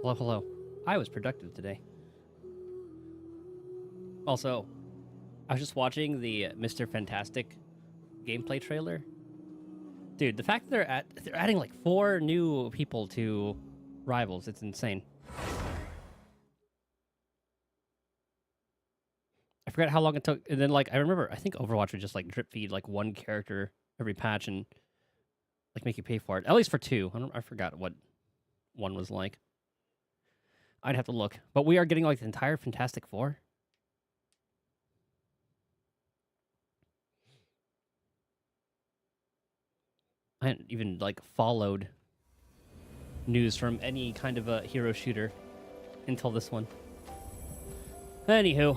Hello, hello. I was productive today. Also, I was just watching the Mr. Fantastic gameplay trailer. Dude, the fact that they're adding like 4 new people to Rivals, it's insane. I forgot how long it took, and then like I remember, I think Overwatch would just like drip feed like 1 character every patch and like make you pay for it. At least for 2. I forgot what 1 was like. I'd have to look, but we are getting like the entire Fantastic Four. I hadn't even like followed news from any kind of a hero shooter until this one. Anywho,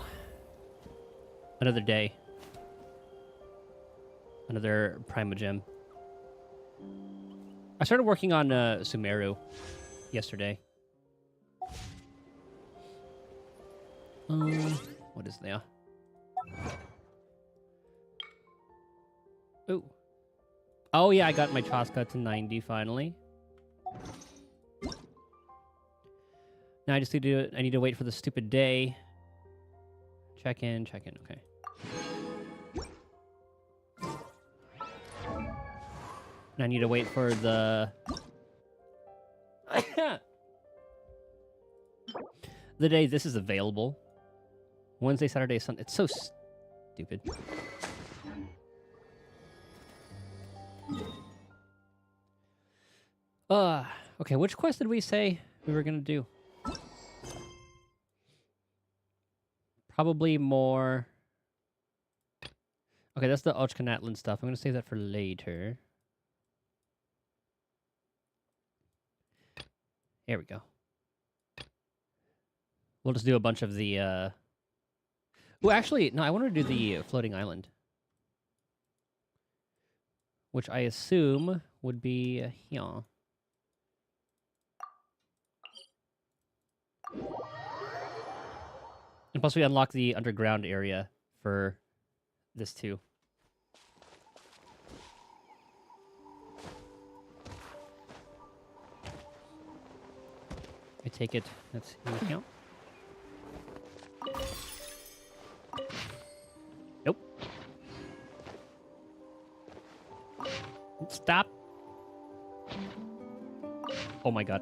another day, another Primogem. I started working on Sumeru yesterday. What is there? Ooh. Oh yeah, I got my Chaska to 90 finally. Now I just need to wait for the stupid day. Check in, okay. And I need to wait for the the day this is available. Wednesday, Saturday, Sunday. It's so stupid. Okay, which quest did we say we were gonna do? Probably more... Okay, that's the Ochkanatlan stuff. I'm gonna save that for later. Here we go. We'll just do a bunch of the, Well, actually, no, I wanted to do the floating island. Which I assume would be here. And plus we unlock the underground area for this too. I take it that's here. Nope. Stop. Oh my god.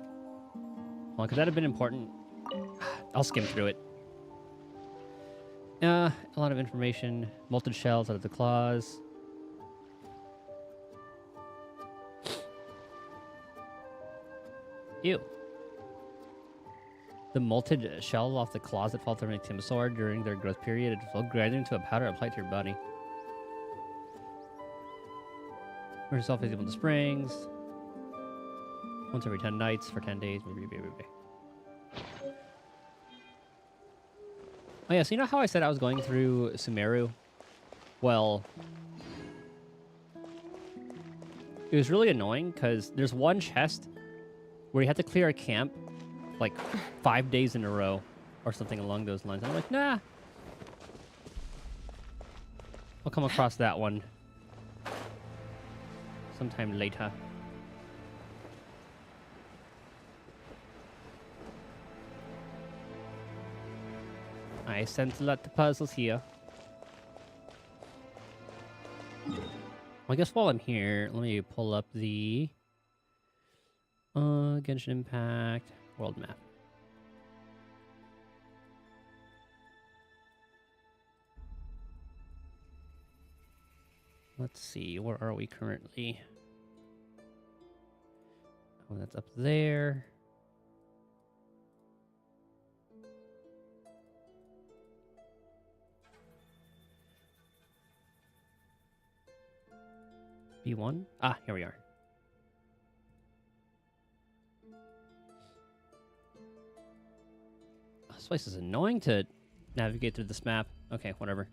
Well, could that have been important? I'll skim through it. A lot of information. Molted shells out of the claws. Ew. The molted shell off the claws that fall from a Timosaur during their growth period, it will grind into a powder applied to your body. Immerse yourself visible in the springs. Once every 10 nights for 10 days. Oh yeah, so you know how I said I was going through Sumeru? Well, it was really annoying because there's one chest where you have to clear a camp like 5 days in a row or something along those lines. And I'm like, nah. I'll come across that one sometime later. I sent a lot of puzzles here. Well, I guess while I'm here, let me pull up the Genshin Impact world map. Let's see, where are we currently? Oh, that's up there. B1? Ah, here we are. This place is annoying to navigate through this map. Okay, whatever.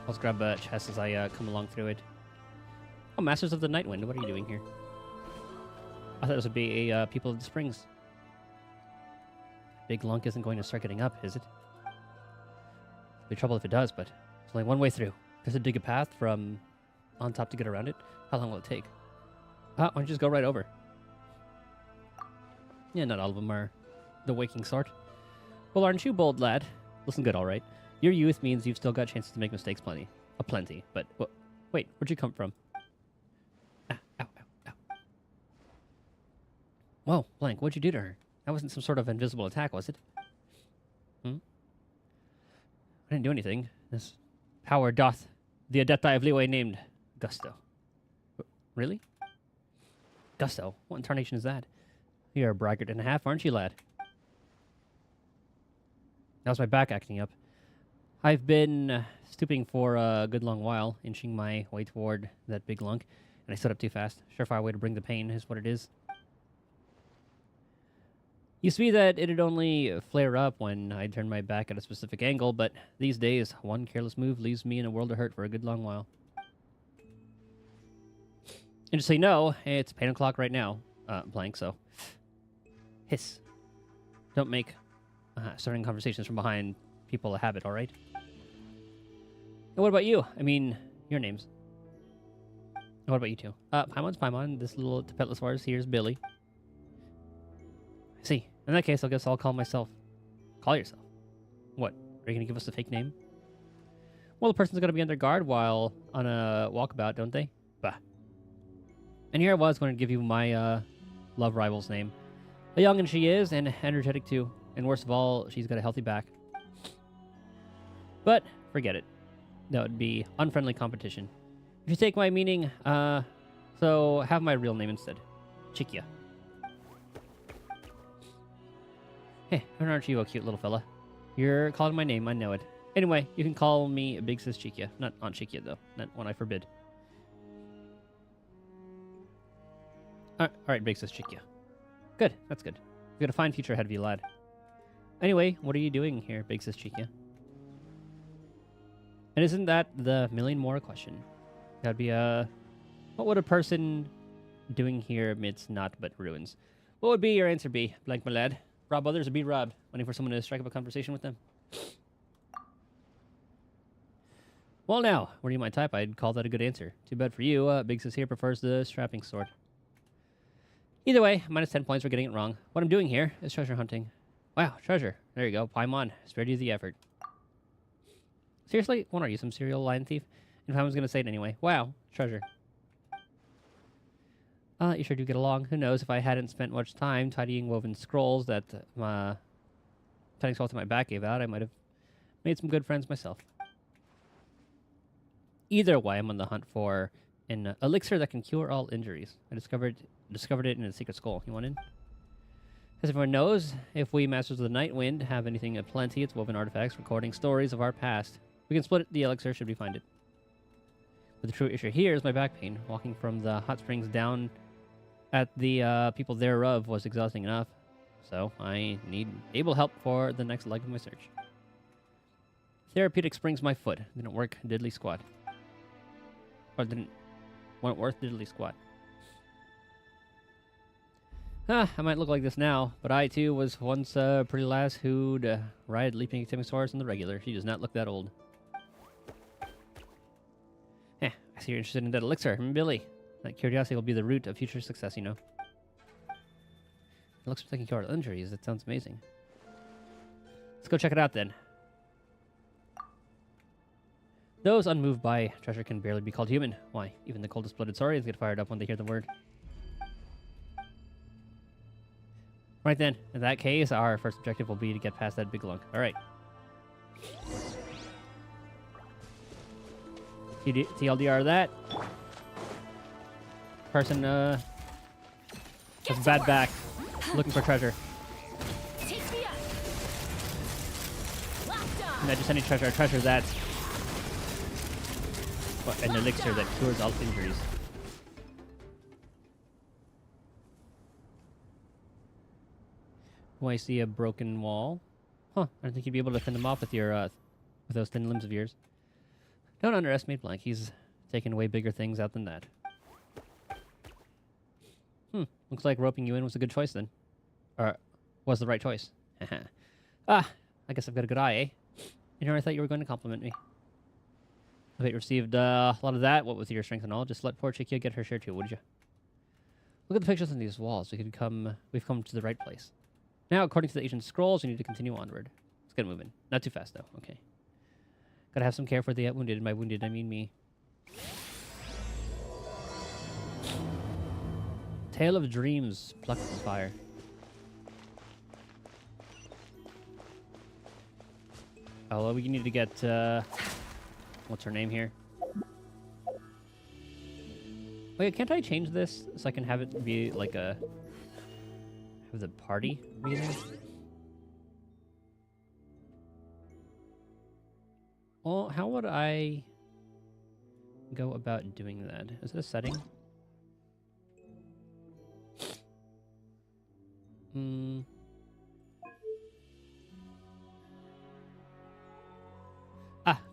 Let's grab a chest as I come along through it. Oh, Masters of the Nightwind, what are you doing here? I thought this would be a People of the Springs. Big Lunk isn't going to start getting up, is it? It'll be trouble if it does, but there's only one way through. There's to dig a path from on top to get around it. How long will it take? Why don't you just go right over? Yeah, not all of them are the waking sort. Well, aren't you, bold lad? Listen good, all right. Your youth means you've still got chances to make mistakes plenty. Plenty, but... wait, where'd you come from? Ah, ow, ow, ow. Whoa, Blank, what'd you do to her? That wasn't some sort of invisible attack, was it? I didn't do anything. This power doth the Adepti of Leeway named Gusto. Really? Gusto? What incarnation is that? You're a braggart and a half, aren't you, lad? That was my back acting up. I've been stooping for a good long while, inching my way toward that big lunk, and I stood up too fast. Surefire way to bring the pain is what it is. Used to be that it'd only flare up when I turned my back at a specific angle, but these days, one careless move leaves me in a world of hurt for a good long while. And just so you know, it's pain o'clock right now, Blank, so... Hiss. Don't make starting conversations from behind people a habit, alright? And what about you? I mean, your names. And what about you two? Paimon's Paimon. This little tapetless horse here's Billy. I see. In that case, I guess I'll call myself... Call yourself. What? Are you going to give us a fake name? Well, the person's going to be under guard while on a walkabout, don't they? Bah. And here I was going to give you my love rival's name. A youngin' she is, and energetic too. And worst of all, she's got a healthy back. But, forget it. That would be unfriendly competition. If you take my meaning, so have my real name instead. Chikia. Hey, aren't you a cute little fella? You're calling my name, I know it. Anyway, you can call me Big Sis Chikia. Not Aunt Chikia, though. That one I forbid. Alright, Big Sis Chikia. Good, that's good. You've got a fine future ahead of you, lad. Anyway, what are you doing here, Big Sis Chikia? And isn't that the million more question? That'd be what would a person doing here amidst naught but ruins? What would be your answer be, Blank my lad? Rob others or be robbed? Waiting for someone to strike up a conversation with them? Well now, were you my type, I'd call that a good answer. Too bad for you, Big Sis here prefers the strapping sword. Either way, minus 10 points for getting it wrong. What I'm doing here is treasure hunting. Wow, treasure. There you go. Paimon. Spared you the effort. Seriously? What are you, some serial lion thief? And Paimon's going to say it anyway. Wow, treasure. You sure do get along. Who knows, if I hadn't spent much time tidying woven scrolls that tying scrolls to my back gave out, I might have made some good friends myself. Either way, I'm on the hunt for an elixir that can cure all injuries. I discovered it in a secret skull. You want in? As everyone knows, if we Masters of the Night Wind have anything aplenty, it's woven artifacts recording stories of our past. We can split the elixir should we find it. But the true issue here is my back pain. Walking from the hot springs down at the people thereof was exhausting enough. So I need able help for the next leg of my search. Therapeutic springs my foot. Didn't work diddly squat. Or didn't want worth diddly squat. I might look like this now, but I too was once a pretty lass who'd ride leaping extending horse on the regular. She does not look that old. I see you're interested in that elixir, Billy. That curiosity will be the root of future success, you know. It looks like taking care of injuries. That sounds amazing. Let's go check it out then. Those unmoved by treasure can barely be called human. Why, even the coldest-blooded saurians get fired up when they hear the word. Right then, in that case, our first objective will be to get past that big lunk. Alright. TLDR that. Person, has a bad back. Looking for treasure. Not just any treasure, a treasure that's... an elixir that cures all injuries. Oh, I see a broken wall. Huh, I don't think you'd be able to fend them off with your, with those thin limbs of yours. Don't underestimate Blank. He's taken way bigger things out than that. Looks like roping you in was a good choice then. Or, was the right choice. I guess I've got a good eye, eh? You know, I thought you were going to compliment me. I bet you received a lot of that, what with your strength and all. Just let poor Chikia get her share too, would you? Look at the pictures on these walls. We've come to the right place. Now, according to the ancient scrolls, we need to continue onward. Let's get moving. Not too fast, though. Okay. Gotta have some care for the wounded. By wounded, I mean me. Tale of Dreams, plucked from fire. Oh, we need to get, what's her name here? Wait, can't I change this so I can have it be like have the party music? Well, how would I go about doing that? Is it a setting?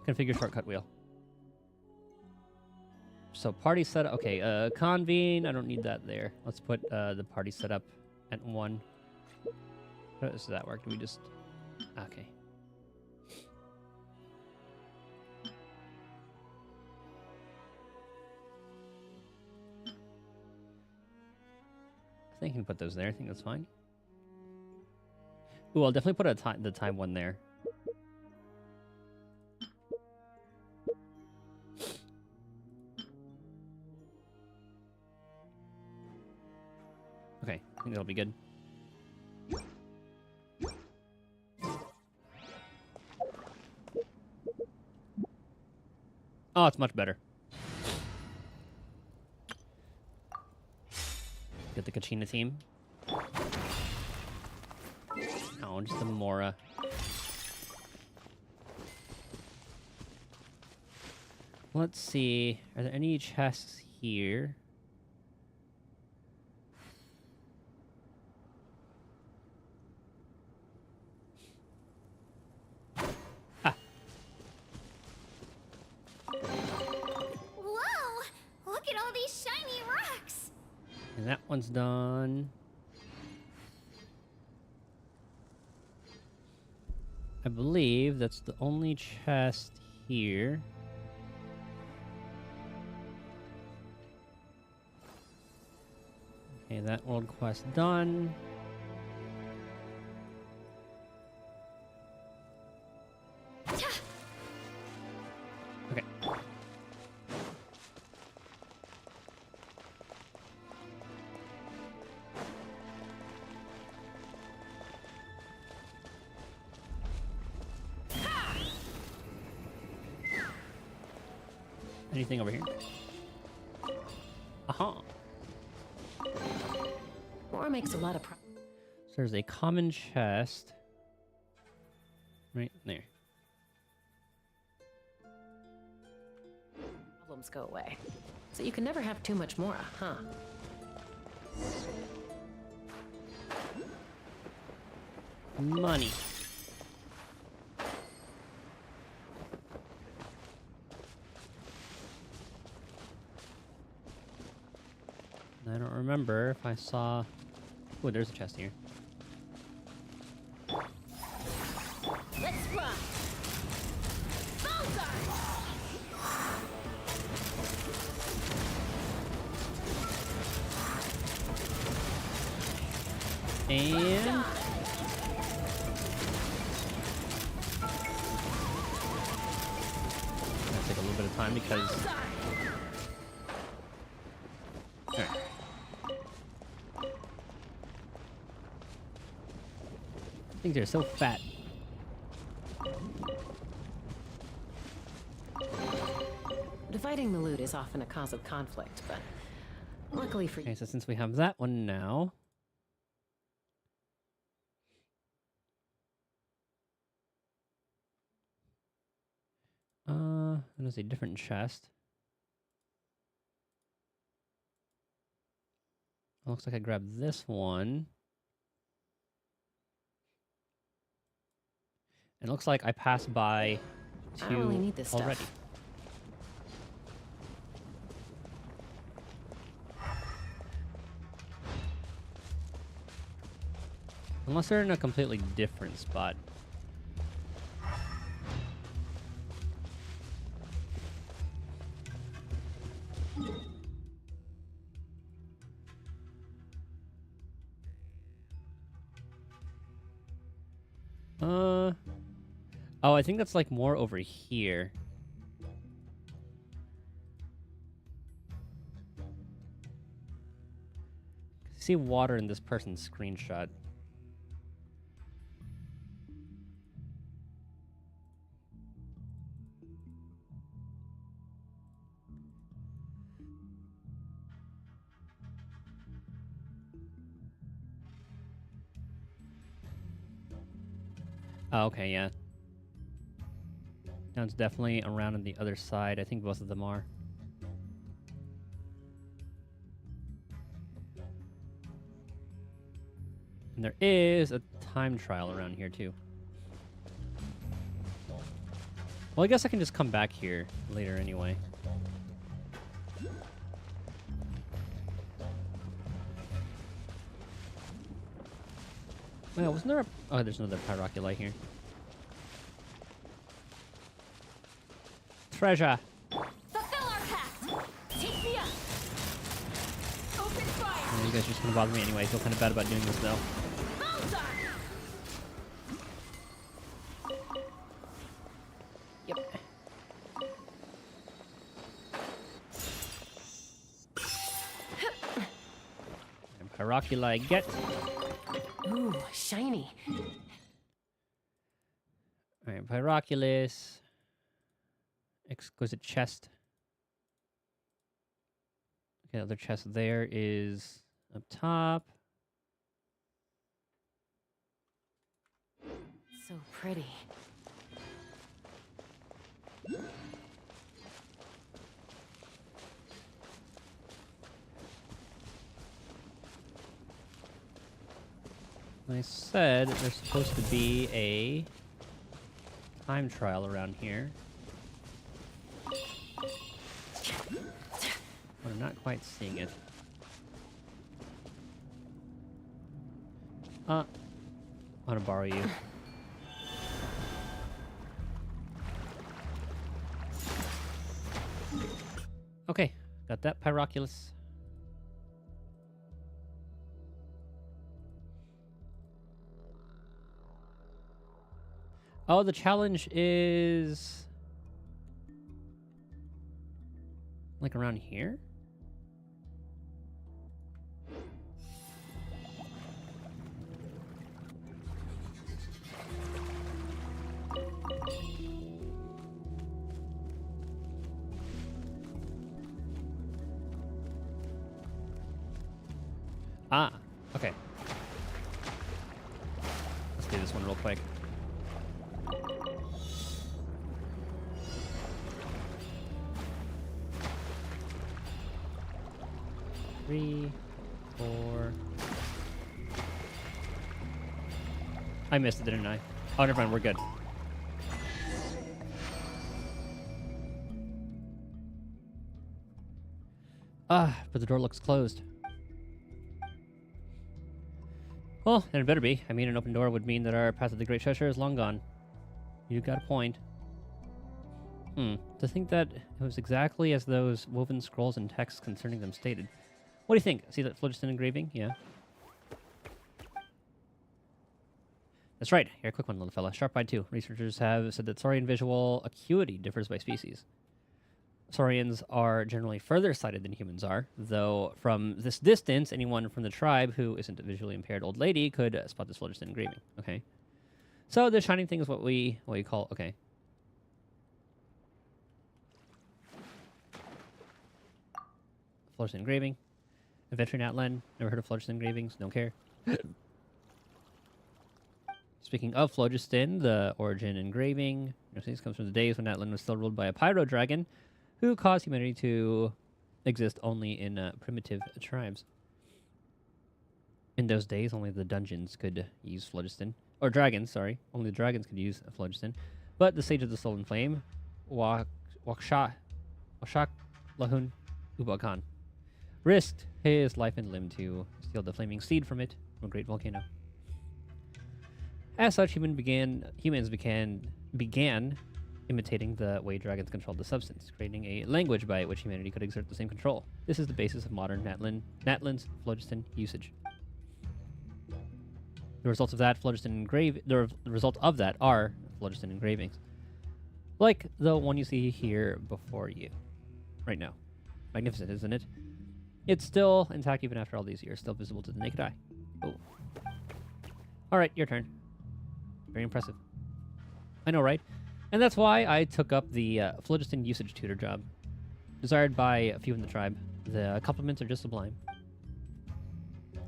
Configure shortcut wheel. So party setup. Okay, convene. I don't need that there. Let's put the party setup at 1. How does that work? Do we just... Okay. I think I can put those there. I think that's fine. Ooh, I'll definitely put the time one there. Okay, I think that'll be good. Oh, it's much better. Get the Kachina team. Oh, just the Mora. Let's see. Are there any chests here? And that one's done. I believe that's the only chest here. Okay, that world quest done. Okay. Anything over here? Aha! War makes a lot of So there's a common chest right there. problems go away. So you can never have too much Mora, huh? Money. I don't remember if I saw... Oh, there's a chest here. Let's rock! And... Gonna take a little bit of time because... Alright. I think they're so fat. Dividing the loot is often a cause of conflict, but luckily for you... Okay, so since we have that one now... That is a different chest. Looks like I grabbed this one. It looks like I passed by two I don't really need this already. stuff. Unless they're in a completely different spot. Oh, I think that's like more over here. See water in this person's screenshot. Oh, okay, yeah. Now it's definitely around on the other side. I think both of them are. And there is a time trial around here, too. Well, I guess I can just come back here later anyway. Well, wasn't there a... Oh, there's another Pyroculi here. Treasure! Fulfill our pact! Take me up! Open fire! Oh, you guys are just gonna bother me anyway. I feel kind of bad about doing this, though. Bullseye! Yep. And Pyroculi get. Ooh, shiny. Alright, Pyroculus. Exquisite chest. Okay, other chest there is up top. So pretty. I said there's supposed to be a time trial around here. We're not quite seeing it. I want to borrow you. Okay, got that Pyroculus. Oh, the challenge is like around here? Ah, okay. Let's do this one real quick. 3, 4. I missed it, didn't I? Oh, never mind. We're good. But the door looks closed. Well, and it better be. I mean, an open door would mean that our path to the Great Treasure is long gone. You got a point. To think that it was exactly as those woven scrolls and texts concerning them stated. What do you think? See that phlogiston engraving? Yeah. That's right. Here, a quick one, little fella. Sharp-eyed too. Researchers have said that saurian visual acuity differs by species. Saurians are generally further sighted than humans are, though from this distance, anyone from the tribe who isn't a visually impaired old lady could spot this phlogiston engraving. Okay. So the shining thing is what we call... Okay. Phlogiston engraving. Adventure Natlan. Never heard of phlogiston engravings. Don't care. Speaking of phlogiston, the origin engraving this comes from the days when Natlan was still ruled by a pyro dragon who caused humanity to exist only in primitive tribes. In those days, only the dungeons could use phlogiston. Or dragons, sorry. Only the dragons could use phlogiston. But the Sage of the Soul and Flame, Washak Lahun Ubakan, risked his life and limb to steal the flaming seed from it, from a great volcano. As such, humans began imitating the way dragons controlled the substance, creating a language by which humanity could exert the same control. This is the basis of modern Natlan's phlogiston usage. The results of that the result of that are phlogiston engravings, like the one you see here before you, right now. Magnificent, isn't it? It's still intact even after all these years, still visible to the naked eye. Oh. All right, your turn. Very impressive. I know, right? And that's why I took up the phlogiston usage tutor job, desired by a few in the tribe. The compliments are just sublime.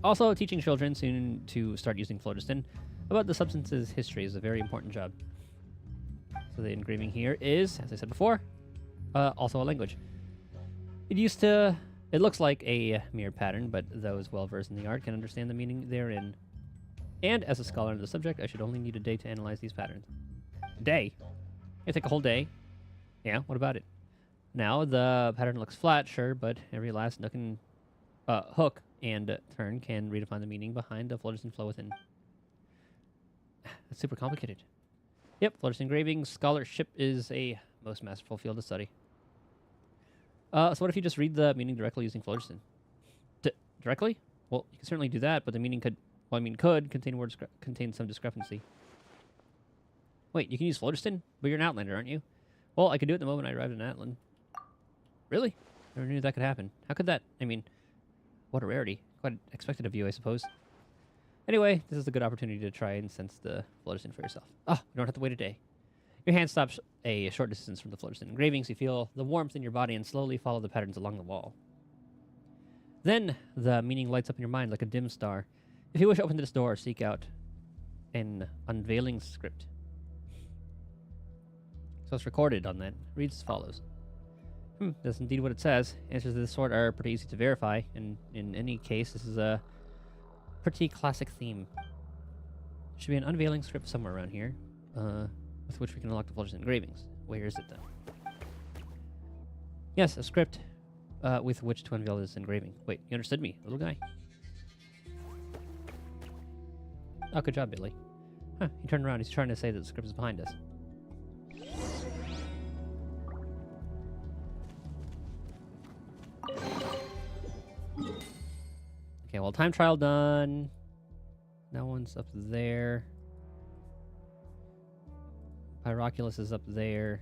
Also, teaching children soon to start using phlogiston about the substance's history is a very important job. So the engraving here is, as I said before, also a language. It looks like a mere pattern, but those well-versed in the art can understand the meaning therein. And as a scholar in the subject, I should only need a day to analyze these patterns. A day? It take a whole day. Yeah, what about it? Now, the pattern looks flat, sure, but every last nook and hook and turn can redefine the meaning behind the phlogiston flow within. That's super complicated. Yep, phlogiston engraving scholarship is a most masterful field of study. So what if you just read the meaning directly using phlogiston? Directly? Well, you can certainly do that, but the meaning could contain some discrepancy. Wait, you can use phlogiston? But you're an outlander, aren't you? Well, I could do it the moment I arrived in Atlan. Really? Never knew that could happen. How could that? I mean, what a rarity. Quite expected of you, I suppose. Anyway, this is a good opportunity to try and sense the phlogiston for yourself. Oh, you don't have to wait a day. Your hand stops a short distance from the phlogiston engravings. You feel the warmth in your body and slowly follow the patterns along the wall. Then, the meaning lights up in your mind like a dim star. If you wish to open this door, seek out an unveiling script. So it's recorded on that. Reads as follows. That's indeed what it says. Answers of this sort are pretty easy to verify, and in any case, this is a pretty classic theme. There should be an unveiling script somewhere around here, with which we can unlock the phlogiston engravings. Where is it, then? Yes, a script with which to unveil this engraving. Wait, you understood me, little guy? Oh, good job, Billy. Huh, he turned around. He's trying to say that the script is behind us. Okay, well, time trial done. That one's up there. Pyroculus is up there.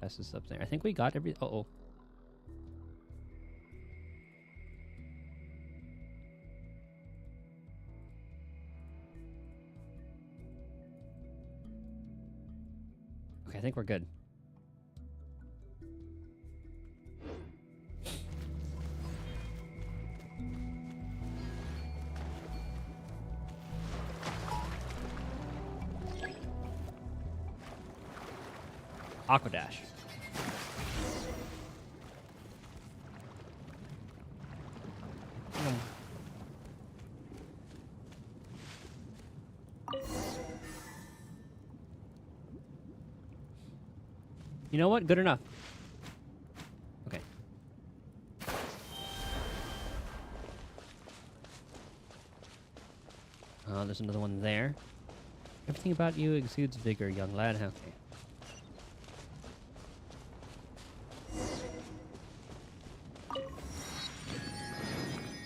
Chest is up there. I think we got every... Uh-oh. Okay, I think we're good. Aqua Dash. You know what? Good enough. Okay. There's another one there. Everything about you exudes vigor, young lad. Okay.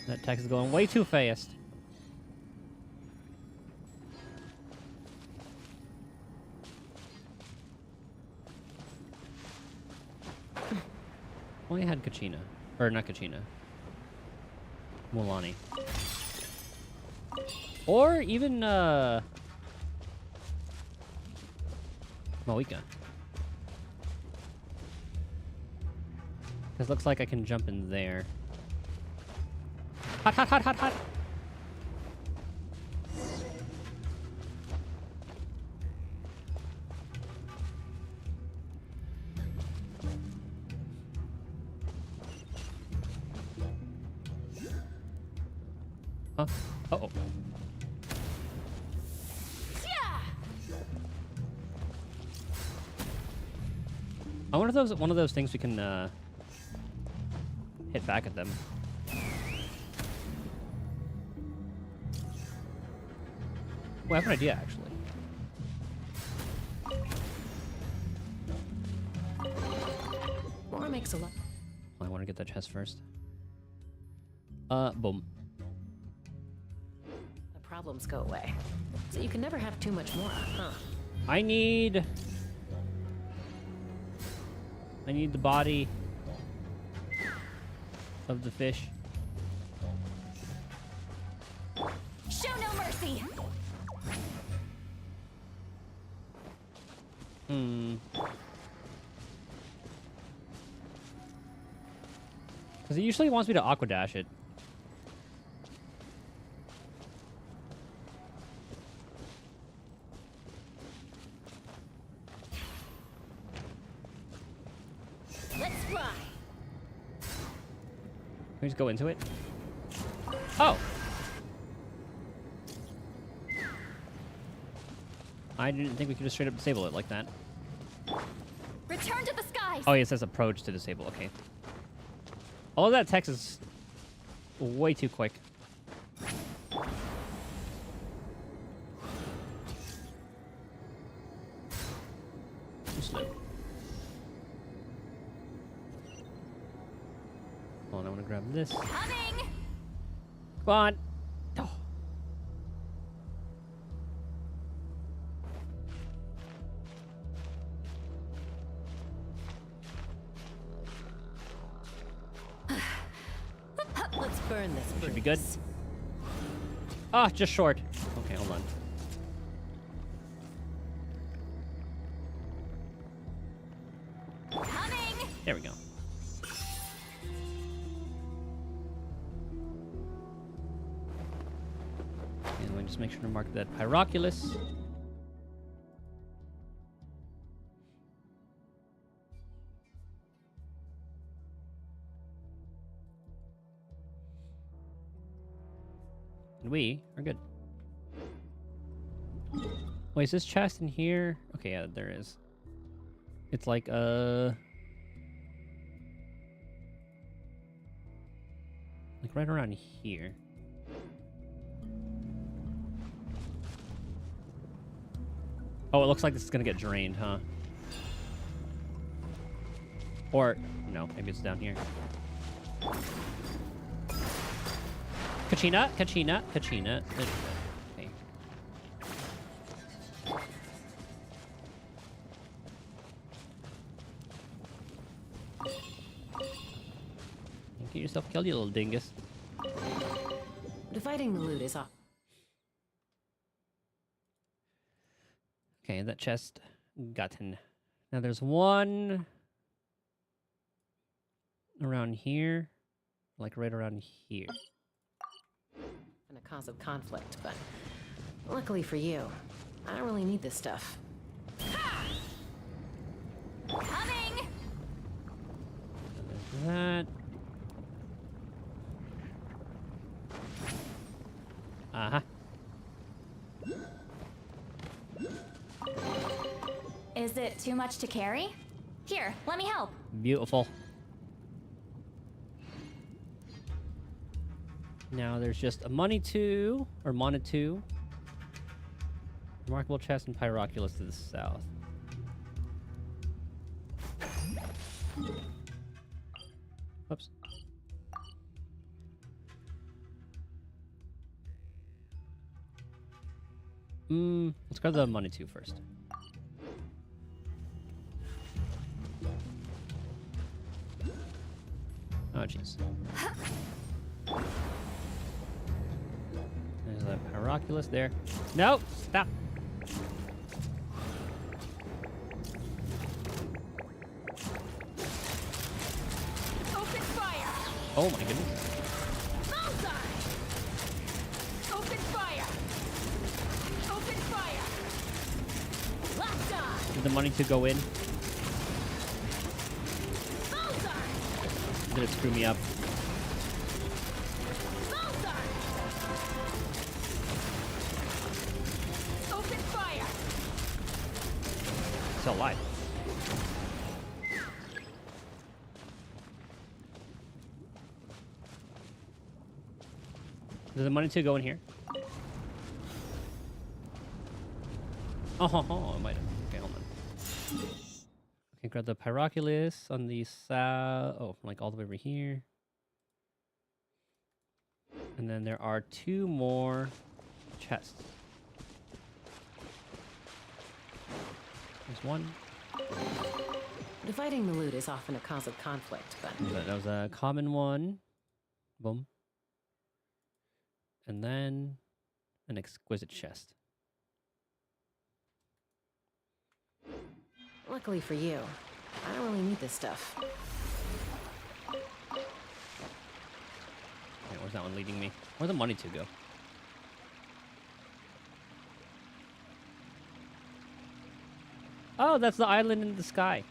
That attack is going way too fast. Only had Kachina. Or not Kachina. Mulani. Or even, Mavuika. Because looks like I can jump in there. Hot, hot, hot, hot, hot! Huh? Uh-oh. I wonder if those one of those things we can hit back at them. Well, I have an idea, actually. More makes a lot. I want to get that chest first. Boom. problems go away. So you can never have too much more, huh? I need the body of the fish. Show no mercy. Because it usually wants me to aqua dash it. Let's fly. Can we just go into it? Oh! I didn't think we could just straight up disable it like that. Return to the skies. Oh, yeah, it says approach to disable. Okay. All of that text is way too quick. Too slow. Hold on, I want to grab this. Coming. Come on. Oh. Let's burn this. Should be good. breeze. Ah, just short. Okay, hold on. Coming. There we go. And let me just make sure to mark that Pyroculus. And we are good. Wait, is this chest in here? Okay, yeah, there is. It's like, like right around here. Oh, it looks like this is gonna get drained, huh? Or, no, maybe it's down here. Kachina, Kachina, Kachina. Okay. Get yourself killed, you little dingus. Dividing the loot is off. Okay, that chest gotten. Now there's one around here, like right around here. And a cause of conflict, but luckily for you, I don't really need this stuff. Coming. There's that. Uh-huh. Is it too much to carry? Here, let me help. Beautiful. Now there's just a money 2, or mana 2. Remarkable chest and Pyroculus to the south. Oops. Let's grab the money 2 first. Oh, jeez. There's that Pyroculus there. No! Stop! Open fire. Oh my goodness. Bullseye. Open fire. Open fire. Locked on. Did the money 2 go in? Bullseye. Did it screw me up? Bullseye. Open fire. Still alive. Did the money 2 go in here? Oh, it might have. Okay, hold on. Okay, grab the Pyroculus on the south. Oh, like all the way over here. And then there are 2 more chest. There's one. Dividing the loot is often a cause of conflict, but That was a common one. Boom. And then an exquisite chest. luckily for you, I don't really need this stuff. Okay, where's that one leading me? Where'd the money to go? Oh, that's the island in the sky.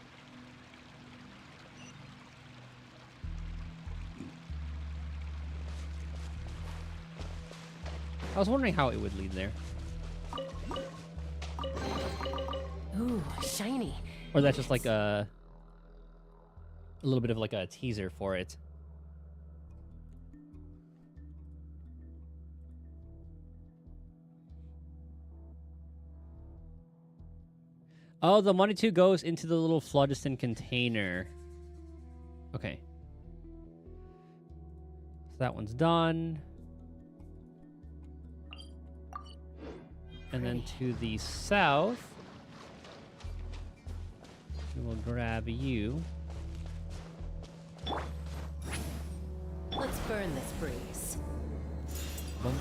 I was wondering how it would lead there. Ooh, shiny. Or that's just like a little bit of like a teaser for it. Oh, the money too goes into the little phlogiston container. Okay. So that one's done. And then to the south, we will grab you. Let's burn this breeze. Boom.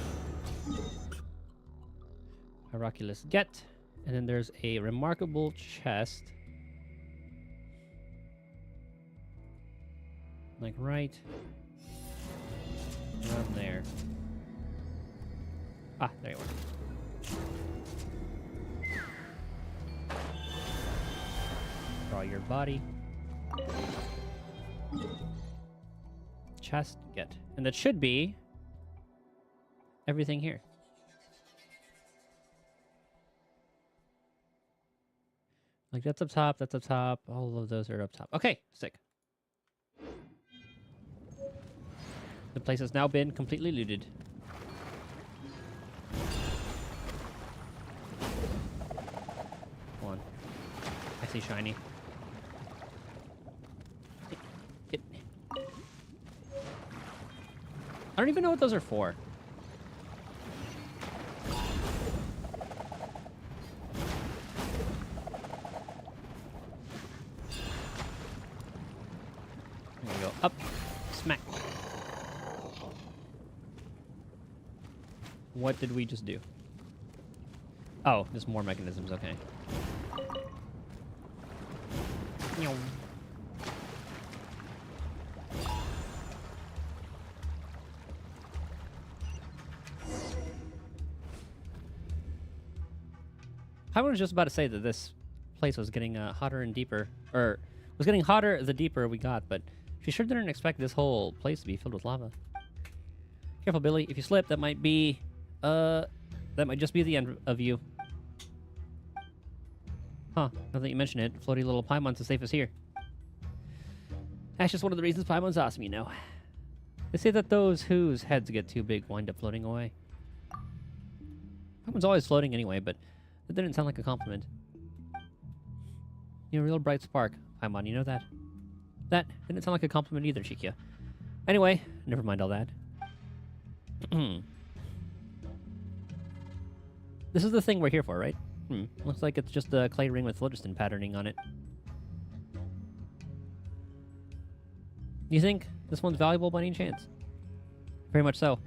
Miraculous get. And then there's a remarkable chest. Like right around there. Ah, there you are. Draw your body. Chest, get. And that should be everything here. Like that's up top, that's up top. All of those are up top. Okay, sick. The place has now been completely looted. Come on. I see shiny. Get. I don't even know what those are for. There we go. Up. Smack. What did we just do? Oh, there's more mechanisms. Okay. Meow. I was just about to say that this place was getting hotter and deeper, or was getting hotter the deeper we got, but she sure didn't expect this whole place to be filled with lava. Careful, Billy. If you slip, that might be, that might just be the end of you. Huh, now that you mention it, floaty little Paimon's the safest here. That's just one of the reasons Paimon's awesome, you know. They say that those whose heads get too big wind up floating away. Paimon's always floating anyway, but that didn't sound like a compliment. You're a real bright spark, Paimon, you know that? That didn't sound like a compliment either, Chikia. Anyway, never mind all that. This is the thing we're here for, right? Looks like it's just a clay ring with phlogiston patterning on it. You think this one's valuable by any chance? Very much so.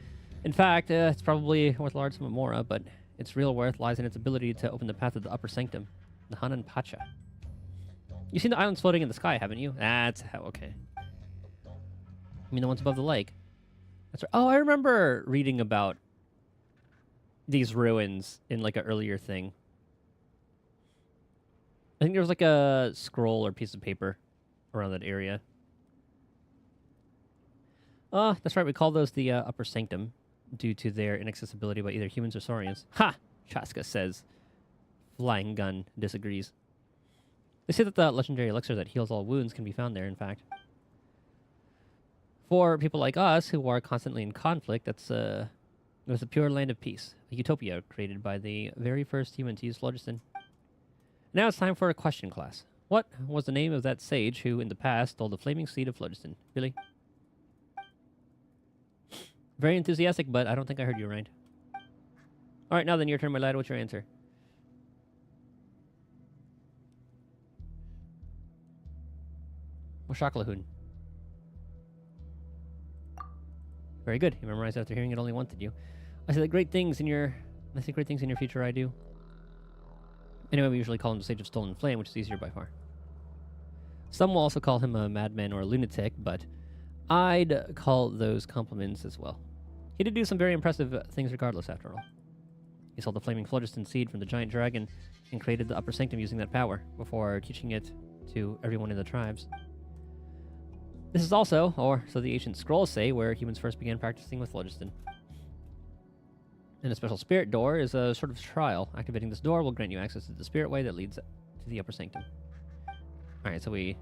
In fact, it's probably worth a large sum of mora, but its real worth lies in its ability to open the path of the upper sanctum, the Hanan Pacha. You've seen the islands floating in the sky, haven't you? That's how, okay. I mean the ones above the lake. That's right. Oh, I remember reading about these ruins in like an earlier thing. I think there was like a scroll or piece of paper around that area. Oh, that's right. We call those the upper sanctum due to their inaccessibility by either humans or saurians. Ha! Chaska says. Flying Gun disagrees. They say that the legendary elixir that heals all wounds can be found there, in fact. For people like us who are constantly in conflict, it was a pure land of peace, a utopia created by the very first human to use phlogiston. Now it's time for a question class. What was the name of that sage who, in the past, stole the flaming seed of phlogiston? Billy? Very enthusiastic, but I don't think I heard you right. All right, now then, your turn, my lad. What's your answer? Washakalahun. Very good. You memorized after hearing it only once, did you? I say great things in your future, I do. Anyway, we usually call him the Sage of Stolen Flame, which is easier by far. Some will also call him a madman or a lunatic, but I'd call those compliments as well. He did do some very impressive things regardless, after all. He sold the flaming phlogiston seed from the giant dragon and created the upper sanctum using that power, before teaching it to everyone in the tribes. This is also, or so the ancient scrolls say, where humans first began practicing with phlogiston. And a special spirit door is a sort of trial. Activating this door will grant you access to the spirit way that leads to the upper sanctum. Alright, so we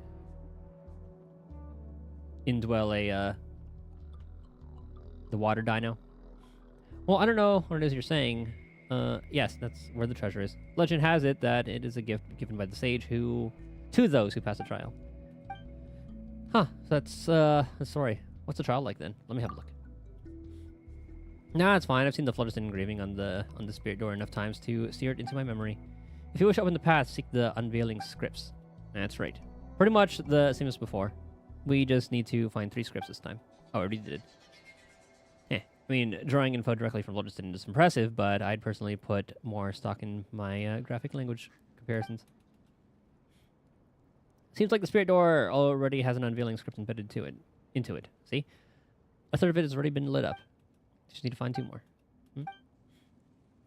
indwell the water dino. Well, I don't know what it is you're saying. Yes, that's where the treasure is. Legend has it that it is a gift given by the sage to those who pass the trial. Huh, so that's sorry. What's the trial like then? Let me have a look. Nah, it's fine. I've seen the phlogiston engraving on the spirit door enough times to sear it into my memory. If you wish to open the path, seek the unveiling scripts. That's right. Pretty much the same as before. We just need to find 3 scripts this time. Oh, I already did it. I mean, drawing info directly from phlogiston is impressive, but I'd personally put more stock in my graphic language comparisons. Seems like the spirit door already has an unveiling script embedded into it. See? A third of it has already been lit up. Just need to find 2 more.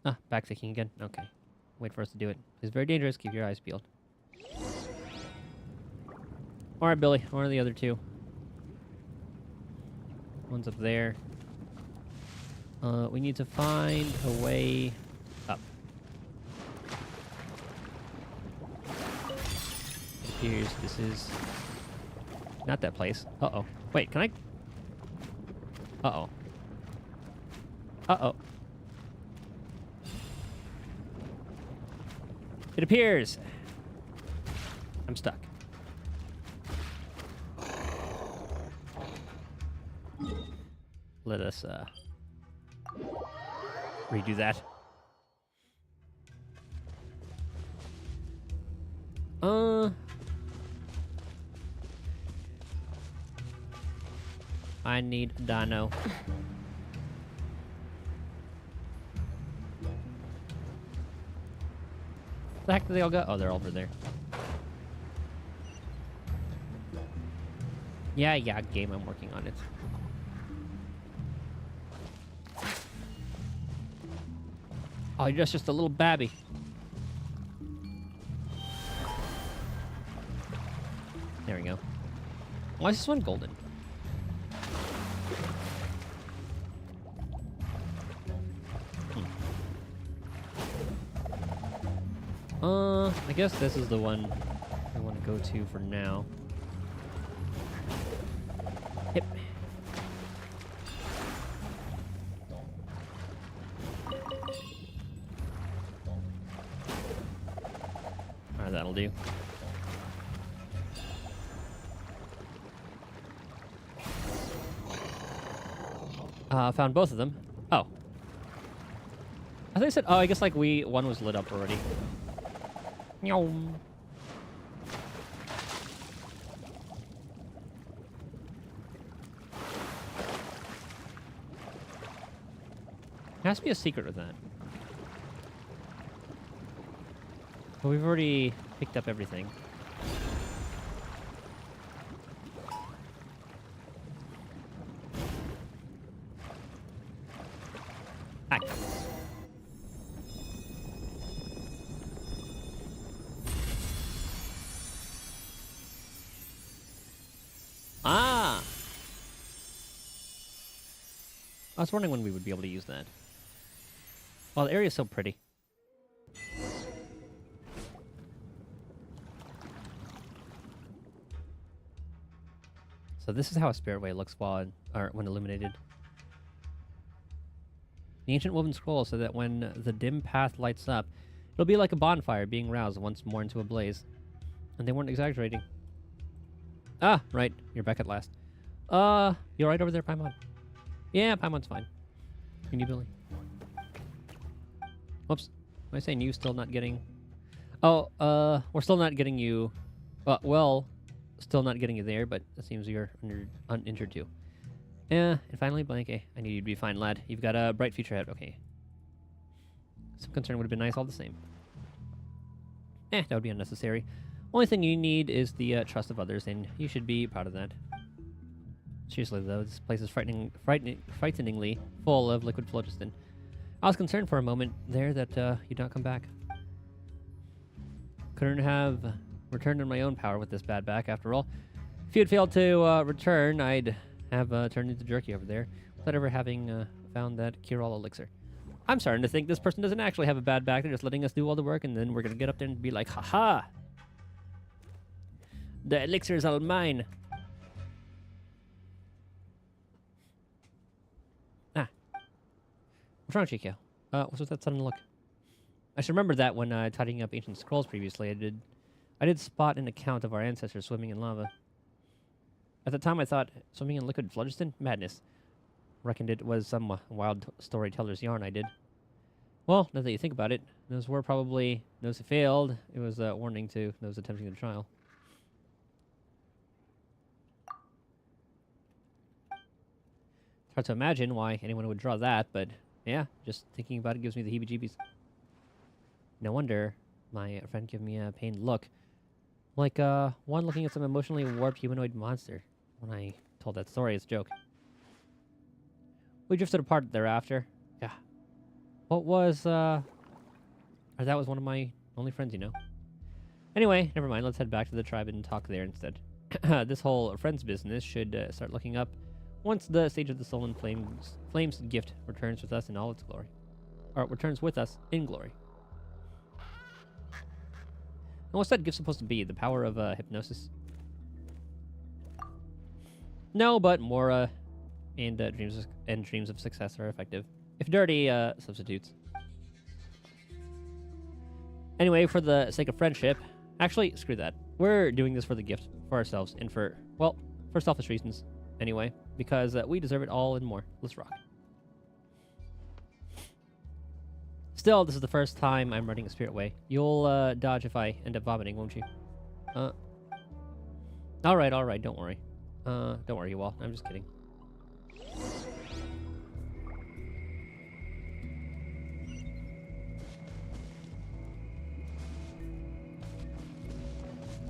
Ah, backticking again. Okay. Wait for us to do it. It's very dangerous. Keep your eyes peeled. Alright, Billy. Where are the other 2? One's up there. We need to find a way up. It appears this is not that place. Uh-oh. Wait, can I... Uh-oh. Uh-oh. It appears I'm stuck. Let us, redo that. I need a dino. Where the heck did they all go? Oh, they're over there. Yeah, game, I'm working on it. Oh, you're just a little babby. There we go. Why is this one golden? I guess this is the one I want to go to for now. Yep. Alright, that'll do. Found both of them. Oh. I thought I said, oh, I guess like one was lit up already. Meow. There has to be a secret with that. But we've already picked up everything. Hi. Ah! I was wondering when we would be able to use that. Well, the area is so pretty. So this is how a spirit way looks when illuminated. The ancient woven scroll said that when the dim path lights up, it'll be like a bonfire being roused once more into a blaze. And they weren't exaggerating. Ah, right. You're back at last. You right over there, Paimon? Yeah, Paimon's fine. Can you, Billy? Whoops. Am I saying you still not getting... Oh, we're still not getting you... well, still not getting you there, but it seems you're uninjured too. Yeah, and finally, Blank, I knew you'd be fine, lad. You've got a bright future ahead. Okay. Some concern would have been nice all the same. That would be unnecessary. Only thing you need is the trust of others, and you should be proud of that. Seriously, though, this place is frighteningly full of liquid phlogiston. I was concerned for a moment there that you'd not come back. Couldn't have returned in my own power with this bad back, after all. If you had failed to return, I'd have turned into jerky over there, without ever having found that cure-all elixir. I'm starting to think this person doesn't actually have a bad back. They're just letting us do all the work, and then we're going to get up there and be like, haha! The elixir is all mine! Ah. What's wrong, Chico? What's with that sudden look? I should remember that when tidying up ancient scrolls previously, I did spot an account of our ancestors swimming in lava. At the time, I thought swimming in liquid phlogiston? Madness. Reckoned it was some wild storyteller's yarn I did. Well, now that you think about it, those were probably those who failed. It was a warning to those attempting the trial. It's hard to imagine why anyone would draw that, but yeah, just thinking about it gives me the heebie-jeebies. No wonder my friend gave me a pained look. Like one looking at some emotionally warped humanoid monster. When I told that story as a joke. We drifted apart thereafter. Yeah. What was, or that was one of my only friends, you know. Anyway, never mind. Let's head back to the tribe and talk there instead. This whole friends business should start looking up once the Sage of the Stolen Flames gift returns with us in all its glory. Or returns with us in glory. And what's that gift supposed to be? The power of hypnosis? No, but Mora and dreams of success are effective. If dirty, substitutes. Anyway, for the sake of friendship... Actually, screw that. We're doing this for the gift, for ourselves, and for selfish reasons. Anyway, because we deserve it all and more. Let's rock. Still, this is the first time I'm running a spirit way. You'll dodge if I end up vomiting, won't you? Alright, don't worry. Don't worry, you all. I'm just kidding.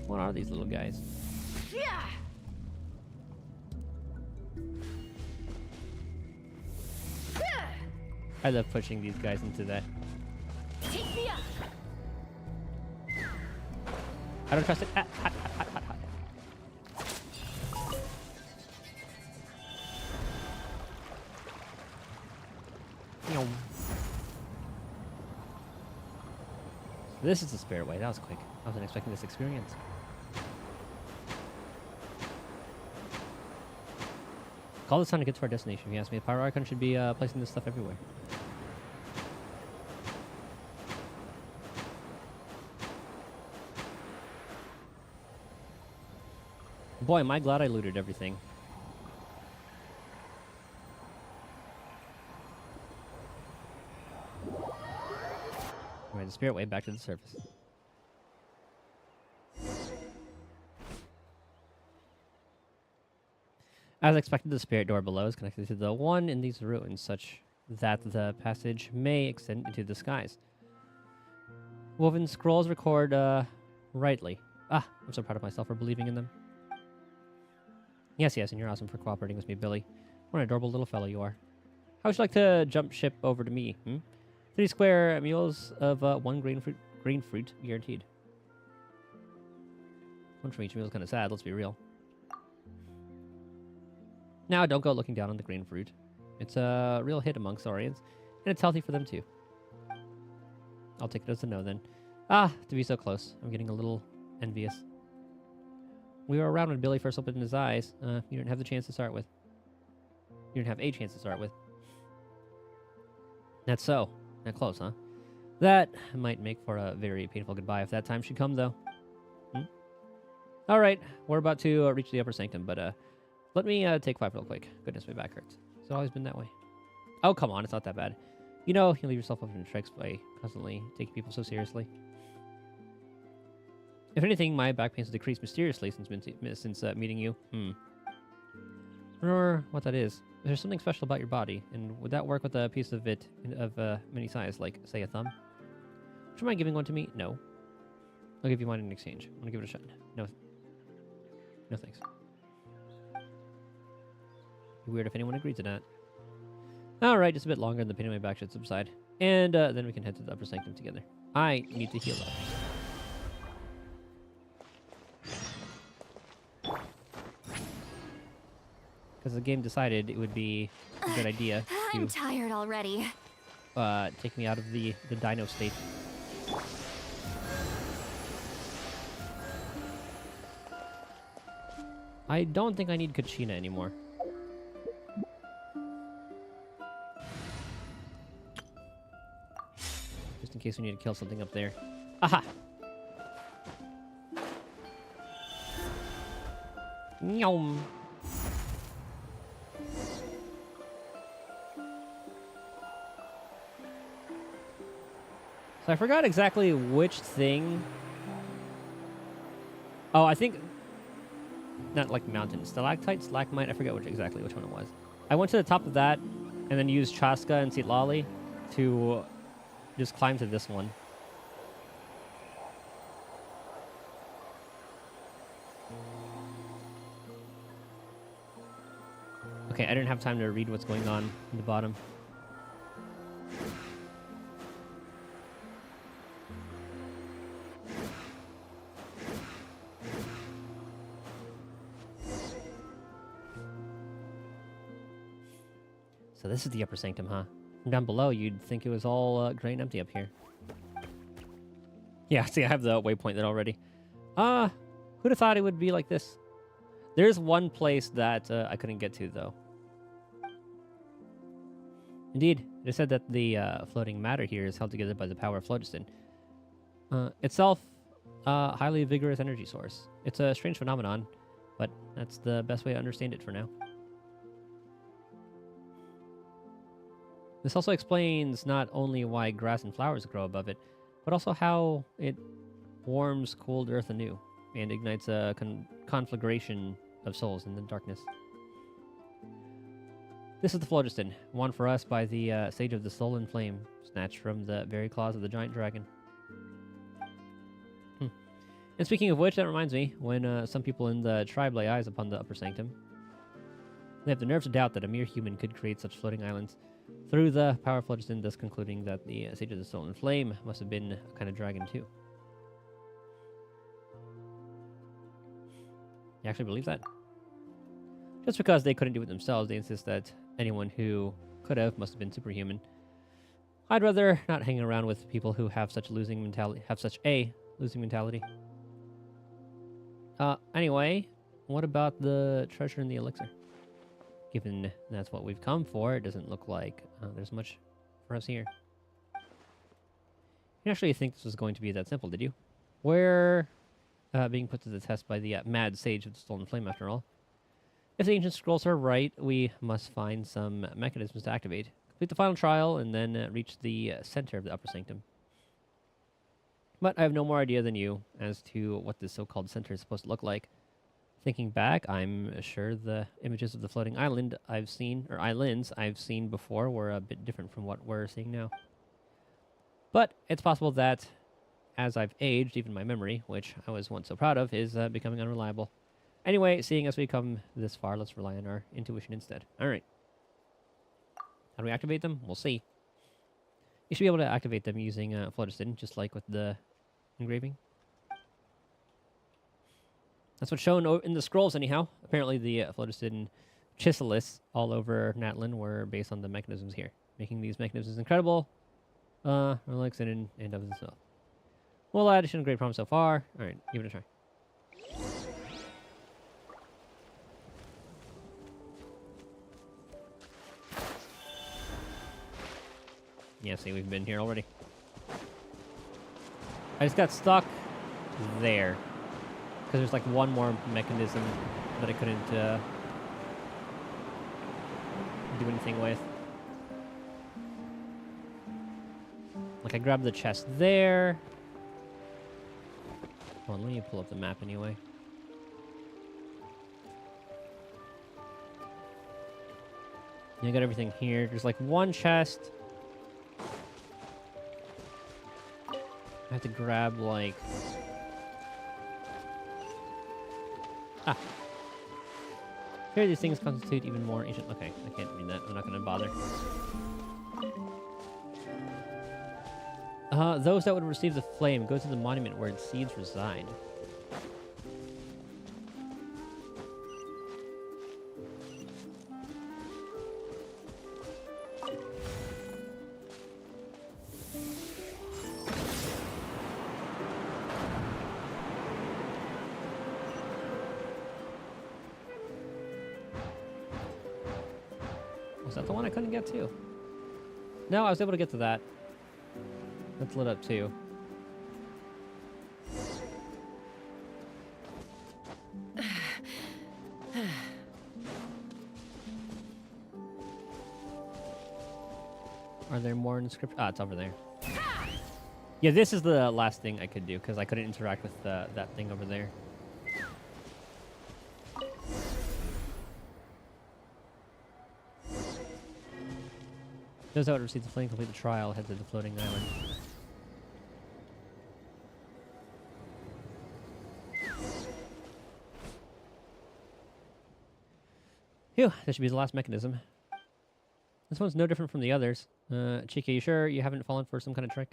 What are these little guys? I love pushing these guys into that. I don't trust it. Hot. This is the spirit way. That was quick. I wasn't expecting this experience. Call this time to get to our destination. If you ask me, the Pyro Icon should be placing this stuff everywhere. Boy, am I glad I looted everything. Alright, the spirit way back to the surface. As expected, the spirit door below is connected to the one in these ruins, such that the passage may extend into the skies. Woven scrolls record rightly. I'm so proud of myself for believing in them. Yes, and you're awesome for cooperating with me, Billy. What an adorable little fellow you are. How would you like to jump ship over to me, 3 square mules of 1 green fruit guaranteed. One from each meal is kind of sad, let's be real. Now, don't go looking down on the green fruit. It's a real hit amongst Saurians, and it's healthy for them too. I'll take it as a no then. To be so close. I'm getting a little envious. We were around when Billy first opened his eyes. You didn't have the chance to start with. You didn't have a chance to start with. That's so. Not close, huh? That might make for a very painful goodbye if that time should come, though. Alright, we're about to reach the upper sanctum, but let me take 5 real quick. Goodness, my back hurts. It's always been that way. Oh, come on, it's not that bad. You know, you leave yourself open to tricks by constantly taking people so seriously. If anything, my back pains have decreased mysteriously since meeting you. Wonder what that is. Is there something special about your body? And would that work with a piece of it of many size, like, say, a thumb? Would you mind giving one to me? No. I'll give you mine in exchange. I'm gonna give it a shot. No. No thanks. Be weird if anyone agreed to that. Alright, just a bit longer and the pain in my back should subside. And then we can head to the upper sanctum together. I need to heal up. Because the game decided it would be a good idea I'm to tired already. take me out of the dino state. I don't think I need Kachina anymore. Just in case we need to kill something up there. Aha! Nyom! So I forgot exactly which thing. Oh, I think not like mountain, stalactite, stalagmite. I forget exactly which one it was. I went to the top of that, and then used Chaska and Sitlali to just climb to this one. Okay, I didn't have time to read what's going on in the bottom. So this is the upper sanctum, huh? From down below, you'd think it was all gray and empty up here. Yeah, see, I have the waypoint there already. Who'd have thought it would be like this? There's one place that I couldn't get to, though. Indeed, it is said that the floating matter here is held together by the power of phlogiston. Itself, a highly vigorous energy source. It's a strange phenomenon, but that's the best way to understand it for now. This also explains not only why grass and flowers grow above it, but also how it warms cold earth anew and ignites a conflagration of souls in the darkness. This is the phlogiston, won for us by the Sage of the Soul in Flame, snatched from the very claws of the giant dragon. And speaking of which, that reminds me, when some people in the tribe lay eyes upon the upper sanctum, they have the nerve to doubt that a mere human could create such floating islands through the power of phlogiston, thus concluding that the Sage of the Soul in Flame must have been a kind of dragon too. You actually believe that? Just because they couldn't do it themselves, they insist that anyone who could have must have been superhuman. I'd rather not hang around with people who have such a losing mentality. Anyway, what about the treasure in the elixir? Given that's what we've come for, it doesn't look like there's much for us here. You didn't actually think this was going to be that simple, did you? We're being put to the test by the mad Sage of the Stolen Flame, after all. If the ancient scrolls are right, we must find some mechanisms to activate, complete the final trial, and then reach the center of the upper sanctum. But I have no more idea than you as to what this so-called center is supposed to look like. Thinking back, I'm sure the images of the floating islands I've seen before were a bit different from what we're seeing now. But it's possible that, as I've aged, even my memory, which I was once so proud of, is becoming unreliable. Anyway, seeing as we come this far, let's rely on our intuition instead. Alright. How do we activate them? We'll see. You should be able to activate them using phlogiston, just like with the engraving. That's what's shown in the scrolls, anyhow. Apparently the phlogiston chiselists all over Natlin were based on the mechanisms here, making these mechanisms incredible, relics and of themselves. Well, addition, great problem so far. Alright, give it a try. Yeah, see, we've been here already. I just got stuck there. Because there's like one more mechanism that I couldn't do anything with. Like, I grabbed the chest there. Hold on, let me pull up the map anyway. You got everything here. There's like one chest. I have to grab like... Ah. Here, these things constitute even more ancient... Okay, I can't read that. I'm not going to bother. Those that would receive the flame go to the monument where its seeds reside. Was that the one I couldn't get to? No, I was able to get to that. That's lit up too. Are there more inscriptions? Ah, it's over there. Yeah, this is the last thing I could do because I couldn't interact with that thing over there. Those that would receive the flame complete the trial head to the floating island. Phew, that should be the last mechanism. This one's no different from the others. Chica, you sure you haven't fallen for some kind of trick?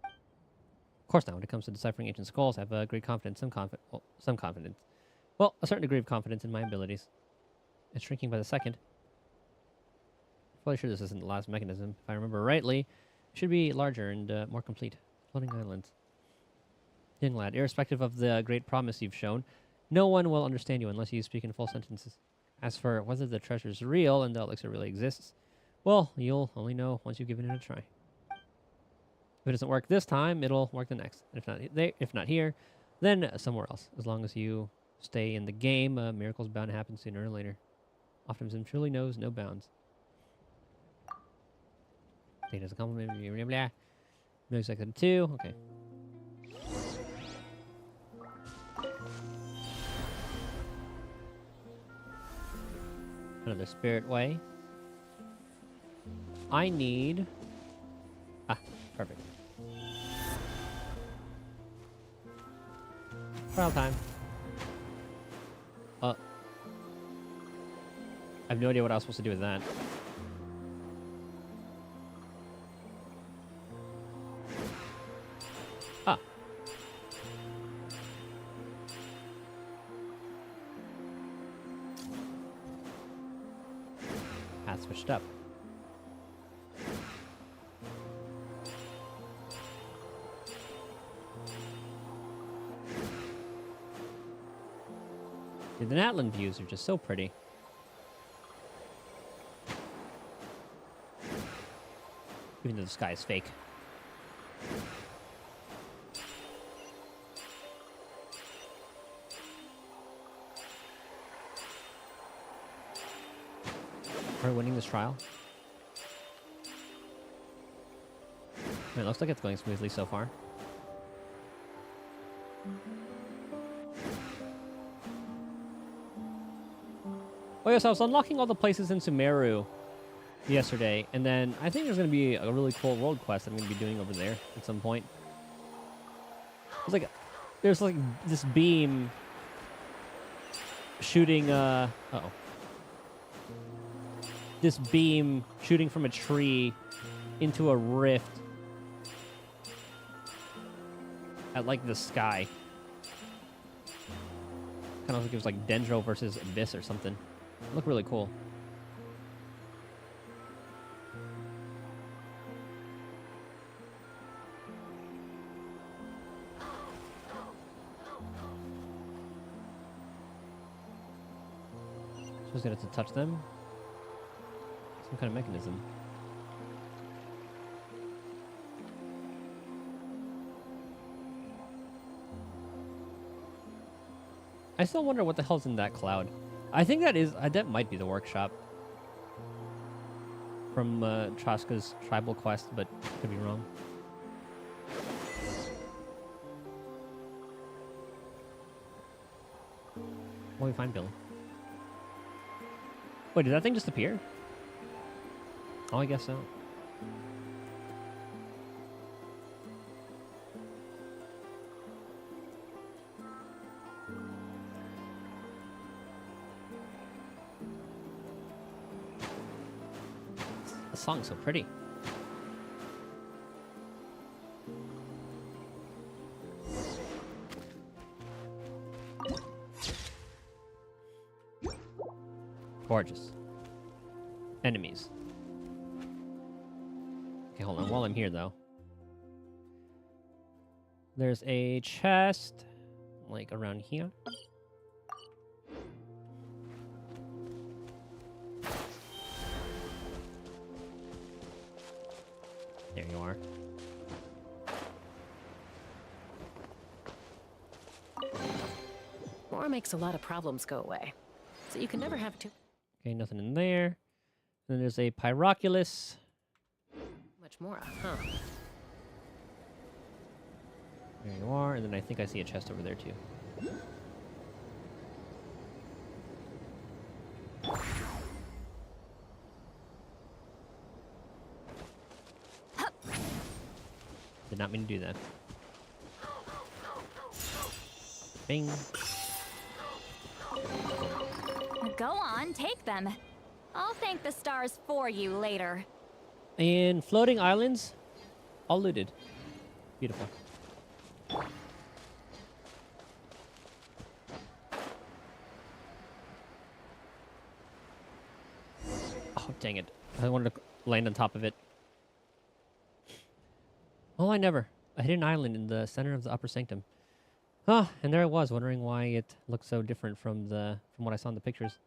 Of course not. When it comes to deciphering ancient skulls, I have great confidence, some confidence. Well, a certain degree of confidence in my abilities. It's shrinking by the second. Fully sure this isn't the last mechanism. If I remember rightly, it should be larger and more complete. Floating islands. Young lad, irrespective of the great promise you've shown, no one will understand you unless you speak in full sentences. As for whether the treasure's real and the elixir really exists, well, you'll only know once you've given it a try. If it doesn't work this time, it'll work the next. And if not here, then somewhere else. As long as you stay in the game, miracles bound to happen sooner or later. Optimism truly knows no bounds. Take it as a compliment. Blah, blah. No second 2. Okay. Another spirit way. I need... Ah, perfect. Trial time. I have no idea what I was supposed to do with that. Ah. Path switched up. Dude, the Natlan views are just so pretty. Even though the sky is fake. Are we winning this trial? It looks like it's going smoothly so far. Oh yes, I was unlocking all the places in Sumeru yesterday, and then I think there's going to be a really cool world quest I'm going to be doing over there at some point. It's like, there's like this beam shooting, uh-oh. This beam shooting from a tree into a rift at like the sky. Kind of like it was like Dendro versus Abyss or something. Look really cool. Supposed to get it to touch them. Some kind of mechanism. I still wonder what the hell's in that cloud. I think that might be the workshop from Traska's tribal quest, but could be wrong. Where we find Billy? Wait, did that thing just appear? Oh, I guess so. The song's so pretty. Gorgeous. Enemies. Okay, hold on. While I'm here, though. There's a chest, like, around here. There you are. More makes a lot of problems go away. So you can never have too Okay, nothing in there. Then there's a pyroculus. much more, huh? There you are. And then I think I see a chest over there, too. Did not mean to do that. Bing. Go on, take them. I'll thank the stars for you later. And floating islands, all looted. Beautiful. Oh, dang it. I wanted to land on top of it. Oh, I never. A hidden island in the center of the upper sanctum. Ah, and there I was, wondering why it looked so different from what I saw in the pictures.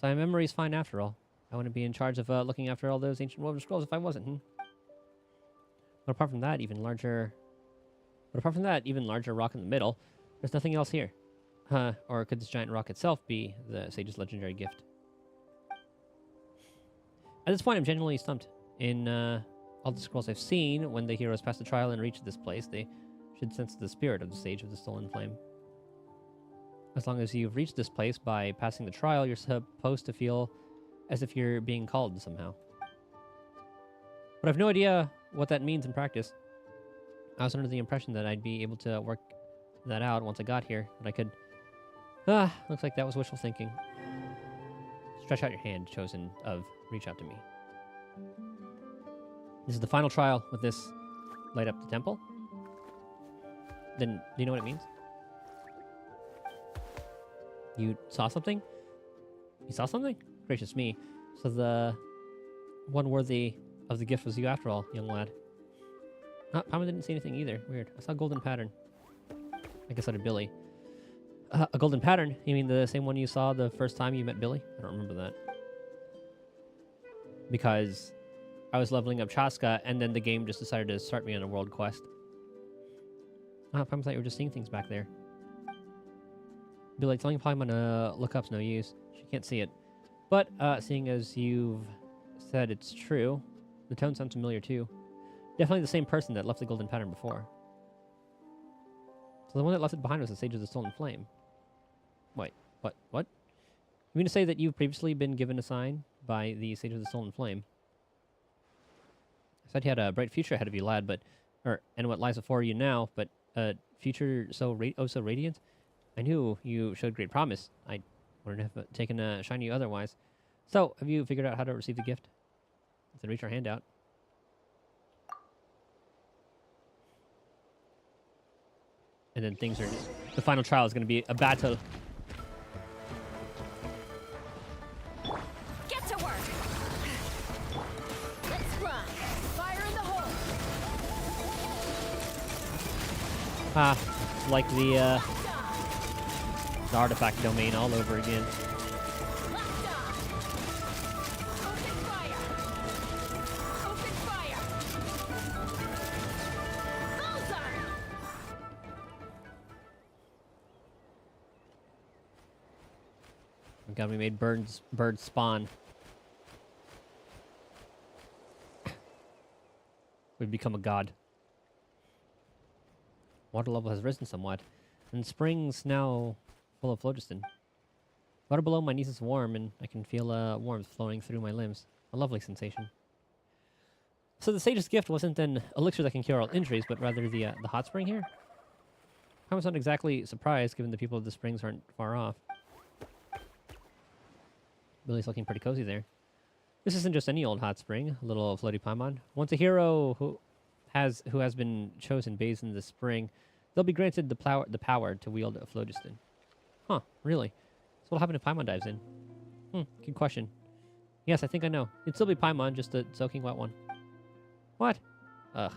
So my memory's fine after all. I wouldn't be in charge of looking after all those ancient woven scrolls if I wasn't. But apart from that, even larger rock in the middle. There's nothing else here. Or could this giant rock itself be the sage's legendary gift? At this point, I'm genuinely stumped. In all the scrolls I've seen, when the heroes pass the trial and reach this place, they should sense the spirit of the Sage of the Stolen Flame. As long as you've reached this place by passing the trial, you're supposed to feel as if you're being called somehow. But I've no idea what that means in practice. I was under the impression that I'd be able to work that out once I got here, but I could... looks like that was wishful thinking. Stretch out your hand, chosen of reach out to me. This is the final trial. With this, light up the temple. Then, do you know what it means? You saw something? You saw something? Gracious me. So the one worthy of the gift was you after all, young lad. Palmer didn't see anything either. Weird. I saw a golden pattern. I guess I did Billy. A golden pattern? You mean the same one you saw the first time you met Billy? I don't remember that. Because I was leveling up Chaska, and then the game just decided to start me on a world quest. I thought you were just seeing things back there. Billy, telling Paimon to look up's no use. She can't see it. But, seeing as you've said it's true, the tone sounds familiar too. Definitely the same person that left the golden pattern before. So the one that left it behind was the Sage of the Stolen Flame. Wait, what? You mean to say that you've previously been given a sign by the Sage of the Stolen Flame? I said you had a bright future ahead of you, lad, and what lies before you now, but a future so radiant? I knew you showed great promise. I wouldn't have taken a shine you otherwise. So, have you figured out how to receive the gift? Then reach our hand out. And then things are just... The final trial is going to be a battle. Get to work! Let's fly. Fire in the hole. Like the artifact domain all over again. God, we made birds spawn. We've become a god. Water level has risen somewhat, and spring's now full of phlogiston. Water below my knees is warm, and I can feel warmth flowing through my limbs. A lovely sensation. So the sage's gift wasn't an elixir that can cure all injuries, but rather the hot spring here? I was not exactly surprised, given the people of the springs aren't far off. Billy's looking pretty cozy there. This isn't just any old hot spring, a little floaty Paimon. Once a hero who has been chosen bathes in the spring, they'll be granted the power to wield a phlogiston. Huh, really? So what'll happen if Paimon dives in? Good question. Yes, I think I know. It'd still be Paimon, just a soaking wet one. What? Ugh.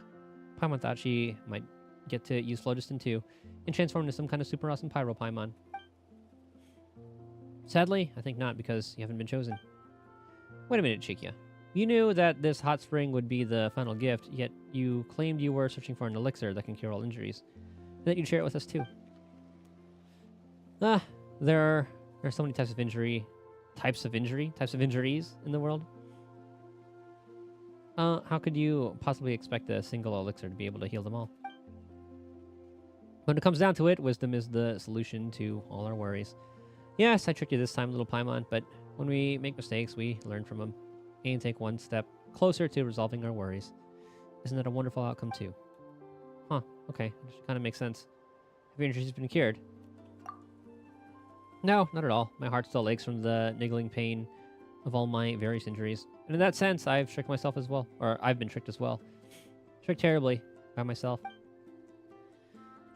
Paimon thought she might get to use phlogiston too, and transform into some kind of super awesome pyro Paimon. Sadly, I think not, because you haven't been chosen. Wait a minute, Chikia. You knew that this hot spring would be the final gift, yet you claimed you were searching for an elixir that can cure all injuries, and that you'd share it with us too. There are so many types of injuries in the world. How could you possibly expect a single elixir to be able to heal them all? When it comes down to it, wisdom is the solution to all our worries. Yes, I tricked you this time, little Paimon, but when we make mistakes, we learn from them and take one step closer to resolving our worries. Isn't that a wonderful outcome too? Huh, okay, which kind of makes sense. Have your injuries been cured? No, not at all. My heart still aches from the niggling pain of all my various injuries. And in that sense, I've tricked myself as well. Or I've been tricked as well. Tricked terribly by myself.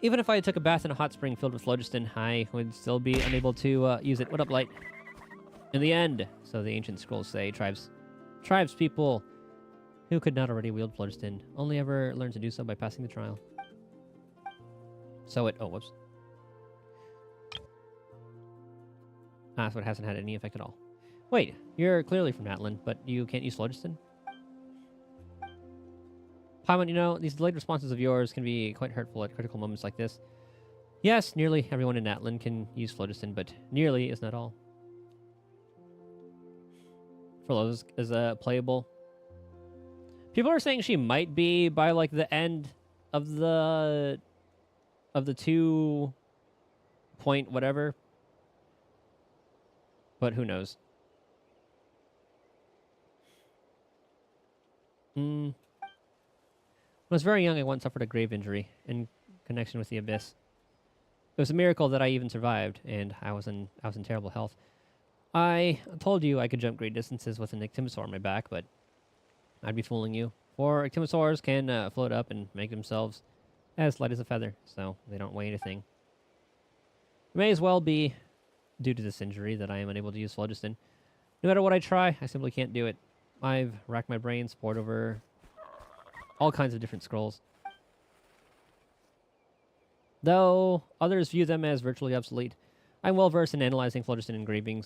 Even if I took a bath in a hot spring filled with phlogiston, I would still be unable to use it. What up, Light? In the end, so the ancient scrolls say, tribes people who could not already wield phlogiston only ever learn to do so by passing the trial. So oh, whoops. So it hasn't had any effect at all. Wait, you're clearly from Atlan, but you can't use phlogiston? Paimon, you know, these delayed responses of yours can be quite hurtful at critical moments like this. Yes, nearly everyone in Atlan can use phlogiston, but nearly is not all. Phlo's is playable. People are saying she might be by like the end of the 2 point whatever. But who knows? When I was very young, I once suffered a grave injury in connection with the abyss. It was a miracle that I even survived, and I was in terrible health. I told you I could jump great distances with an ictimosaur on my back, but I'd be fooling you. For ictimosaurs can float up and make themselves as light as a feather, so they don't weigh anything. It may as well be due to this injury that I am unable to use phlogiston. No matter what I try, I simply can't do it. I've racked my brains, pored over all kinds of different scrolls. Though others view them as virtually obsolete, I'm well versed in analyzing phlogiston engraving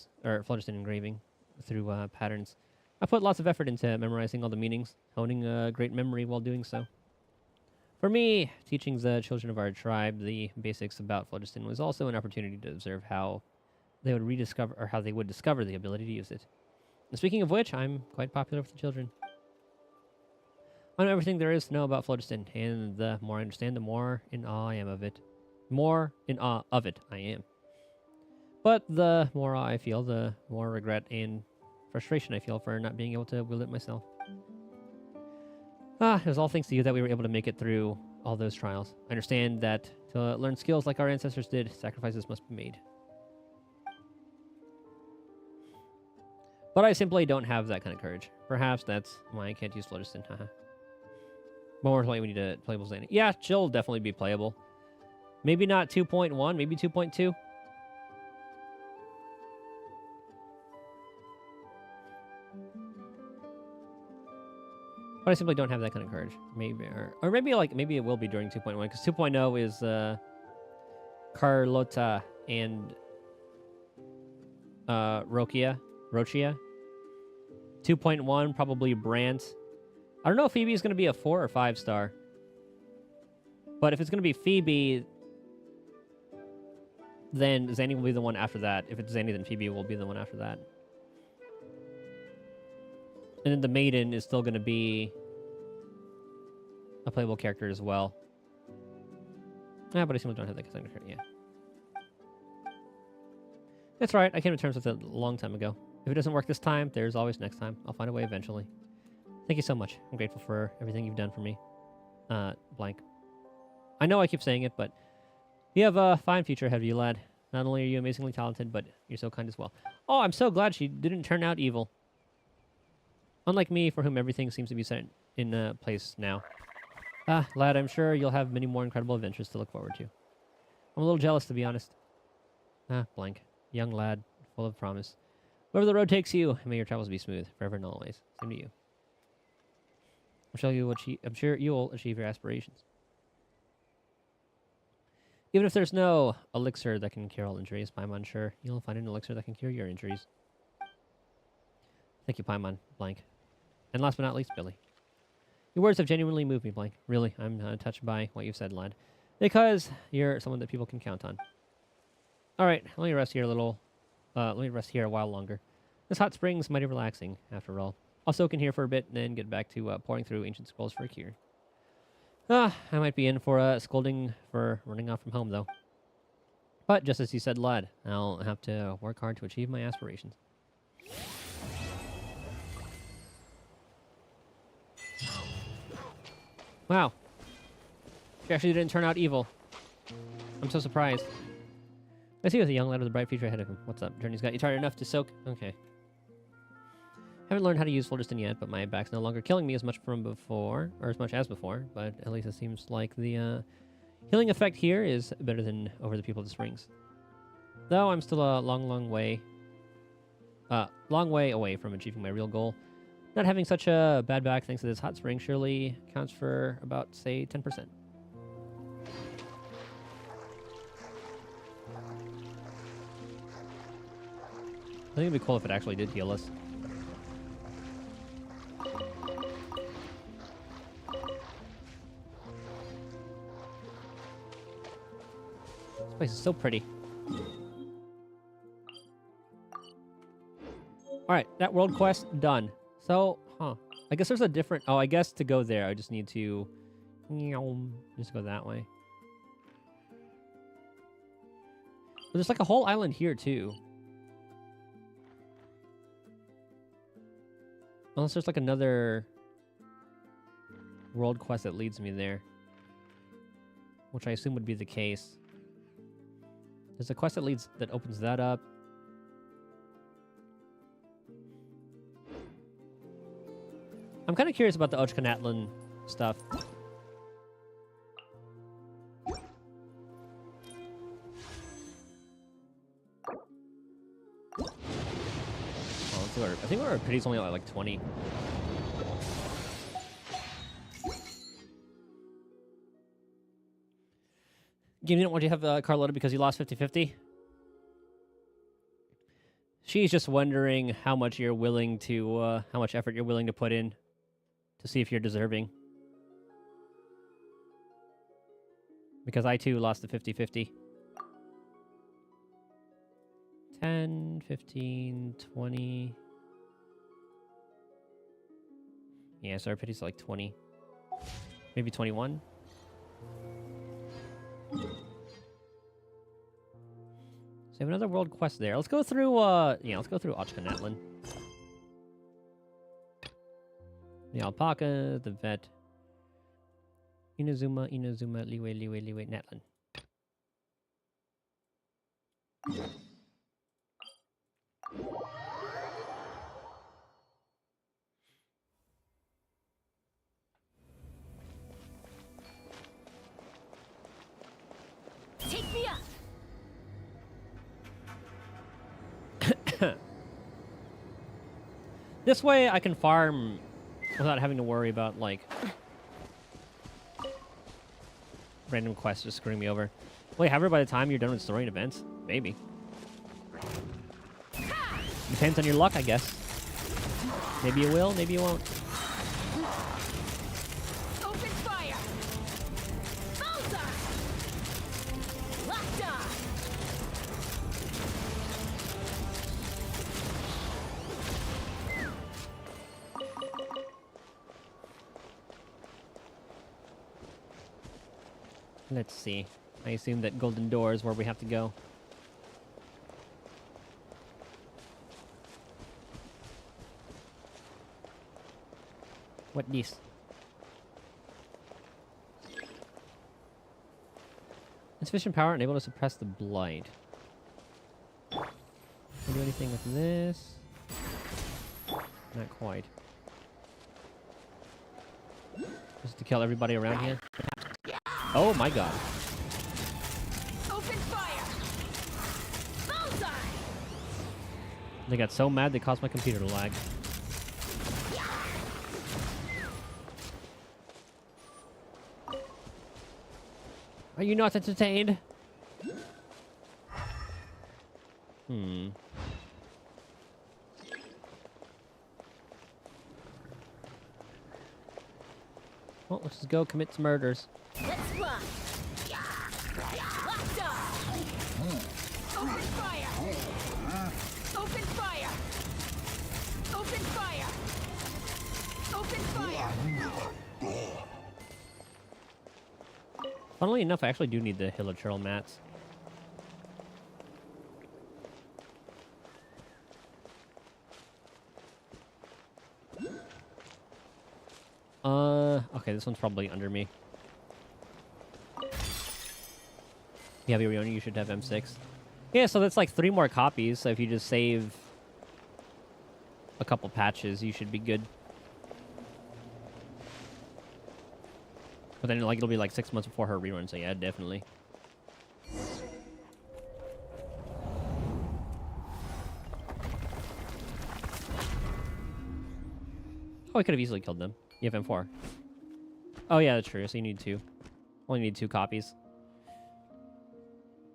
through patterns. I put lots of effort into memorizing all the meanings, honing a great memory while doing so. For me, teaching the children of our tribe the basics about phlogiston was also an opportunity to observe how they would discover the ability to use it. And speaking of which, I'm quite popular with the children. I know everything there is to know about phlogiston, and the more I understand, the more in awe I am of it. More in awe of it I am. But the more awe I feel, the more regret and frustration I feel for not being able to wield it myself. It was all thanks to you that we were able to make it through all those trials. I understand that to learn skills like our ancestors did, sacrifices must be made. But I simply don't have that kind of courage. Perhaps that's why I can't use phlogiston. Haha. More likely we need a playable Xana. Yeah, she'll definitely be playable. Maybe not 2.1, maybe 2.2. But I simply don't have that kind of courage. Maybe, or maybe it will be during 2.1, because 2.0 is Carlota and Rochia. 2.1 probably Brant. I don't know if Phoebe is going to be a 4 or 5 star. But if it's going to be Phoebe, then Zanny will be the one after that. If it's Zanny, then Phoebe will be the one after that. And then the Maiden is still going to be a playable character as well. Yeah, but I simply don't have that because I'm yeah. It's all right. I came to terms with it a long time ago. If it doesn't work this time, there's always next time. I'll find a way eventually. Thank you so much. I'm grateful for everything you've done for me. Blank. I know I keep saying it, but you have a fine future ahead of you, lad. Not only are you amazingly talented, but you're so kind as well. Oh, I'm so glad she didn't turn out evil. Unlike me, for whom everything seems to be set in place now. Ah, lad, I'm sure you'll have many more incredible adventures to look forward to. I'm a little jealous, to be honest. Ah, blank. Young lad, full of promise. Wherever the road takes you, may your travels be smooth, forever and always. Same to you. I'm sure you will achieve your aspirations. Even if there's no elixir that can cure all injuries, Paimon, sure, you'll find an elixir that can cure your injuries. Thank you, Paimon, blank. And last but not least, Billy. Your words have genuinely moved me, blank. Really, I'm touched by what you've said, lad. Because you're someone that people can count on. Alright, let me rest here a while longer. This hot spring's mighty relaxing, after all. I'll soak in here for a bit, and then get back to pouring through ancient scrolls for a cure. I might be in for a scolding for running off from home, though. But just as you said, lad, I'll have to work hard to achieve my aspirations. Wow. She actually didn't turn out evil. I'm so surprised. I see with a young lad with a bright future ahead of him. What's up? Journey's got you tired enough to soak? Okay. Haven't learned how to use phlogiston yet, but my back's no longer killing me as much from before, or as much as before, but at least it seems like the healing effect here is better than over the people of the springs. Though I'm still a long way away from achieving my real goal. Not having such a bad back thanks to this hot spring surely counts for about, say, 10%. I think it'd be cool if it actually did heal us. This place is so pretty. Alright, that world quest done. So, I guess there's a different... Oh, I guess to go there, I just need to... Just go that way. But there's like a whole island here, too. Unless there's like another world quest that leads me there. Which I assume would be the case. There's a quest that opens that up. I'm kind of curious about the Ochkanatlan stuff. Oh, let's see what I think our pity's only at like 20. Game didn't want you to have Carlotta because you lost 50-50? She's just wondering how much you're willing to, how much effort you're willing to put in to see if you're deserving. Because I too lost the 50-50. 10, 15, 20. Yeah, so our pity's like 20. Maybe 21. So we have another world quest there. Let's go through, let's go through Ochkanatlan. The alpaca, the vet. Inazuma, Liwe, Natlan. Take me up. This way I can farm without having to worry about, like, random quests just screwing me over. Will you have her by the time you're done with story and events? Maybe. Depends on your luck, I guess. Maybe you will, maybe you won't. Open fire. Bullseye. Locked on. Let's see. I assume that Golden Door is where we have to go. What this? Insufficient power unable to suppress the blight. Can I do anything with this? Not quite. Just to kill everybody around here. Oh my god. Open fire! Bullseye! They got so mad they caused my computer to lag. Are you not entertained? Hmm. Well, let's just go commit some murders. Let's run! Locked up! Open fire! Open fire! Open fire! Open fire! Funnily enough, I actually do need the hilichurl mats. Okay, this one's probably under me. Yeah, Rioni, you should have M6. Yeah, so that's like 3 more copies, so if you just save a couple patches, you should be good. But then, like, it'll be like 6 months before her rerun, so yeah, definitely. Oh, I could have easily killed them. You have M4. Oh, yeah, that's true. So you need 2. Only need 2 copies.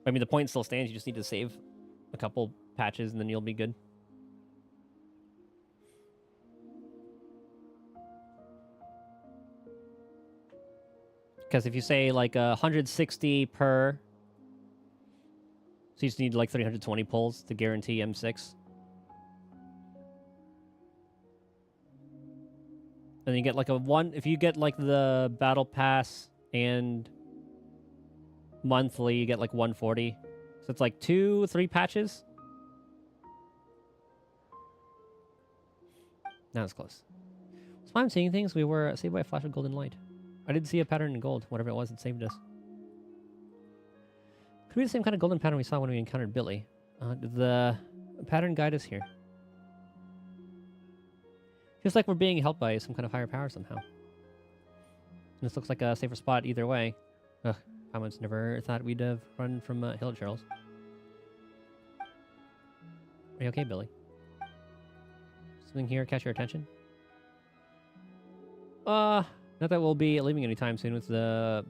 I mean, the point still stands. You just need to save a couple patches, and then you'll be good. Because if you say, like, 160 per... So you just need, like, 320 pulls to guarantee M6. And then you get, like, a 1... If you get, like, the Battle Pass and monthly, you get, like, 140. So it's, like, 2-3 patches. Now it's close. So I'm seeing things. We were saved by a flash of golden light. I did see a pattern in gold, whatever it was that saved us. Could be the same kind of golden pattern we saw when we encountered Billy. The pattern guide us here. Feels like we're being helped by some kind of higher power somehow. This looks like a safer spot either way. Ugh, I once never thought we'd have run from hilichurls. Are you okay, Billy? Something here catch your attention? Not that we'll be leaving anytime soon with them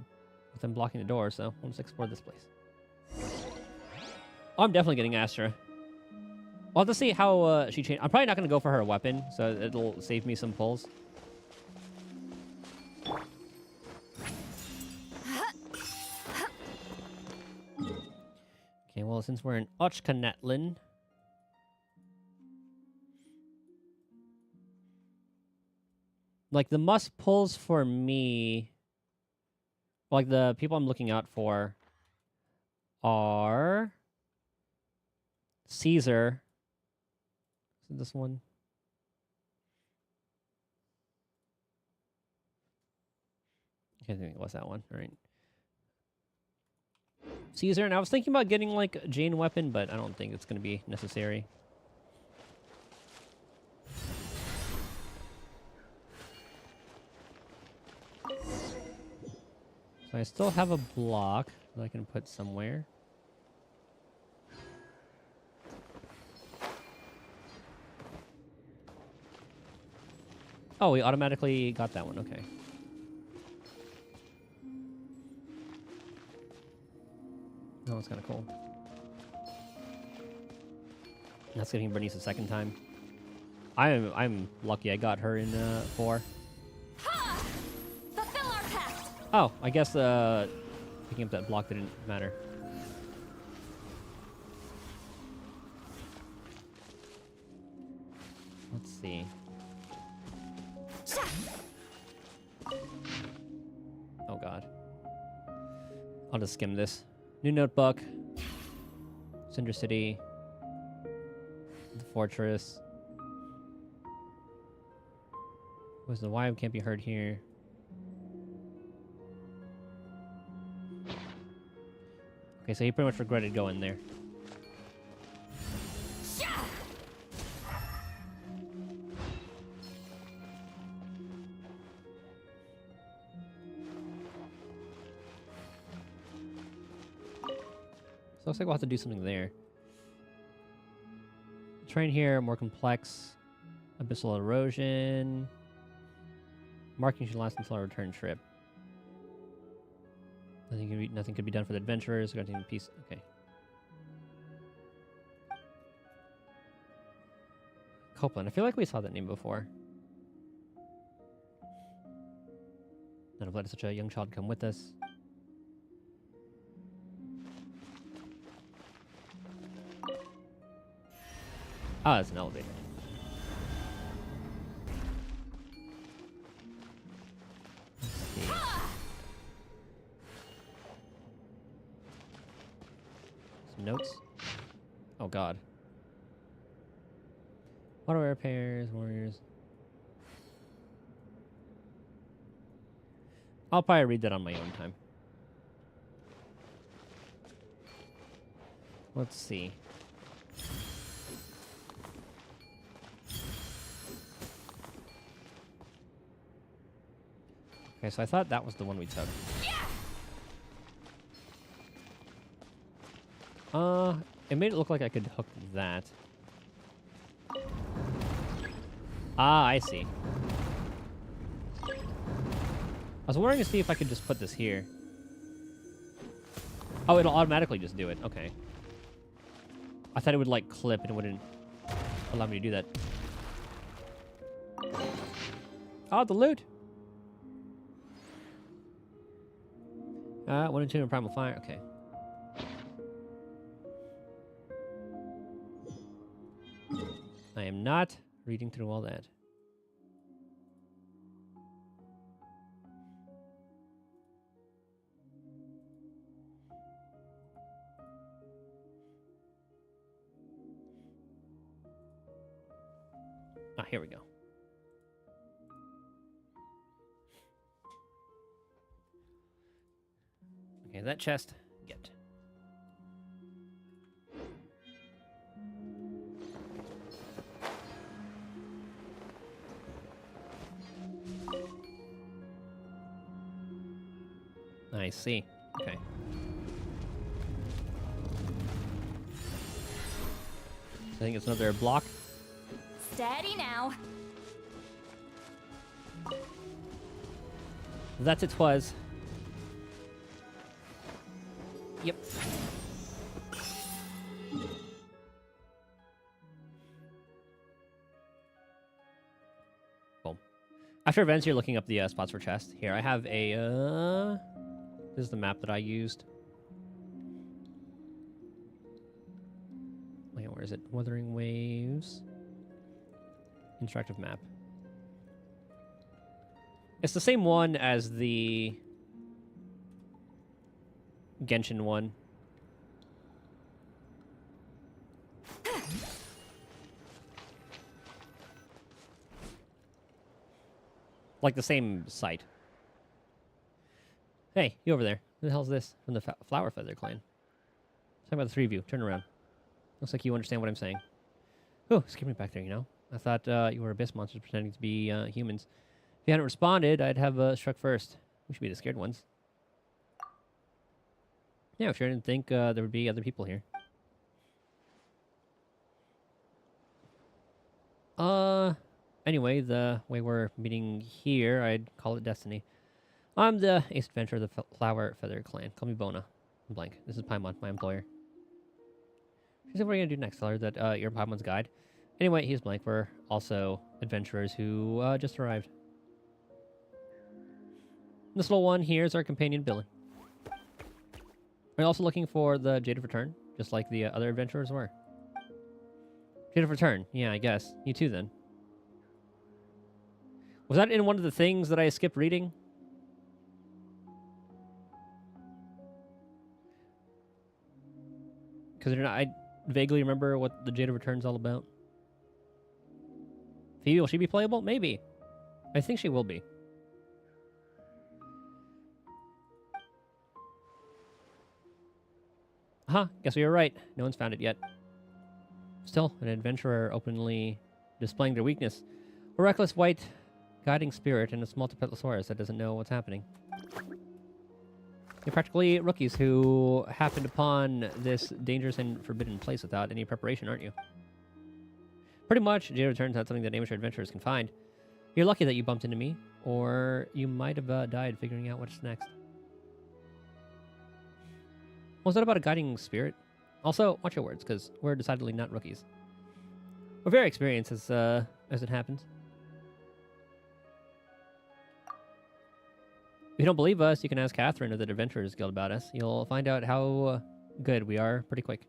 blocking the door, so we'll just explore this place. Oh, I'm definitely getting Astra. I'll have to see how she changed. I'm probably not going to go for her weapon, so it'll save me some pulls. Okay, well, since we're in Ochkanetlin... Like, the must pulls for me... Like, the people I'm looking out for are... Caesar. Is it this one? I think it was that one. All right. Caesar, and I was thinking about getting, like, a Jane weapon, but I don't think it's going to be necessary. So I still have a block that I can put somewhere. Oh, we automatically got that one. Okay. Oh, that's kind of cool. That's getting Bernice a second time. I'm lucky I got her in 4. Ha! Fulfill our pact! Oh, I guess picking up that block didn't matter. Let's see. Oh god. I'll just skim this. New notebook. Cinder City. The fortress. Was the why can't be heard here. Okay, so he pretty much regretted going there. So looks like we'll have to do something there. Terrain here, more complex. Abyssal erosion. Marking should last until our return trip. Nothing could be done for the adventurers. Granting peace. Okay. Copeland. I feel like we saw that name before. Not have let such a young child come with us. Ah, it's an elevator. Let's see. Some notes. Oh god. Auto repairs, warriors. I'll probably read that on my own time. Let's see. Okay, so I thought that was the one we took. It made it look like I could hook that. Ah, I see. I was wondering to see if I could just put this here. Oh, it'll automatically just do it. Okay. I thought it would, like, clip and it wouldn't allow me to do that. Oh, the loot! 1 and 2 in Primal Fire. Okay. I am not reading through all that. Ah, here we go. Okay, that chest, get. I see. Okay. I think it's another block. Steady now. That's it was. Yep. Cool. After events, you're looking up the spots for chests. Here, I have a... This is the map that I used. Wait, where is it? Wuthering Waves. Interactive map. It's the same one as the Genshin one. Like the same site. Hey, you over there. Who the hell's this? From the Flower Feather clan. Talking about the three of you. Turn around. Looks like you understand what I'm saying. Oh, scared me back there, you know? I thought you were abyss monsters pretending to be humans. If you hadn't responded, I'd have struck first. We should be the scared ones. Yeah, I sure didn't think there would be other people here. Anyway, the way we're meeting here, I'd call it destiny. I'm the ace adventurer of the Flower Feather clan. Call me Bona. I'm blank. This is Paimon, my employer. She said, what are you going to do next? Tell her that you're Paimon's guide. Anyway, he's blank. We're also adventurers who just arrived. This little one here is our companion, Billy. We're also looking for the Jade of Return, just like the other adventurers were. Jade of Return. Yeah, I guess. You too, then. Was that in one of the things that I skipped reading? Because I vaguely remember what the Jade of Return's all about. Phoebe, will she be playable? Maybe. I think she will be. Huh, guess we were right. No one's found it yet. Still, an adventurer openly displaying their weakness. A reckless white guiding spirit and a small Tipetlosaurus that doesn't know what's happening. You're practically rookies who happened upon this dangerous and forbidden place without any preparation, aren't you? Pretty much, Jade returns not something that amateur adventurers can find. You're lucky that you bumped into me, or you might have died figuring out what's next. Was that about a guiding spirit? Also, watch your words, because we're decidedly not rookies. We're very experienced as it happens. If you don't believe us, you can ask Catherine of the Adventurers Guild about us. You'll find out how good we are pretty quick.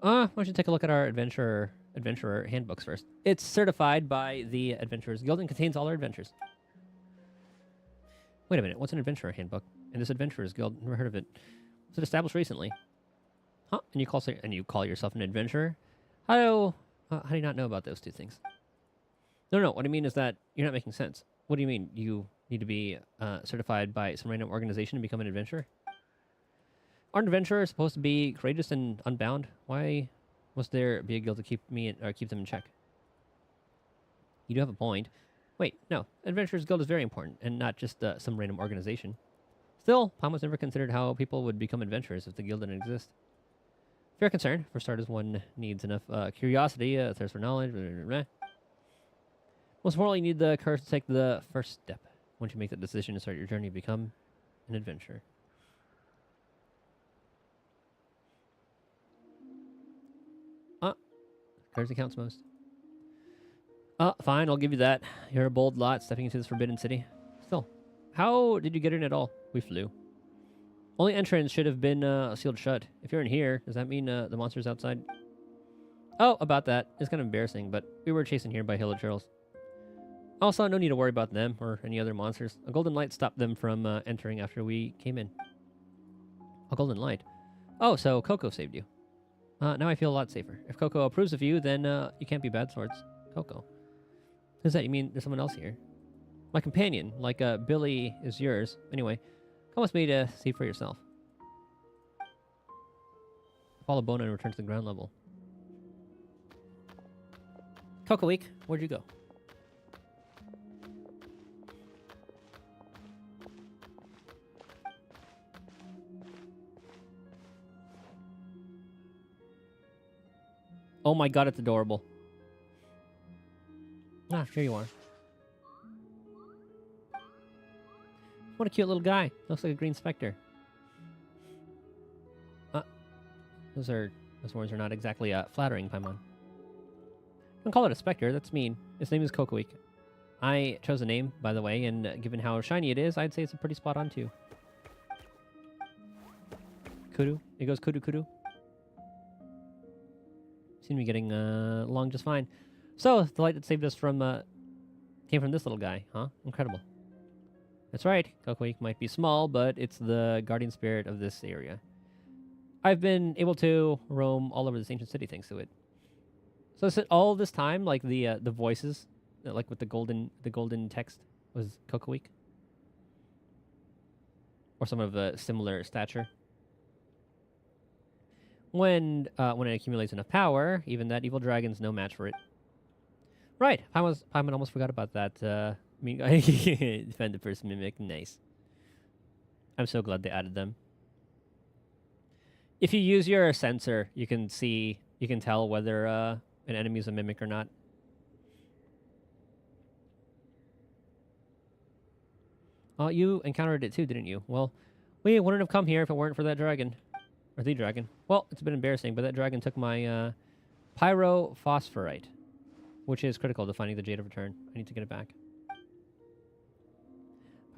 Why don't you take a look at our adventurer handbooks first. It's certified by the Adventurers Guild and contains all our adventures. Wait a minute, what's an adventurer handbook? And this Adventurers Guild, never heard of it. Was it established recently? Huh? And you call yourself an adventurer? How do you not know about those two things? No, what I mean is that you're not making sense. What do you mean you need to be certified by some random organization to become an adventurer? Aren't adventurers supposed to be courageous and unbound? Why must there be a guild to keep them in check? You do have a point. Wait, no. Adventurers Guild is very important, and not just some random organization. Still, Palma's never considered how people would become adventurers if the guild didn't exist. Fair concern. For starters, one needs enough curiosity, thirst for knowledge. Blah, blah, blah. Most importantly, you need the courage to take the first step. Once you make that decision to start your journey to become an adventurer. Courage counts most. Fine, I'll give you that. You're a bold lot stepping into this forbidden city. Still, how did you get in at all? We flew. Only entrance should have been sealed shut. If you're in here, does that mean the monster's outside? Oh, about that. It's kind of embarrassing, but we were chasing here by Halo Turtles. Also, no need to worry about them or any other monsters. A golden light stopped them from entering after we came in. A golden light? Oh, so Coco saved you. Now I feel a lot safer. If Coco approves of you, then you can't be bad towards Coco. Does that you mean there's someone else here? My companion, like Billy is yours. Anyway, come with me to see for yourself. Follow Bona and return to the ground level. Coco Week, where'd you go? Oh my god, it's adorable. Ah, here you are. What a cute little guy. Looks like a green specter. Those words are not exactly flattering, Paimon. Don't call it a specter, that's mean. Its name is Kokoik. I chose a name, by the way, and given how shiny it is, I'd say it's a pretty spot on too. Kudu. It goes kudu kudu. Seem to be getting along just fine. So, the light that saved us from came from this little guy, huh? Incredible. That's right. Kokoik might be small, but it's the guardian spirit of this area. I've been able to roam all over this ancient city thanks to it. So is it all this time, like the voices, like with the golden text, was Kokoik? Or someone of a similar stature? When it accumulates enough power, even that evil dragon's no match for it. Right, Paimon almost forgot about that. I mean, defend the first mimic. Nice. I'm so glad they added them. If you use your sensor, you can tell whether an enemy is a mimic or not. Oh, you encountered it too, didn't you? Well, we wouldn't have come here if it weren't for that dragon. Or the dragon. Well, it's a bit embarrassing, but that dragon took my pyrophosphorite, which is critical to finding the Jade of Return. I need to get it back.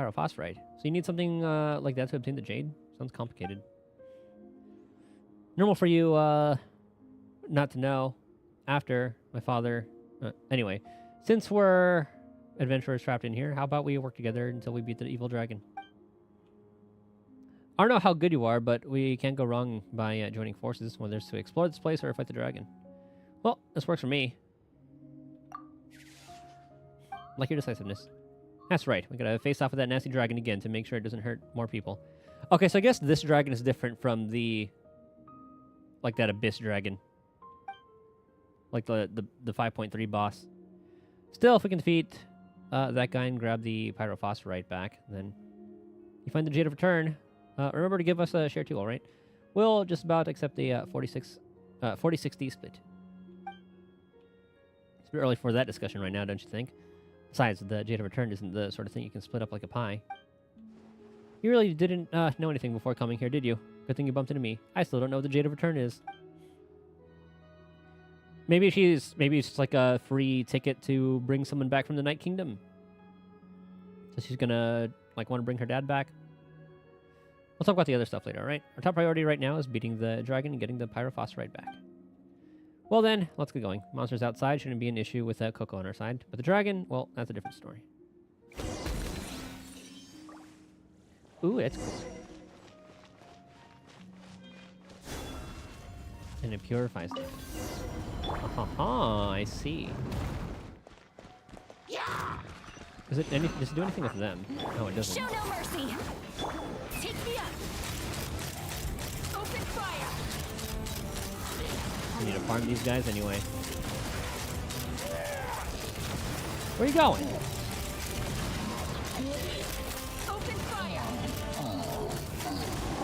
Pyrophosphorite. So you need something like that to obtain the Jade? Sounds complicated. Normal for you not to know after my father... anyway, since we're adventurers trapped in here, how about we work together until we beat the evil dragon? I don't know how good you are, but we can't go wrong by joining forces, whether it's to explore this place or fight the dragon. Well, this works for me. Like your decisiveness. That's right. We gotta face off with that nasty dragon again to make sure it doesn't hurt more people. Okay, so I guess this dragon is different from the... like that abyss dragon. Like the 5.3 boss. Still, if we can defeat that guy and grab the pyrophosphorite back, then you find the Jade of Return. Remember to give us a share too, alright? We'll just about accept the 40-60 split. It's a bit early for that discussion right now, don't you think? Besides, the Jade of Return isn't the sort of thing you can split up like a pie. You really didn't know anything before coming here, did you? Good thing you bumped into me. I still don't know what the Jade of Return is. Maybe it's just like a free ticket to bring someone back from the Night Kingdom. So she's gonna like want to bring her dad back. We'll talk about the other stuff later, alright? Our top priority right now is beating the dragon and getting the pyrophosphorite back. Well then, let's get going. Monsters outside shouldn't be an issue with Coco on our side. But the dragon, well, that's a different story. Ooh, that's cool. And it purifies them. I see. Does it do anything with them? No, it doesn't. Show no mercy. Take me up. Open fire. We need to farm these guys anyway. Where are you going? Open fire.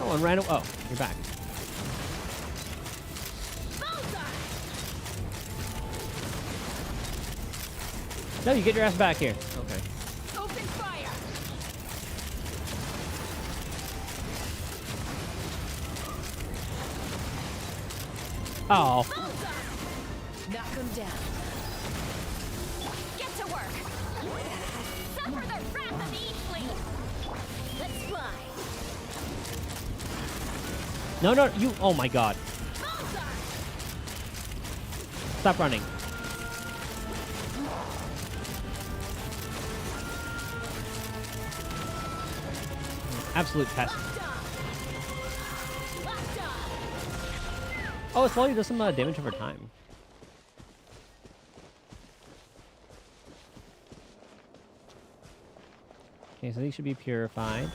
Oh, and right. Oh, you're back. No, you get your ass back here. Okay. Open fire. Oh. Knock him down. Get to work. Suffer the wrath of the Eat Fleet. Let's fly. No, you. Oh my god. Stop running. Absolute pest. Oh, it slowly does some damage over time. Okay, so these should be purified.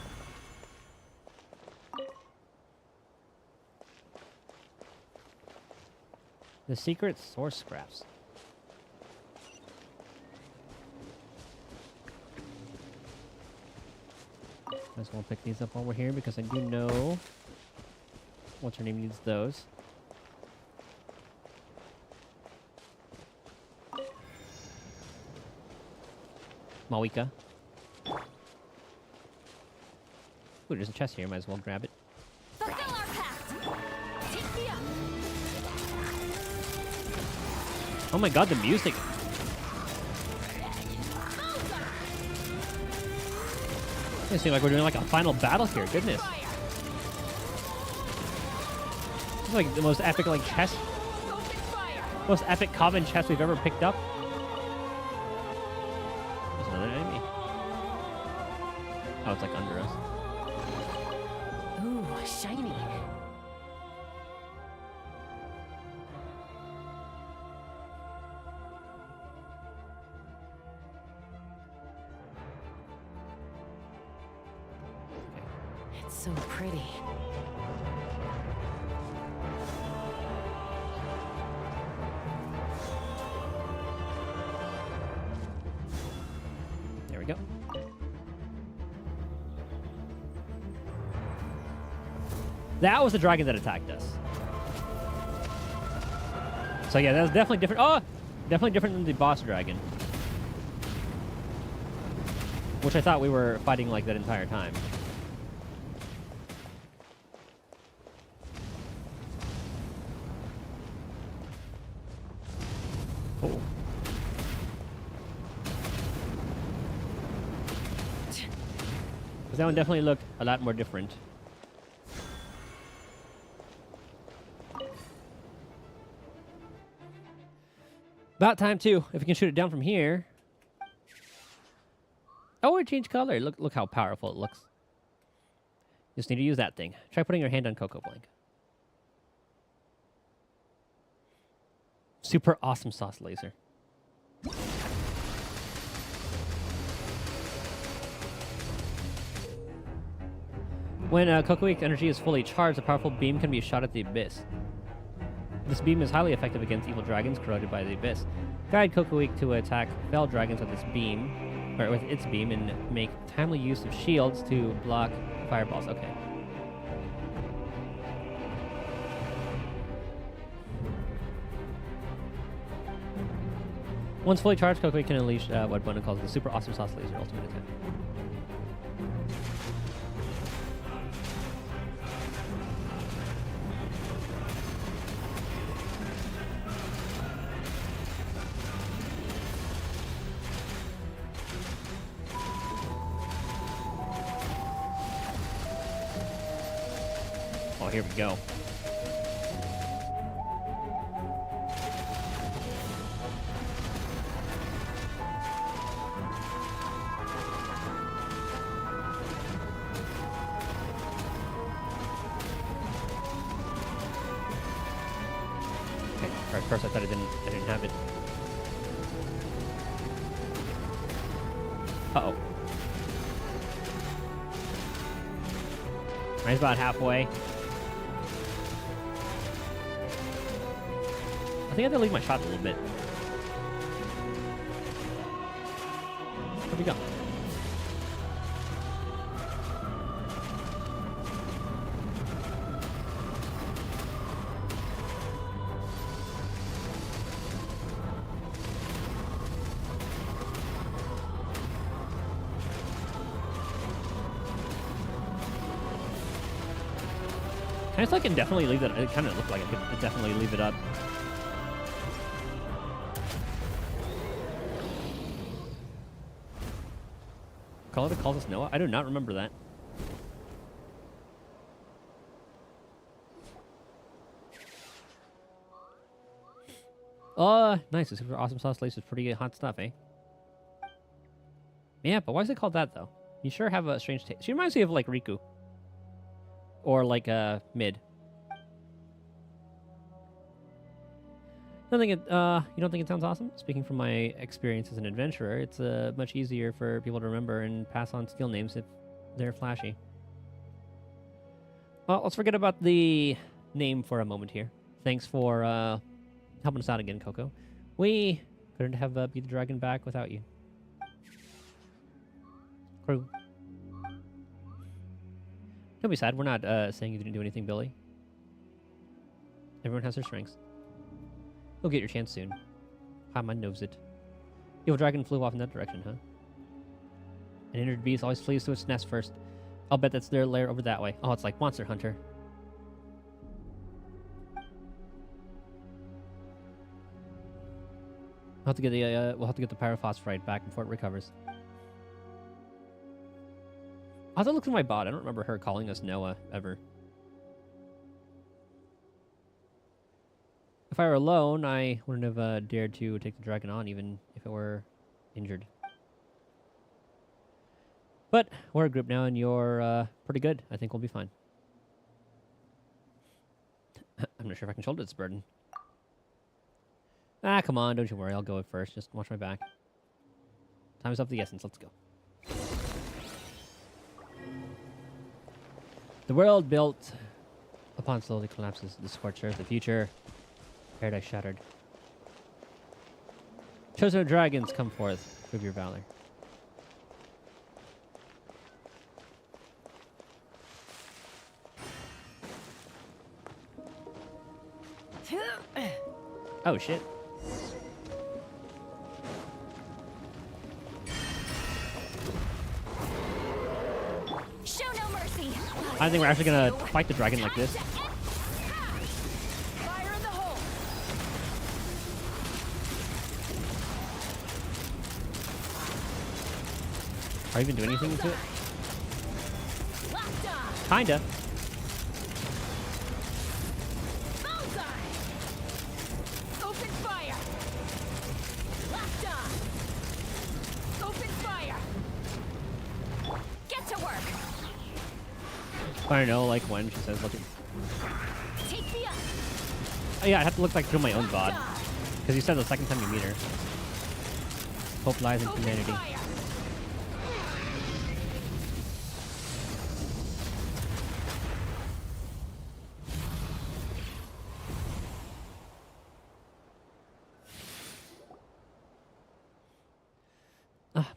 The secret source scraps. Might as well pick these up while we're here because I do know what's her name needs those. Mavuika. Ooh, there's a chest here. Might as well grab it. Fulfill our pact. Take me up. Oh my god, the music! It seems like we're doing like a final battle here. Goodness. This is like the most epic like chest, most epic common chest we've ever picked up. There's another enemy. Oh, it's like under us. Ooh, shiny. It's so pretty. There we go. That was the dragon that attacked us. So yeah, that was definitely different. Oh, definitely different than the boss dragon, which I thought we were fighting like that entire time. Oh. Because that one definitely looked a lot more different. About time too. If we can shoot it down from here. Oh, it changed color. Look how powerful it looks. Just need to use that thing. Try putting your hand on Coco Blank. Super awesome sauce laser. When Kokoik energy is fully charged, a powerful beam can be shot at the abyss. This beam is highly effective against evil dragons corroded by the abyss. Guide Kokoik to attack fell dragons with its beam, and make timely use of shields to block fireballs. Okay. Once fully charged, Kokoik can unleash what Bono calls the super awesome sauce laser ultimate attack. Oh, here we go. Okay, at first I thought I didn't have it. Uh-oh. He's about halfway. I think I have to leave my shot a little bit. Where'd we go? Kind of like can definitely leave it. It kind of looked like I could definitely leave it up. Call it calls us Noah? I do not remember that. Nice. The super awesome sauce lace is pretty hot stuff, eh? Yeah, but why is it called that though? You sure have a strange taste. She reminds me of like Riku. Or like Mid. You don't think it sounds awesome? Speaking from my experience as an adventurer, it's much easier for people to remember and pass on skill names if they're flashy. Well, let's forget about the name for a moment here. Thanks for helping us out again, Coco. We couldn't have beat the dragon back without you. Crew. Don't be sad. We're not saying you didn't do anything, Billy. Everyone has their strengths. You'll get your chance soon. Paimon knows it. Evil dragon flew off in that direction, huh? An injured beast always flees to its nest first. I'll bet that's their lair over that way. Oh, it's like Monster Hunter. We'll have to get the pyrophosphorite back before it recovers. I'll have to look through my bot. I don't remember her calling us Noah ever. If I were alone, I wouldn't have dared to take the dragon on, even if it were injured. But we're a group now, and you're pretty good. I think we'll be fine. I'm not sure if I can shoulder this burden. Ah, come on, don't you worry. I'll go first. Just watch my back. Time is of the essence. Let's go. The world built upon slowly collapses. The scorched earth, the future. Paradise shattered. Chosen of dragons, come forth. Prove your valor. Oh, shit. Show no mercy. I don't think we're actually gonna fight the dragon like this. Fire in the hole. Are you even doing anything to it? Locked on. Kinda. Bullseye. Open fire. Locked on. Open fire. Get to work. I don't know, like when she says, look at... Take me up. Oh, yeah, I have to look like through my own VOD. Because you said the second time you meet her. Hope lies in Open humanity. fire.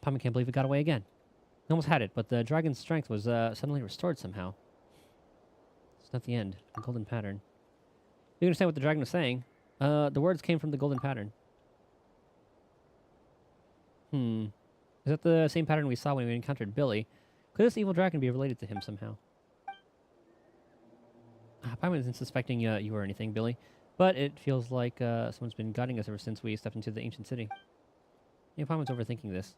Paimon can't believe it got away again. He almost had it, but the dragon's strength was suddenly restored somehow. It's not the end. The golden pattern. You understand what the dragon was saying? The words came from the golden pattern. Is that the same pattern we saw when we encountered Billy? Could this evil dragon be related to him somehow? Paimon isn't suspecting you or anything, Billy. But it feels like someone's been guiding us ever since we stepped into the ancient city. Yeah, Paimon's overthinking this.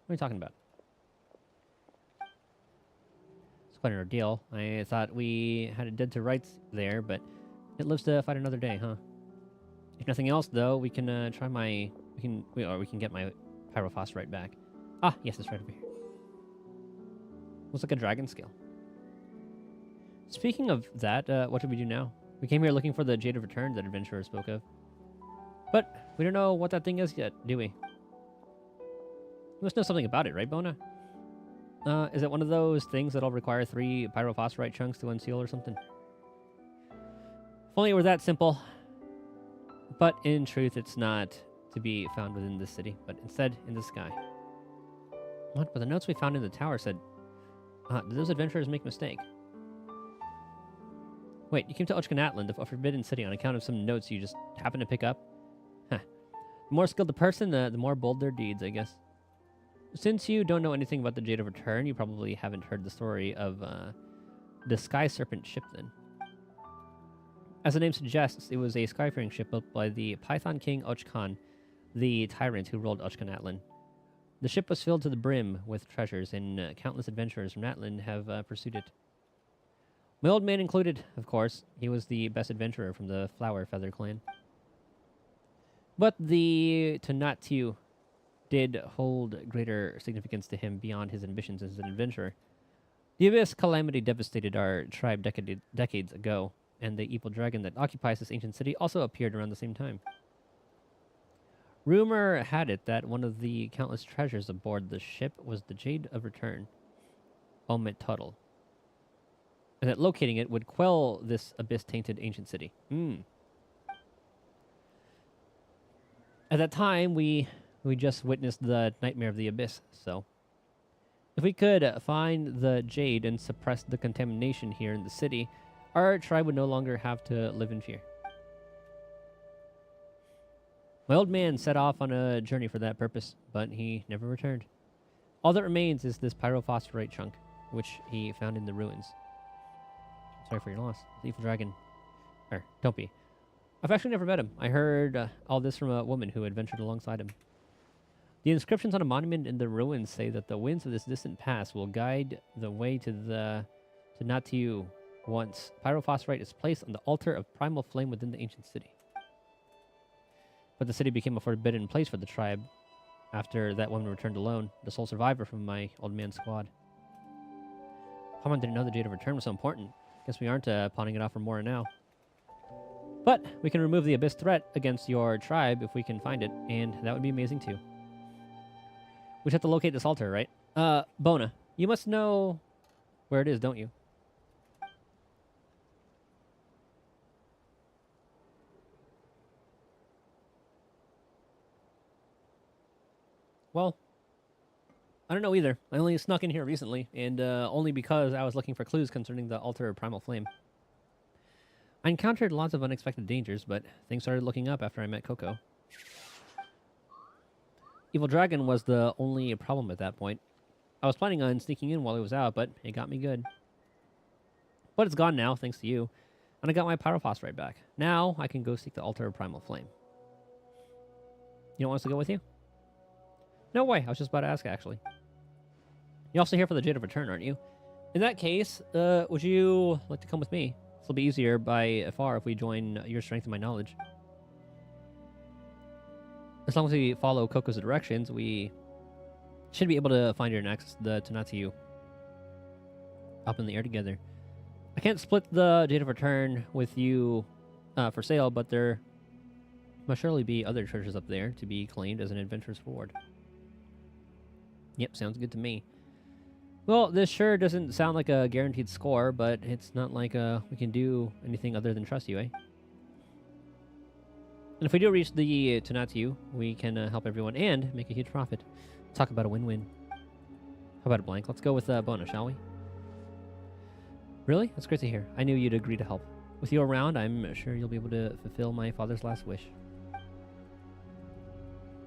What are you talking about? It's quite an ordeal. I thought we had it dead to rights there, but it lives to fight another day, huh? If nothing else, though, we can try my... We can get my pyrophosphorite back. Ah, yes, it's right over here. Looks like a dragon scale. Speaking of that, what should we do now? We came here looking for the Jade of Return that adventurer spoke of. But we don't know what that thing is yet, do we? You must know something about it, right, Bona? Is it one of those things that'll require 3 pyrophosphorite chunks to unseal or something? If only it were that simple. But in truth, it's not to be found within this city, but instead in the sky. What? But the notes we found in the tower said... did those adventurers make a mistake? Wait, you came to Ochkanatland, a forbidden city, on account of some notes you just happened to pick up? Huh. The more skilled the person, the more bold their deeds, I guess. Since you don't know anything about the Jade of Return, you probably haven't heard the story of the Sky Serpent ship, then. As the name suggests, it was a skyfaring ship built by the Python King Ochkan, the tyrant who ruled Ochkanatland. The ship was filled to the brim with treasures, and countless adventurers from Natland have pursued it. My old man included, of course. He was the best adventurer from the Flower Feather clan. But the Tonatiuh did hold greater significance to him beyond his ambitions as an adventurer. The Abyss calamity devastated our tribe decades ago, and the evil dragon that occupies this ancient city also appeared around the same time. Rumor had it that one of the countless treasures aboard the ship was the Jade of Return, Omet Tuttle, and that locating it would quell this abyss-tainted ancient city. At that time, we just witnessed the nightmare of the abyss, so... If we could find the Jade and suppress the contamination here in the city, our tribe would no longer have to live in fear. My old man set off on a journey for that purpose, but he never returned. All that remains is this pyrophosphorite chunk, which he found in the ruins. Sorry for your loss. The evil dragon. Don't be. I've actually never met him. I heard all this from a woman who adventured alongside him. The inscriptions on a monument in the ruins say that the winds of this distant past will guide the way to Tonatiuh once pyrophosphorite is placed on the altar of primal flame within the ancient city. But the city became a forbidden place for the tribe after that woman returned alone, the sole survivor from my old man's squad. Paimon didn't know the Jade of Return was so important. Guess we aren't pawning it off for more now. But we can remove the abyss threat against your tribe if we can find it, and that would be amazing too. We just have to locate this altar, right? Bona, you must know where it is, don't you? Well, I don't know either. I only snuck in here recently, and only because I was looking for clues concerning the altar of primal flame. I encountered lots of unexpected dangers, but things started looking up after I met Coco. Evil Dragon was the only problem at that point. I was planning on sneaking in while he was out, but it got me good. But it's gone now, thanks to you, and I got my pyrophosphorite back. Now I can go seek the altar of primal flame. You don't want us to go with you? No way, I was just about to ask, actually. You're also here for the Jade of Return, aren't you? In that case, would you like to come with me? This will be easier by far if we join your strength and my knowledge. As long as we follow Coco's directions, we should be able to find her and access the Tonatiuh up in the air together. I can't split the Jade of Return with you for sale, but there must surely be other treasures up there to be claimed as an adventurer's reward. Yep, sounds good to me. Well, this sure doesn't sound like a guaranteed score, but it's not like we can do anything other than trust you, eh? And if we do reach the Tonatiuh, we can help everyone and make a huge profit. Talk about a win-win. How about a blank? Let's go with Bona, shall we? Really? That's great to hear. I knew you'd agree to help. With you around, I'm sure you'll be able to fulfill my father's last wish.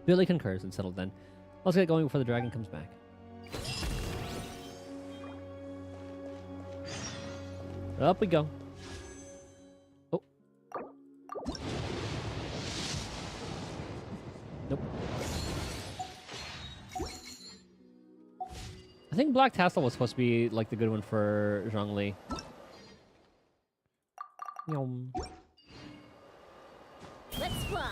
Billy concurs and settled then. Let's get going before the dragon comes back. Up we go. Oh. Nope. I think Black Tassel was supposed to be like the good one for Zhongli. Yum. Let's fly.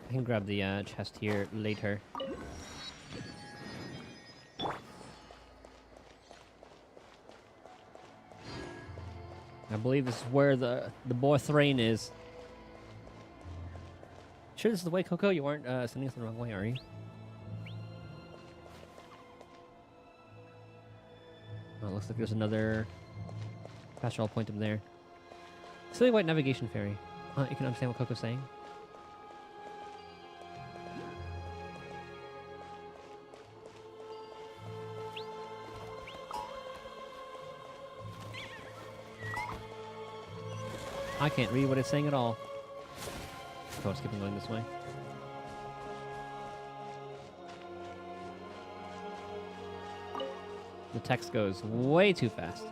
I can grab the chest here later. I believe this is where the boy Thrain is. Sure this is the way, Coco? You aren't sending us the wrong way, are you? Oh, looks like there's another pastoral point up there. Silly white navigation ferry. You can understand what Coco's saying? I can't read what it's saying at all. Oh, it's keeping going this way. The text goes way too fast.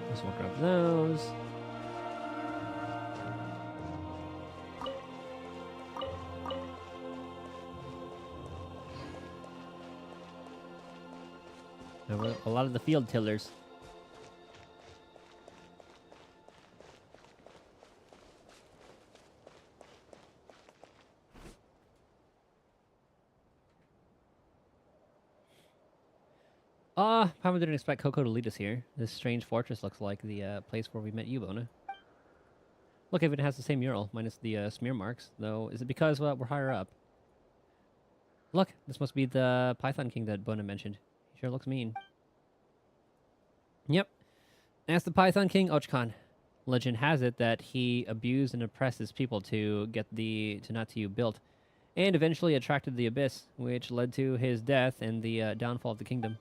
Let's walk up those. A lot of the field tillers. Probably didn't expect Coco to lead us here. This strange fortress looks like the place where we met you, Bona. Look, it even has the same mural, minus the smear marks. Though, is it because we're higher up? Look, this must be the Python King that Bona mentioned. He sure looks mean. Yep. Ask the Python King, Ochkan. Legend has it that he abused and oppressed his people to get the Tonatiuh built, and eventually attracted the Abyss, which led to his death and the downfall of the kingdom.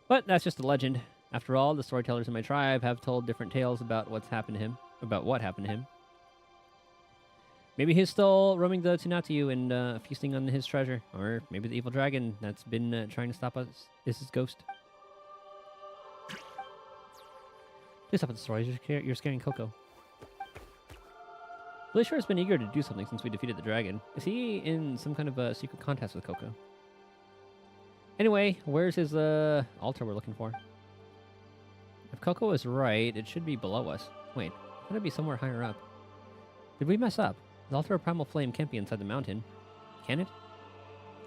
But that's just a legend. After all, the storytellers in my tribe have told different tales about what's happened to him, about what happened to him. Maybe he's still roaming the Tonatiuh and feasting on his treasure, or maybe the evil dragon that's been trying to stop us is his ghost. Please stop with the stories. You're scaring Coco. Really sure has been eager to do something since we defeated the dragon. Is he in some kind of a secret contest with Coco? Anyway, where's his altar we're looking for? If Coco is right, it should be below us. Wait, could it be somewhere higher up? Did we mess up? The altar of primal flame can't be inside the mountain. Can it?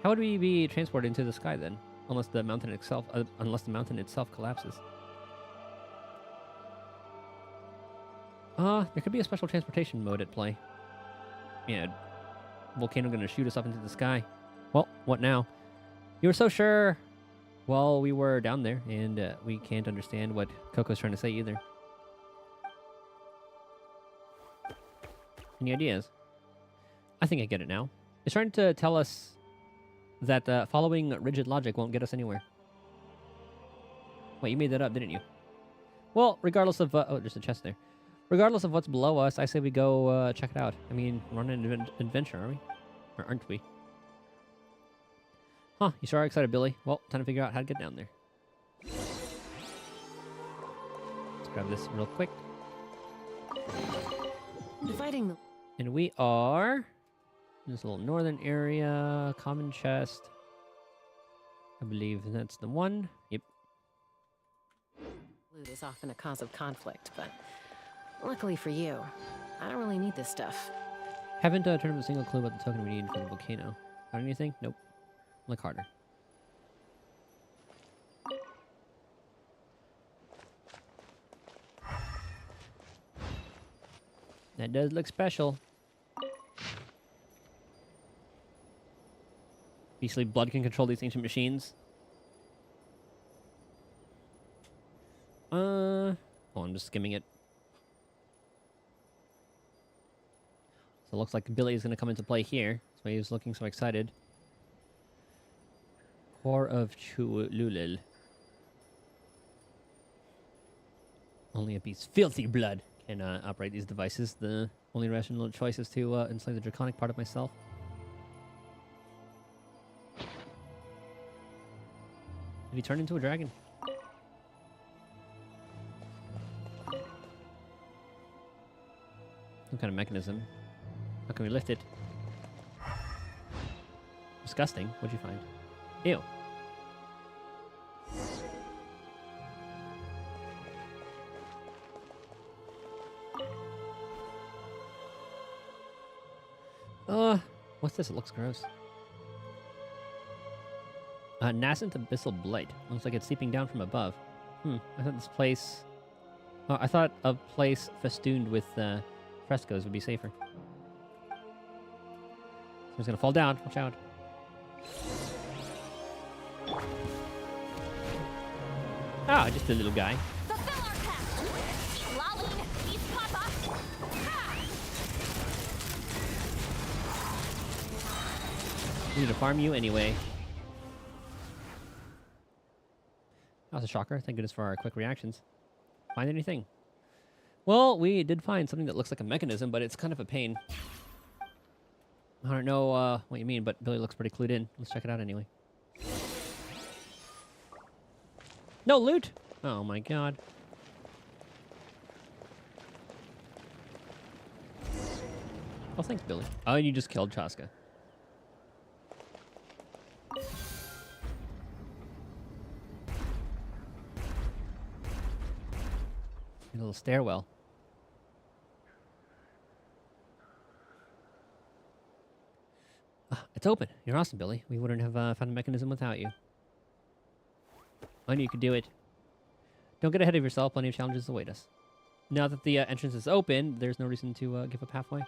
How would we be transported into the sky then? Unless the mountain itself collapses. There could be a special transportation mode at play. Yeah, volcano gonna shoot us up into the sky. Well, what now? You were so sure while we were down there, and we can't understand what Coco's trying to say either. Any ideas? I think I get it now. It's trying to tell us that following rigid logic won't get us anywhere. Wait, you made that up, didn't you? Well, regardless of... oh, there's a chest there. Regardless of what's below us, I say we go check it out. I mean, we're on an adventure, are we? Or aren't we? Huh, you sure are excited, Billy. Well, time to figure out how to get down there. Let's grab this real quick. Dividing the... And we are... in this little northern area, common chest. I believe that's the one. Yep. Loot is often a cause of conflict, but luckily for you, I don't really need this stuff. Haven't turned up a single clue about the token we need for the volcano. Got anything? Nope. Look harder. That does look special. Beastly blood can control these ancient machines. Oh, I'm just skimming it. So it looks like Billy is going to come into play here. That's why he was looking so excited. Core of Chululil. Only a beast's filthy blood can operate these devices. The only rational choice is to enslave the draconic part of myself. Did he turn into a dragon? Some kind of mechanism. How can we lift it? Disgusting. What'd you find? Ew. What's this? It looks gross. Nascent Abyssal Blight. Looks like it's seeping down from above. I thought this place... Oh, I thought a place festooned with frescoes would be safer. Someone's gonna fall down. Watch out. Ah, just a little guy. Fulfill our pact. Laline, East Papa. Ha! We need to farm you anyway. That was a shocker. Thank goodness for our quick reactions. Find anything? Well, we did find something that looks like a mechanism, but it's kind of a pain. I don't know what you mean, but Billy looks pretty clued in. Let's check it out anyway. No loot! Oh my god. Oh, thanks, Billy. Oh, and you just killed Chaska. A little stairwell. It's open. You're awesome, Billy. We wouldn't have found a mechanism without you. I knew you could do it. Don't get ahead of yourself. Plenty of challenges await us. Now that the entrance is open, there's no reason to give up halfway.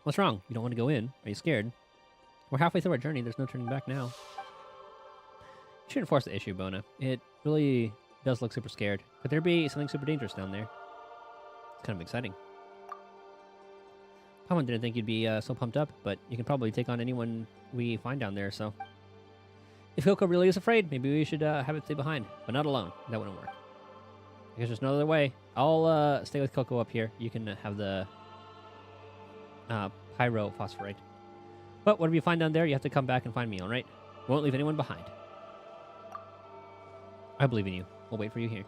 What's wrong? You don't want to go in? Are you scared? We're halfway through our journey. There's no turning back now. You shouldn't force the issue, Bona. It really does look super scared. Could there be something super dangerous down there? It's kind of exciting. Paimon didn't think you'd be so pumped up, but you can probably take on anyone we find down there, so... If Coco really is afraid, maybe we should have it stay behind. But not alone. That wouldn't work. I guess there's no other way. I'll stay with Coco up here. You can have the pyrophosphorite. But whatever you find down there, you have to come back and find me, alright? Won't leave anyone behind. I believe in you. We'll wait for you here.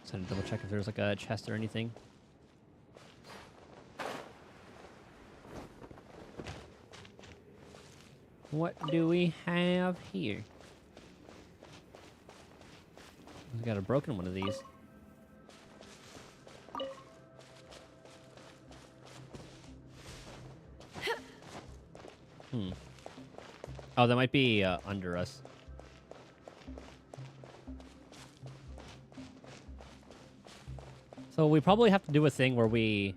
Just had to double check if there's like a chest or anything. What do we have here? We got a broken one of these. Oh, that might be under us. So we probably have to do a thing where we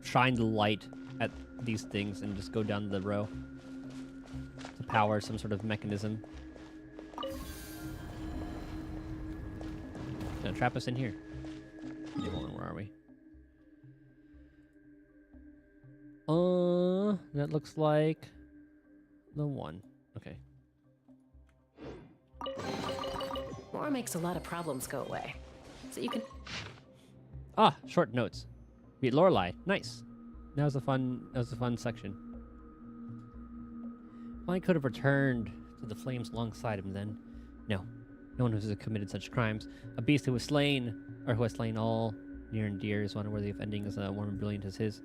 shine the light at these things and just go down the row to power some sort of mechanism. Gonna trap us in here. Okay, hold on, where are we? That looks like the one. Okay. More makes a lot of problems go away. So you can... Ah, short notes. Beat Lorelei. Nice. That was a fun section. Well, I could have returned to the flames alongside him then. No. No one who has committed such crimes. A beast who was slain, or who has slain all near and dear, is one worthy of ending as warm and brilliant as his.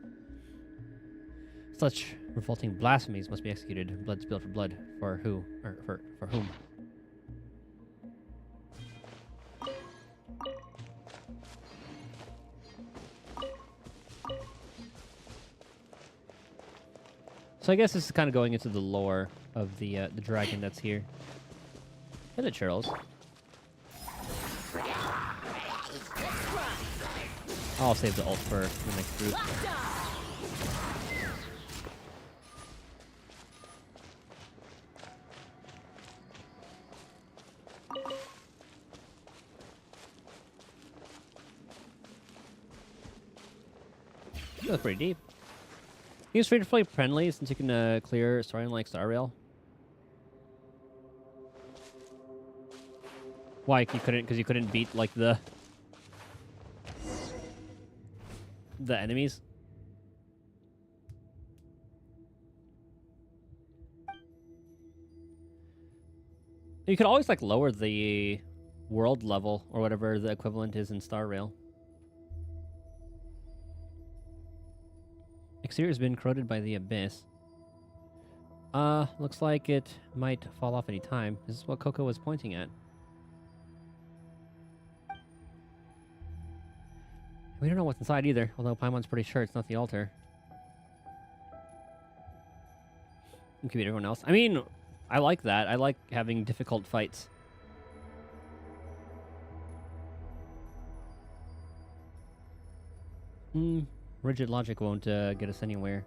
Such revolting blasphemies must be executed. Blood spilled for blood. For who? Or for whom? So I guess this is kind of going into the lore of the dragon that's here. Hello, Charles. I'll save the ult for the next group. That's pretty deep. Use free to play friendly since you can clear storyline like Star Rail. Why you couldn't? Because you couldn't beat like the enemies. You could always like lower the world level or whatever the equivalent is in Star Rail. Exterior has been corroded by the abyss. Looks like it might fall off any time. This is what Coco was pointing at. We don't know what's inside either, although Paimon's pretty sure it's not the altar. You can beat everyone else. I mean, I like that. I like having difficult fights. Rigid logic won't get us anywhere.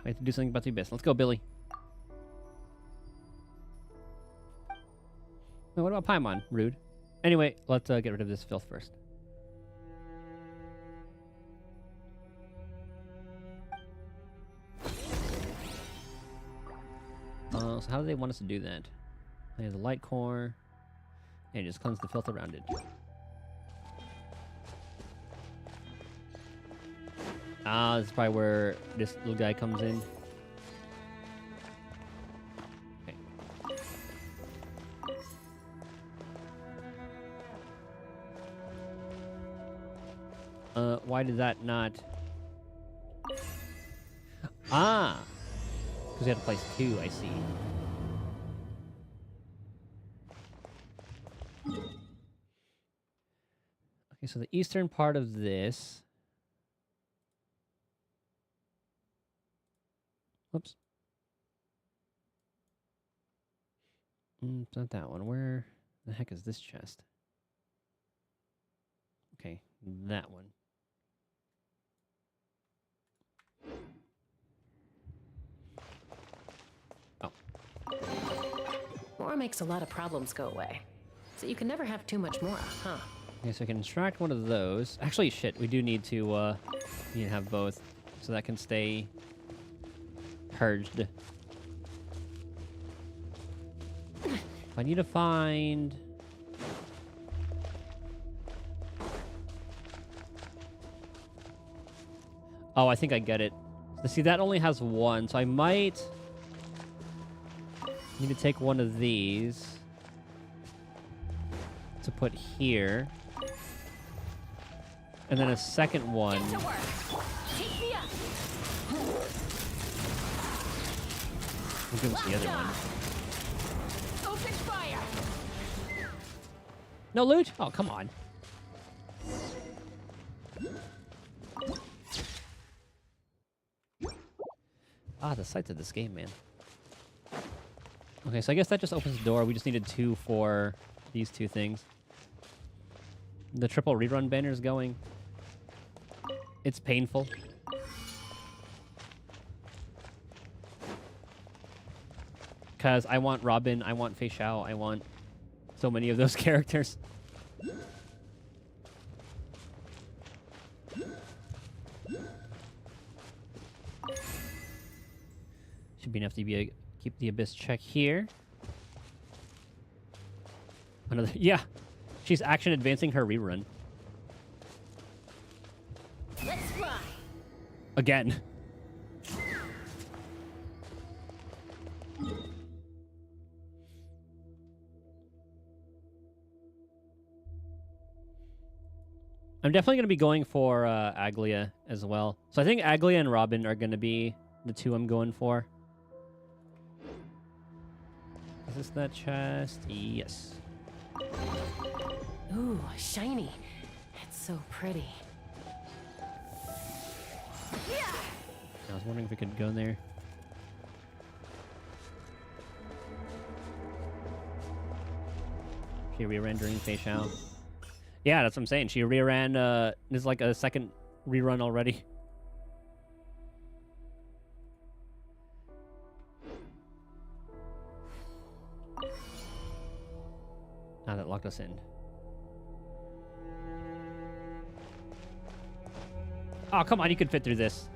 We have to do something about the abyss. Let's go, Billy. No, what about Paimon? Rude. Anyway, let's get rid of this filth first. So how do they want us to do that? They have the light core, and just cleanse the filth around it. Ah, this is probably where this little guy comes in. Okay. Why did that not... Ah! Because we had to place 2, I see. Okay, so the eastern part of this... Whoops. It's not that one. Where the heck is this chest? Okay, that one. Oh. More makes a lot of problems go away. So you can never have too much more, huh? Okay, so I can extract one of those. Actually, shit, we do need to have both. So that can stay purged. I need to find... Oh, I think I get it. See, that only has 1, so I might need to take one of these to put here. And then a second one. Get to work. Take me up. We'll give us the other one. Open fire. No loot? Oh, come on. Ah, the sights of this game, man. Okay, so I guess that just opens the door. We just needed 2 for these 2 things. The triple rerun banner is going. It's painful. Because I want Robin, I want Fei Xiao, I want so many of those characters. Should be enough to be keep the Abyss check here. Another, yeah, she's action advancing her rerun. Let's fly. Again. I'm definitely going to be going for Aglia as well. So I think Aglia and Robin are going to be the 2 I'm going for. Is this that chest? Yes. Ooh, shiny. It's so pretty. I was wondering if we could go there. She re-rendering Fei Xiao. Yeah, that's what I'm saying. She reran, there's like a second rerun already. Now that locked us in. Oh, come on, you could fit through this.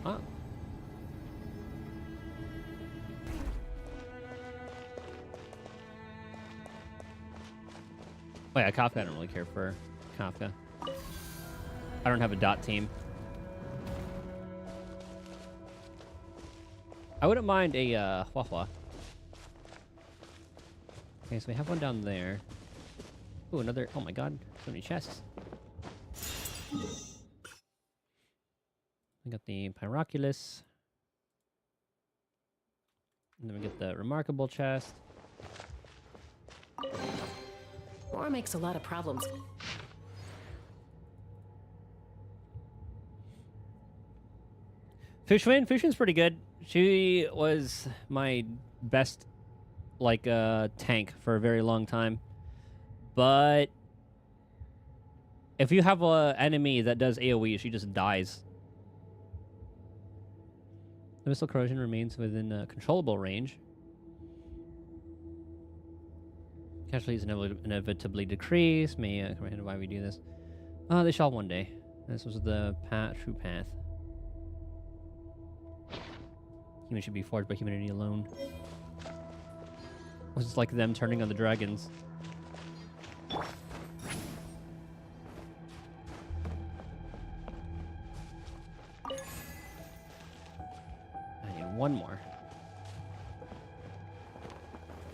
Oh. Oh yeah, Kafka, I don't really care for Kafka. I don't have a dot team. I wouldn't mind a Hua Hua. Okay, so we have one down there. Ooh, another. Oh my god, so many chests. We got the Pyroculus. And then we get the Remarkable chest. War makes a lot of problems. Fushun? Pretty good. She was my best, like, tank for a very long time. But if you have a enemy that does AoE, she just dies. The missile corrosion remains within controllable range. Casualties inevitably decrease. May comprehend why we do this. They shall one day. This was the true path. Humans should be forged by humanity alone. It's just like them turning on the dragons. I need one more.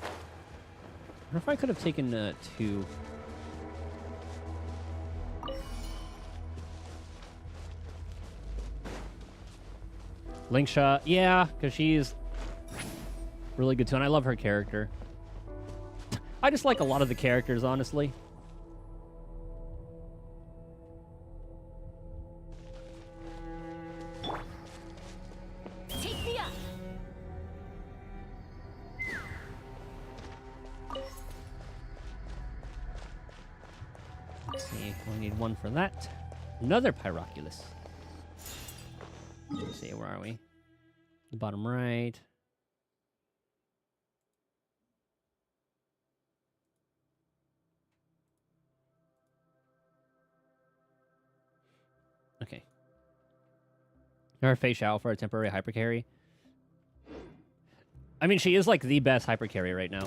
I wonder if I could have taken two. Link shot, yeah, because she's really good too, and I love her character. I just like a lot of the characters, honestly. Take me up. Let's see, we need one for that. Another Pyroculus. Let's see, where are we? The bottom right. Okay. Her Fei Xiao for a temporary hyper carry. I mean, she is like the best hyper carry right now.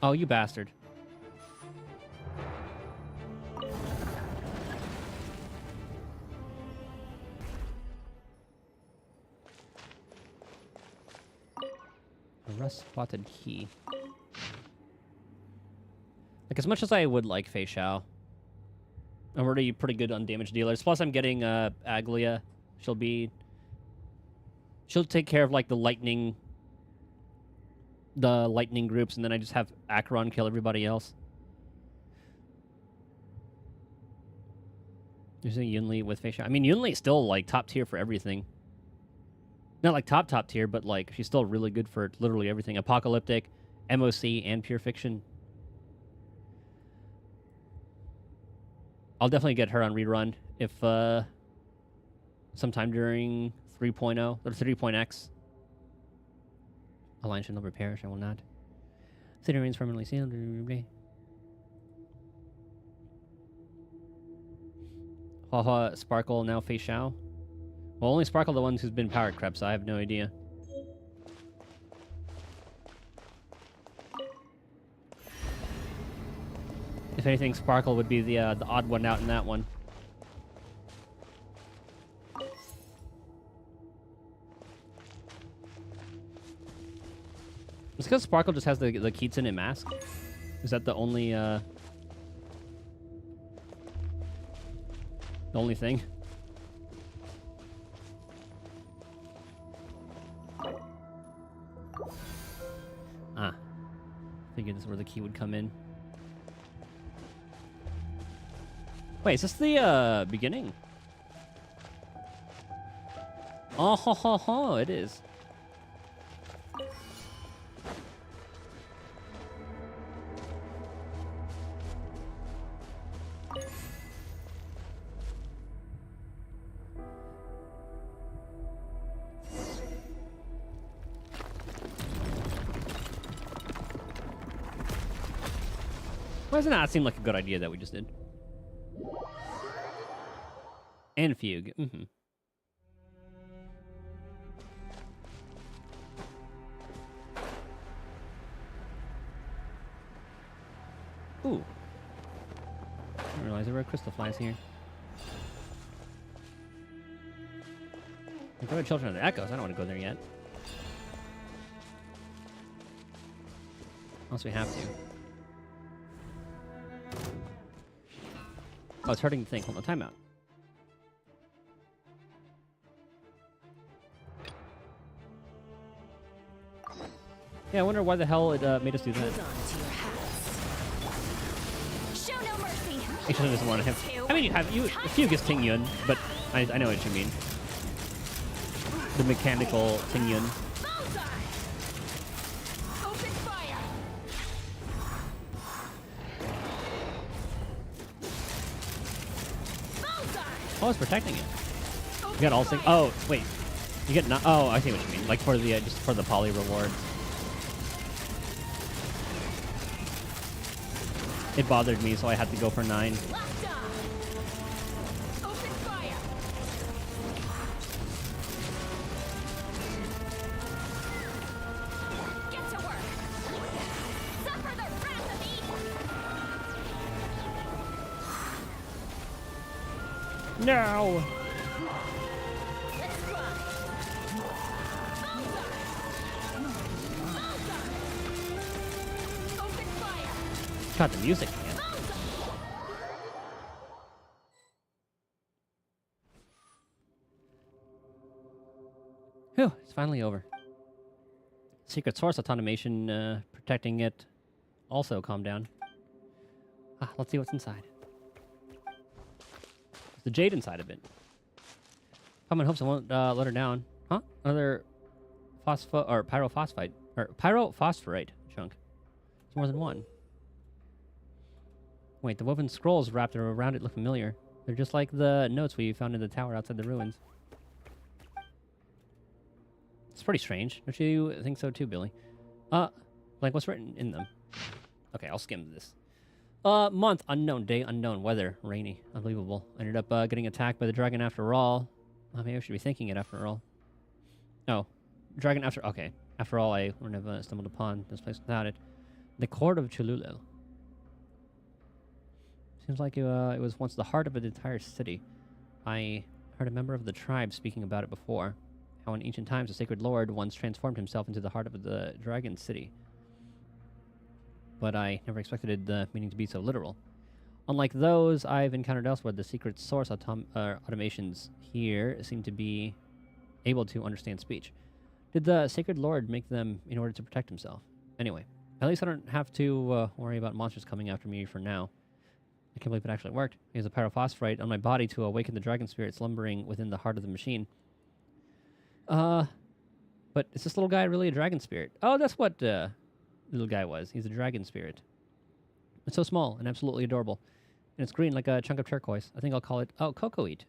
Oh, you bastard. A rust-spotted key. Like, as much as I would like Fei Xiao, I'm already pretty good on damage dealers. Plus, I'm getting Aglia. She'll take care of, like, the lightning groups, and then I just have Acheron kill everybody else. There's a Yunli with Fei Xiao. I mean, Yunli is still, like, top tier for everything. Not like top tier, but like she's still really good for literally everything. Apocalyptic, MOC, and Pure Fiction. I'll definitely get her on rerun if sometime during 3.0 or 3.x. Alliance shall never perish, I will not. City remains permanently sealed. Haha, Sparkle, now Fei Xiao. Well, only Sparkle the one who's been power crept, so I have no idea. If anything, Sparkle would be the odd one out in that one. It's because Sparkle just has the Kitsune mask. Is that the only thing? figured this is where the key would come in. Wait, is this the beginning? Oh, ho, ho, ho, it is. Why does it not seem like a good idea that we just did? And fugue. Mm-hmm. Ooh. I didn't realize there were crystal flies here. Go to Children of the Echoes. I don't want to go there yet. Unless we have to. Oh, it's hurting to think. Hold on, timeout. Yeah, I wonder why the hell it made us do that. Hold on to your hats. Show no mercy. Actually, doesn't want to have. I mean, you have a few gets Ting Yun, but I know what you mean. The mechanical Ting Yun. Bullseye. Open fire. Bullseye. Oh, it's protecting it. Open You got all things. fire. Oh, wait. You get no. Oh, I see what you mean. Like for the just for the poly rewards. It bothered me, so I had to go for 9. Locked on. Open fire. Get to work. Suffer the wrath of Eden. No. Let's fly. Bullseye. Bullseye. Open fire. God, the music, man. Whew, it's finally over. Secret source automation protecting it also calmed down. Ah, let's see what's inside. There's the jade inside of it. Common hopes I won't let her down. Huh? Another pyrophosphite or pyrophosphorite chunk. It's more than one. Wait, the woven scrolls wrapped around it look familiar. They're just like the notes we found in the tower outside the ruins. It's pretty strange. Don't you think so too, Billy? Like what's written in them? Okay, I'll skim this. Month unknown, day unknown, weather rainy, unbelievable. Ended up getting attacked by the dragon after all. Maybe I should be thinking it after all. Oh, dragon after. Okay, after all, I wouldn't have stumbled upon this place without it. The court of Cholula. Seems like it was once the heart of an entire city. I heard a member of the tribe speaking about it before. How in ancient times the sacred lord once transformed himself into the heart of the dragon city. But I never expected the meaning to be so literal. Unlike those I've encountered elsewhere, the secret source automations here seem to be able to understand speech. Did the sacred lord make them in order to protect himself? Anyway, at least I don't have to worry about monsters coming after me for now. I can't believe it actually worked. I used a pyrophosphorite on my body to awaken the dragon spirit slumbering within the heart of the machine. But is this little guy really a dragon spirit? Oh, that's what little guy was. He's a dragon spirit. It's so small and absolutely adorable. And it's green like a chunk of turquoise. I think I'll call it, cocoa-eat.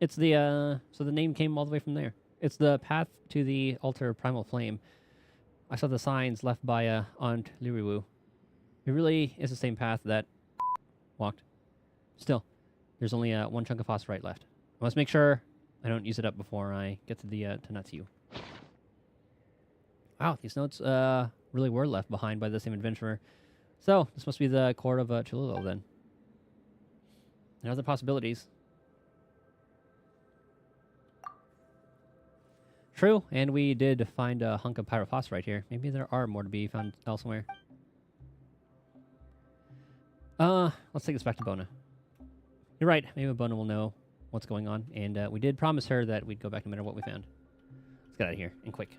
It's the, so the name came all the way from there. It's the path to the altar of primal flame. I saw the signs left by Aunt Liriwu. It really is the same path that walked. Still, there's only one chunk of phosphorite left. I must make sure I don't use it up before I get to the to Natsu. Wow, these notes really were left behind by the same adventurer. So, this must be the core of Cholula then. And other possibilities. True, and we did find a hunk of pyrophosphorite here. Maybe there are more to be found elsewhere. Let's take this back to Bona. You're right, maybe Bona will know what's going on, and we did promise her that we'd go back no matter what we found. Let's get out of here, and quick.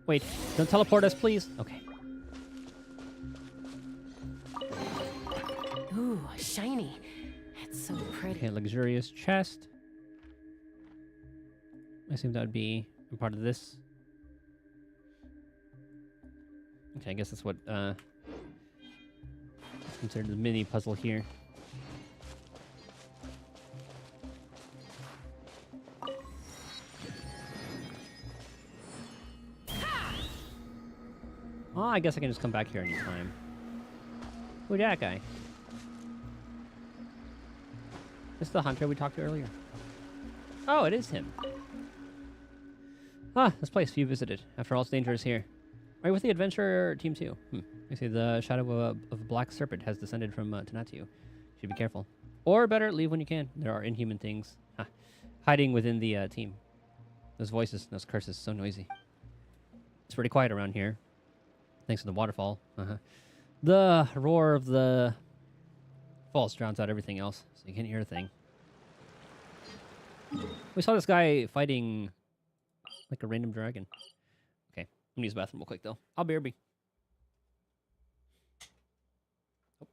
Wait, don't teleport us, please? Okay. Ooh, shiny. It's so pretty. Okay, luxurious chest. I assume that would be a part of this. Okay, I guess that's what is considered the mini puzzle here. Oh, I guess I can just come back here anytime. Who's that guy? This is the hunter we talked to earlier. Oh, it is him. Ah, this place few visited. After all, it's dangerous here. Are you with the adventure team too? I see the shadow of a black serpent has descended from Tanatu. Should be careful. Or better, leave when you can. There are inhuman things hiding within the team. Those voices, those curses, so noisy. It's pretty quiet around here. Thanks to the waterfall. The roar of the falls drowns out everything else, so you can't hear a thing. We saw this guy fighting like a random dragon. Okay, I'm gonna use the bathroom real quick though. I'll BRB. Oh.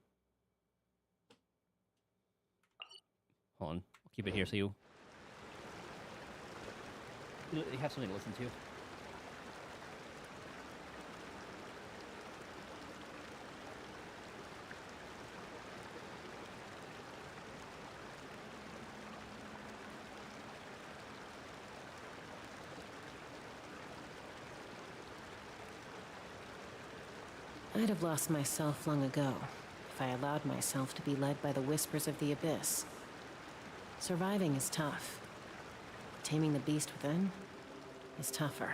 Hold on, I'll keep it here so you have something to listen to. I'd have lost myself long ago if I allowed myself to be led by the whispers of the abyss. Surviving is tough. Taming the beast within is tougher.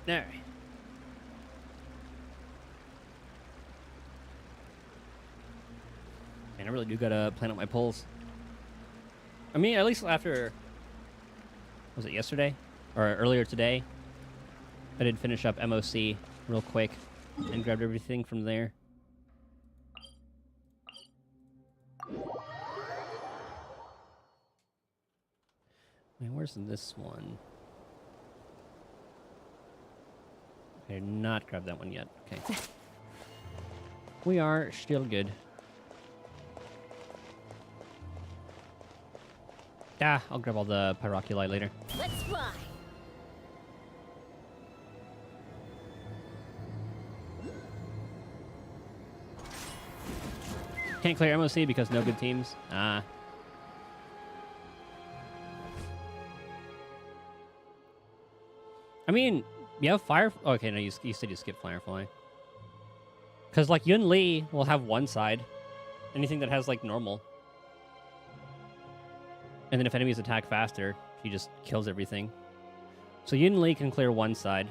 There. Man, I really do gotta plan out my polls. I mean, at least after... Was it yesterday? Or earlier today? I did finish up MOC real quick and grabbed everything from there. Wait, where's this one? I did not grab that one yet. Okay. We are still good. Ah, I'll grab all the pyroculi later. Let's fly. Can't clear MOC because no good teams. Ah. I mean, you have fire. Okay, no, you said you skip Firefly. Because, like, Yun Li will have one side. Anything that has, like, normal. And then if enemies attack faster, she just kills everything. So Yun Li can clear one side.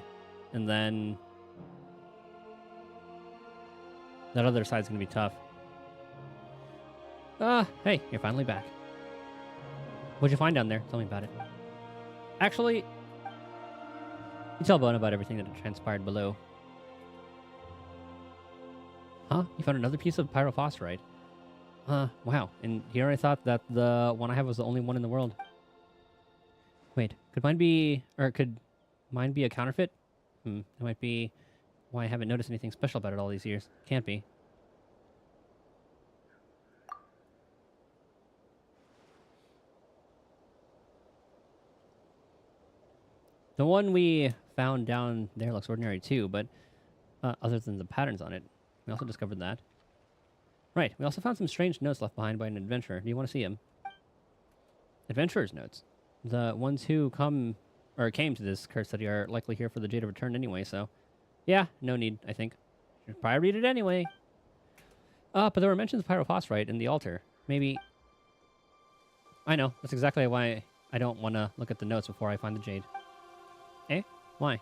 And then that other side's going to be tough. Hey, you're finally back. What'd you find down there? Tell me about it. Actually, you tell Bona about everything that transpired below. Huh? You found another piece of pyrophosphorite. Wow. And here I thought that the one I have was the only one in the world. Wait, could mine be a counterfeit? That might be why I haven't noticed anything special about it all these years. Can't be. The one we found down there looks ordinary too, but other than the patterns on it, we also discovered that. Right, we also found some strange notes left behind by an adventurer. Do you want to see him? adventurers' notes. The ones who come or came to this cursed city are likely here for the Jade of Return anyway, so yeah, no need, I think. Should probably read it anyway. But there were mentions of pyrophosphorite in the altar. Maybe... I know, that's exactly why I don't want to look at the notes before I find the Jade. Eh? Why?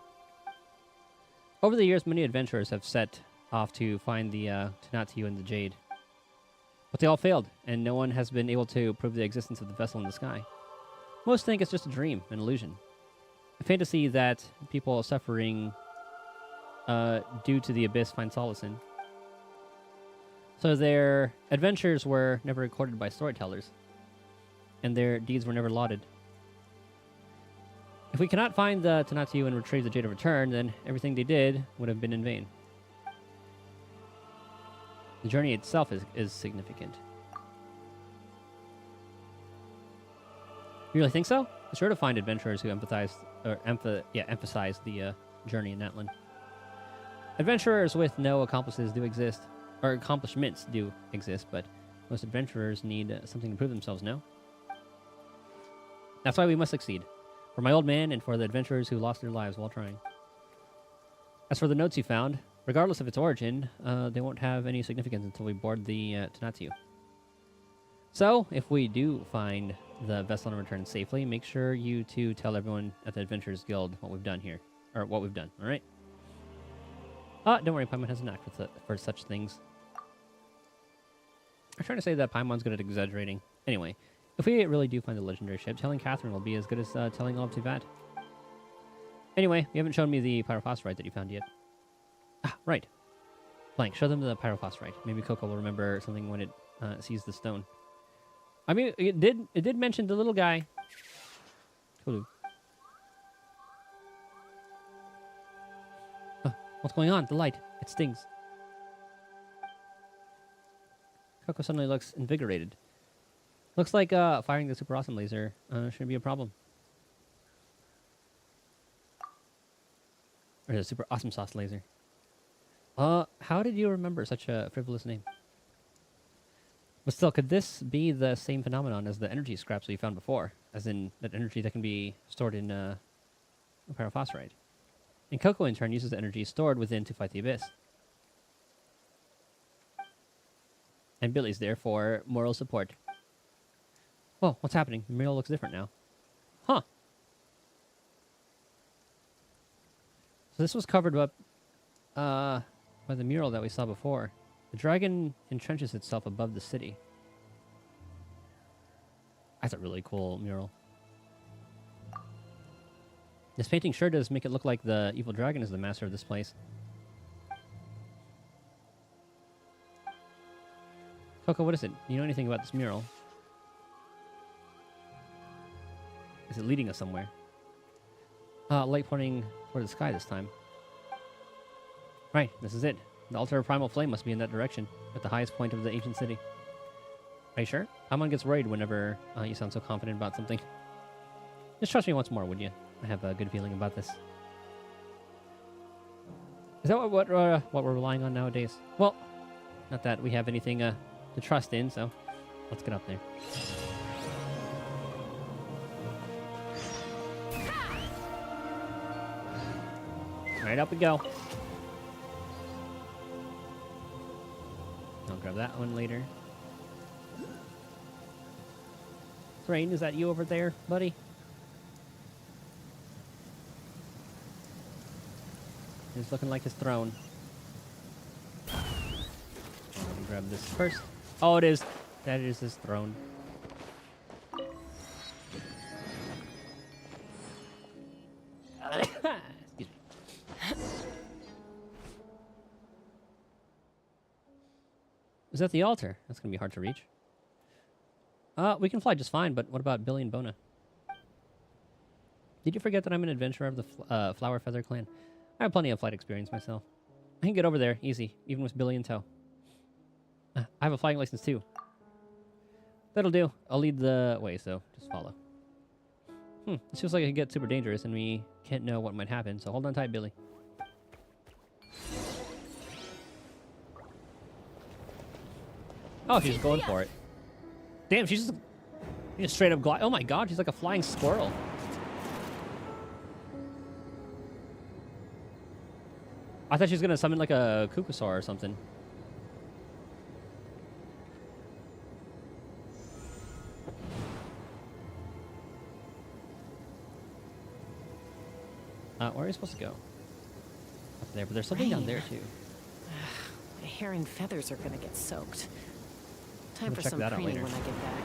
Over the years, many adventurers have set off to find the Tonatiuh and the Jade. But they all failed, and no one has been able to prove the existence of the vessel in the sky. Most think it's just a dream, an illusion. A fantasy that people suffering due to the abyss find solace in. So their adventures were never recorded by storytellers, and their deeds were never lauded. If we cannot find the Tonatiuh and retrieve the Jade of Return, then everything they did would have been in vain. The journey itself is significant. You really think so? Be sure to find adventurers who emphasize the journey in Natlan. Adventurers with no accomplices do exist, or accomplishments do exist, but most adventurers need something to prove themselves, no? That's why we must succeed. For my old man and for the adventurers who lost their lives while trying. As for the notes you found, regardless of its origin, they won't have any significance until we board the Tonatiuh. So, if we do find the vessel and return safely, make sure you two tell everyone at the Adventurers Guild what we've done here. Or what we've done, alright? Don't worry, Paimon has a knack for such things. I'm trying to say that Paimon's good at exaggerating. Anyway, if we really do find the legendary ship, telling Catherine will be as good as telling all of Tivat. Anyway, you haven't shown me the pyrophosphorite that you found yet. Ah, right. Blank, show them the pyrophosphorite. Maybe Coco will remember something when it sees the stone. I mean, it did mention the little guy. Hulu. What's going on? The light. It stings. Coco suddenly looks invigorated. Looks like firing the super awesome laser shouldn't be a problem. Or the super awesome sauce laser. How did you remember such a frivolous name? But still, could this be the same phenomenon as the energy scraps we found before? As in, that energy that can be stored in pyrophosphorite. And Coco, in turn, uses the energy stored within to fight the abyss. And Billy's there for moral support. Whoa, what's happening? The mural looks different now. Huh. So this was covered up by the mural that we saw before. The dragon entrenches itself above the city. That's a really cool mural. This painting sure does make it look like the evil dragon is the master of this place. Coco, what is it? Do you know anything about this mural? Is it leading us somewhere? Light pointing toward the sky this time. Right, this is it. The altar of primal flame must be in that direction, at the highest point of the ancient city. Are you sure? Paimon gets worried whenever you sound so confident about something. Just trust me once more, would you? I have a good feeling about this. Is that what we're relying on nowadays? Well, not that we have anything to trust in, so let's get up there. Alright, up we go. I'll grab that one later. Thrain, is that you over there, buddy? He's looking like his throne. Let me grab this first. Oh, it is. That is his throne. Excuse me. Is that the altar? That's going to be hard to reach. We can fly just fine, but what about Billy and Bona? Did you forget that I'm an adventurer of the Flower Feather clan? I have plenty of flight experience myself. I can get over there, easy, even with Billy in tow. I have a flying license too. That'll do. I'll lead the way, so just follow. It feels like it could get super dangerous, and we can't know what might happen, so hold on tight, Billy. Oh, she's going for it. Damn, she's just... He just straight up glide. Oh my god, he's like a flying squirrel. I thought she was gonna summon like a Kukusaur or something. Where are you supposed to go? Up there, but there's something down Rain. there too. My hair and feathers are gonna get soaked. Time We'll for check some that out preening later. when I get back.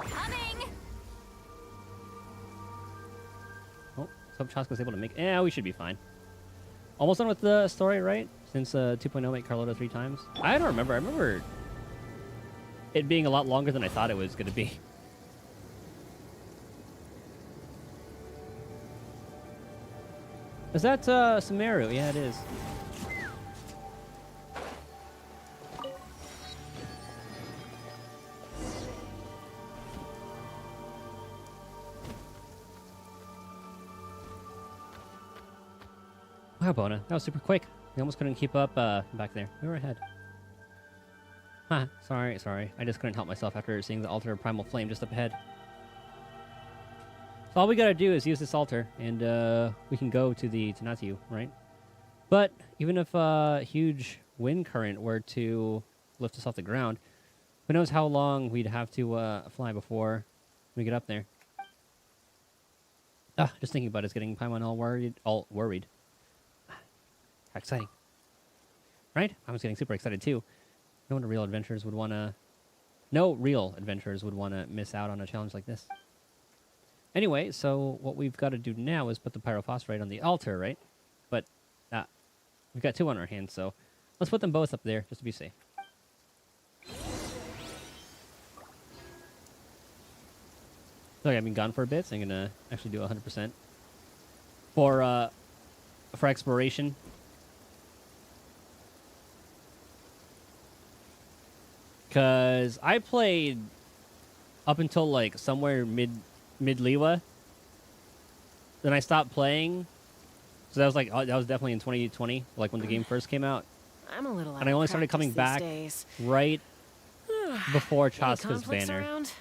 Coming! Oh, so Chaska's able to make. Yeah, we should be fine. Almost done with the story, right? Since 2.0 made Carlota 3 times. I don't remember. I remember it being a lot longer than I thought it was going to be. Is that Sumeru? Yeah, it is. Wow, Bona. That was super quick. We almost couldn't keep up back there. We were ahead. Huh. Sorry. I just couldn't help myself after seeing the altar of Primal Flame just up ahead. So all we gotta do is use this altar, and we can go to the Tonatiuh, right? But even if a huge wind current were to lift us off the ground, who knows how long we'd have to fly before we get up there. Just thinking about it is getting Paimon all worried. How exciting. Right? I was getting super excited too. No real adventurers would want to miss out on a challenge like this. Anyway, so what we've got to do now is put the pyrophosphorite on the altar, right? But we've got 2 on our hands, so let's put them both up there just to be safe. So I've been gone for a bit, so I'm gonna actually do 100% for exploration. Because I played up until like somewhere mid-Liwa. Then I stopped playing. So that was like, that was definitely in 2020, like when the game first came out. I'm a little out And I of only started practice coming these back days. right before Any Chaska's conflicts banner. around?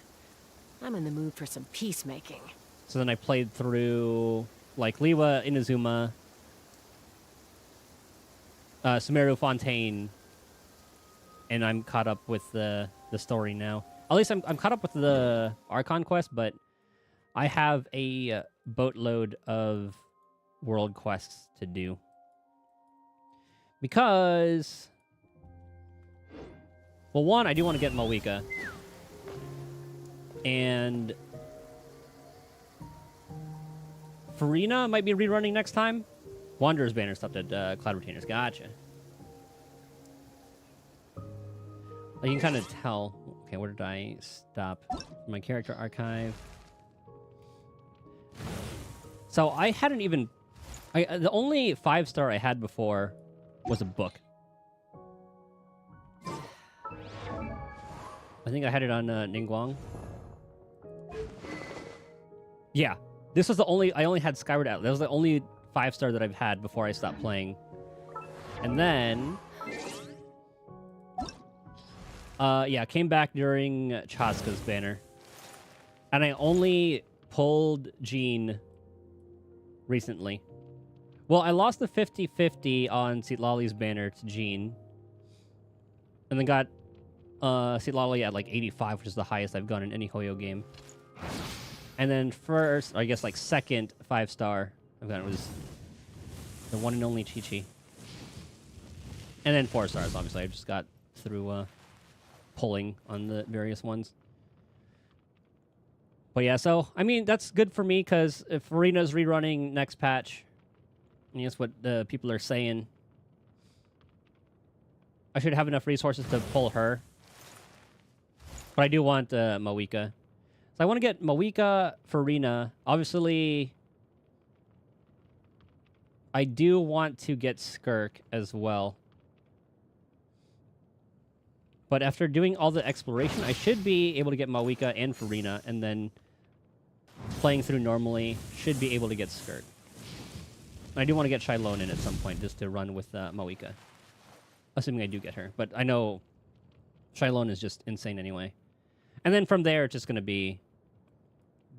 I'm in the mood for some peacemaking. So then I played through like Liwa, Inazuma, Sumeru Fontaine, and I'm caught up with the story now. At least I'm caught up with the Archon quest, but I have a boatload of world quests to do. Because, well, one, I do want to get Mavuika. And Farina might be rerunning next time. Wanderer's Banner stopped at Cloud Retainers. Gotcha. You can kind of tell. Okay, where did I stop? My character archive. So I hadn't even... the only 5-star I had before was a book. I think I had it on Ningguang. Yeah. This was the only... I only had Skyward Atlas. That was the only 5-star that I've had before I stopped playing. And then... yeah, came back during Chaska's banner. And I only pulled Jean recently. Well, I lost the 50-50 on Citlali's banner to Jean. And then got Citlali at like 85, which is the highest I've gone in any Hoyo game. And then first, or I guess like second 5-star I've gotten was the one and only Chi-Chi. And then 4 stars, obviously. I just got through pulling on the various ones. But yeah, so, I mean, that's good for me, because if Arena's rerunning next patch, and that's what the people are saying, I should have enough resources to pull her. But I do want Mavuika. So I want to get Mavuika, Farina. Obviously, I do want to get Skirk as well. But after doing all the exploration, I should be able to get Mavuika and Farina, and then playing through normally, should be able to get Skirt. I do want to get Shylone in at some point, just to run with Mavuika. Assuming I do get her. But I know Shylone is just insane anyway. And then from there, it's just going to be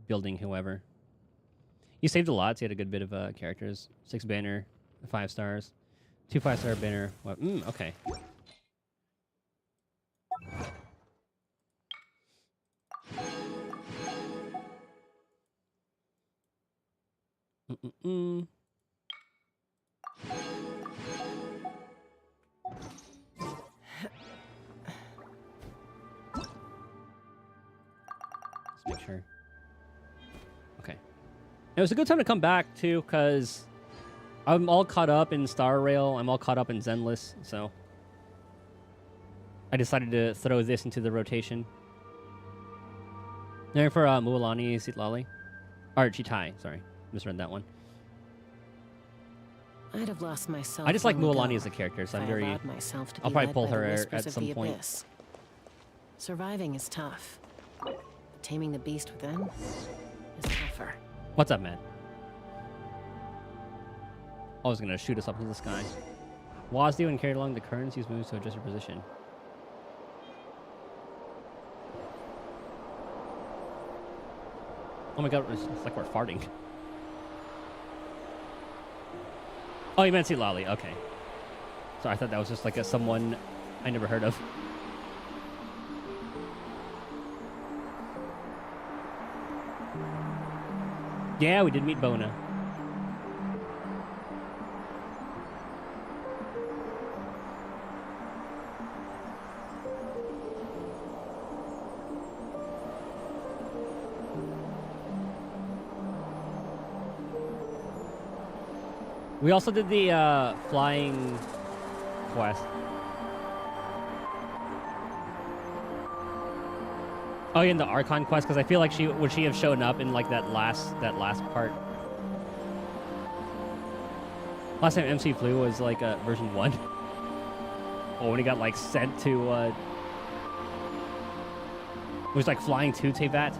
building whoever. You saved a lot, so you had a good bit of characters. 6 banner, 5 stars. 2 5-star banner. Well, okay. Let's make sure. Okay. It was a good time to come back, too, because I'm all caught up in Star Rail. I'm all caught up in Zenless, so I decided to throw this into the rotation. There for Mualani Sitlali. Or Chitai, sorry. Misread that one. I'd have lost myself. I just like long Mualani ago as a character, so if I'm I very... allowed myself to I'll be probably led pull by the her whispers at of some the point. abyss. Surviving is tough. But taming the beast within is tougher. What's up, man? I was gonna shoot us up into the sky. Wazdu and carried along the currents, use moves to adjust your position. Oh my god, it's like we're farting. Oh, you meant Lali. Okay. So I thought that was just like someone I never heard of. Yeah, we did meet Bona. We also did the flying quest. Oh, yeah, in the Archon quest, because I feel like would she have shown up in like that last part. Last time MC flew was like version 1. Oh, when he got like sent to it was like flying to Teyvat.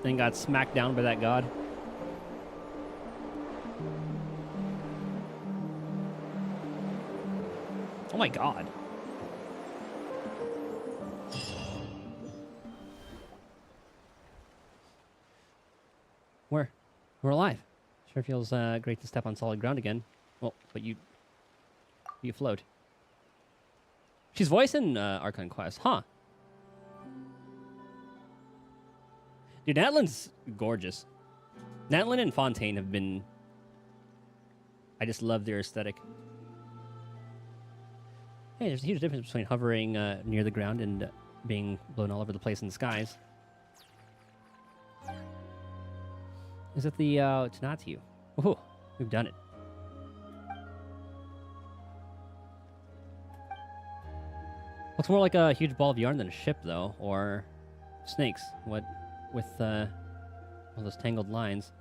Then got smacked down by that god. Oh my god. We're alive. Sure feels great to step on solid ground again. Well, but you float. She's voicing Archon Quest, huh? Dude, Natlan's gorgeous. Natlan and Fontaine have been... I just love their aesthetic. Hey, there's a huge difference between hovering near the ground and being blown all over the place in the skies. Is it the Tenatu? Woohoo, we've done it. Looks more like a huge ball of yarn than a ship, though, or snakes. What with all those tangled lines.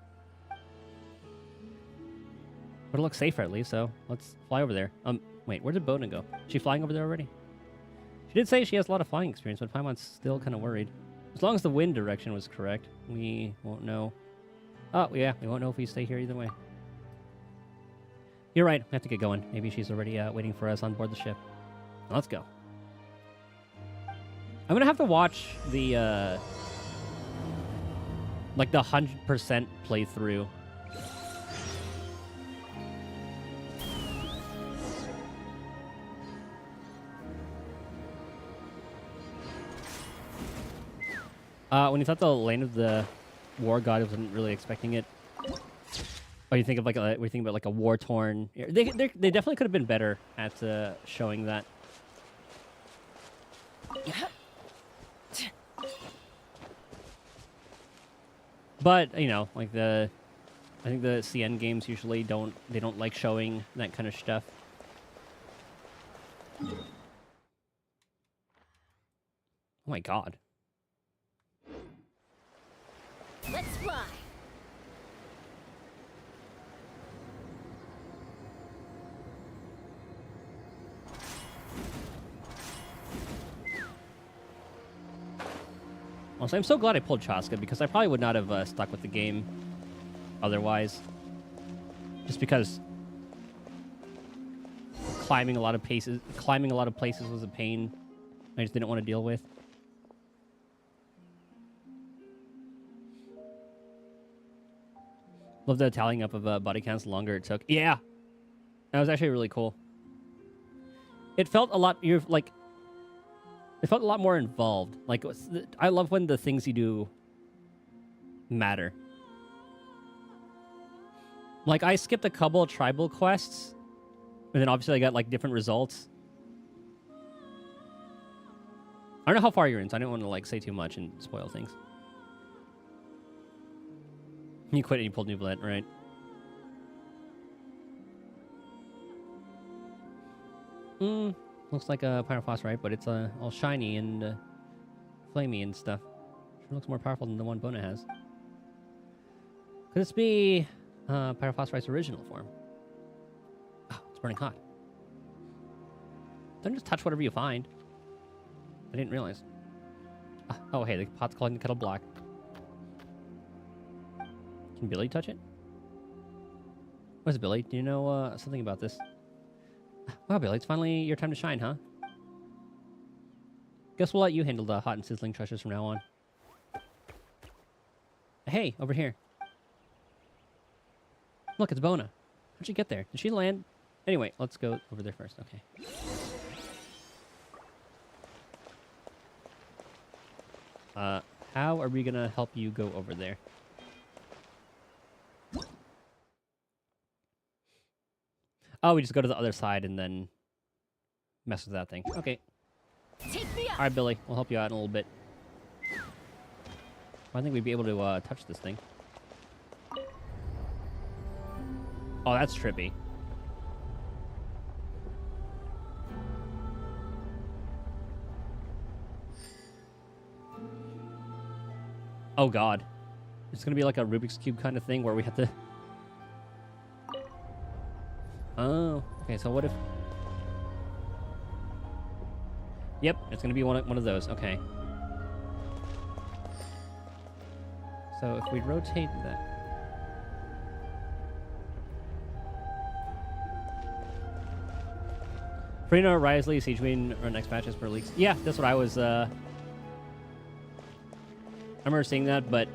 But it looks safer at least, so let's fly over there. Wait, where did Bona go? Is she flying over there already? She did say she has a lot of flying experience, but Paimon's still kind of worried. As long as the wind direction was correct, we won't know. Oh, yeah, we won't know if we stay here either way. You're right, we have to get going. Maybe she's already waiting for us on board the ship. Let's go. I'm gonna have to watch the, like the 100% playthrough. When you thought the Lane of the War God, I wasn't really expecting it. Oh, you think of like we think about like a war-torn... They definitely could have been better at showing that. But, you know, like I think the CN games usually don't like showing that kind of stuff. Oh my god. Let's fly. Also, I'm so glad I pulled Chaska because I probably would not have stuck with the game otherwise. Just because climbing a lot of places was a pain I just didn't want to deal with. Love the tallying up of body counts the longer it took. Yeah, that was actually really cool. It felt a lot. It felt a lot more involved. Like, I love when the things you do matter. Like, I skipped a couple of tribal quests, and then obviously I got, like, different results. I don't know how far you're in, so I don't want to, like, say too much and spoil things. You quit and you pulled New Blood, right? Looks like a pyrophosphorite, but it's all shiny and flamey and stuff. Sure looks more powerful than the one Bona has. Could this be pyrophosphorite's original form? Oh, it's burning hot. Don't just touch whatever you find. I didn't realize. Oh, hey, the pot's calling the kettle black. Can Billy touch it? Where's Billy? Do you know something about this? Wow, Billy, it's finally your time to shine, huh? Guess we'll let you handle the hot and sizzling treasures from now on. Hey, over here. Look, it's Bona. How'd she get there? Did she land? Anyway, let's go over there first. Okay. How are we gonna help you go over there? Oh, we just go to the other side and then mess with that thing. Okay. Take me up. All right, Billy. We'll help you out in a little bit. I think we'd be able to touch this thing. Oh, that's trippy. Oh, God. It's going to be like a Rubik's Cube kind of thing where we have to... Oh, okay, so what if... Yep, it's going to be one of those. Okay. So if we rotate that... Freenor, Risley, Siegeweed, run next patches per leaks. Yeah, that's what I was... I remember seeing that, but...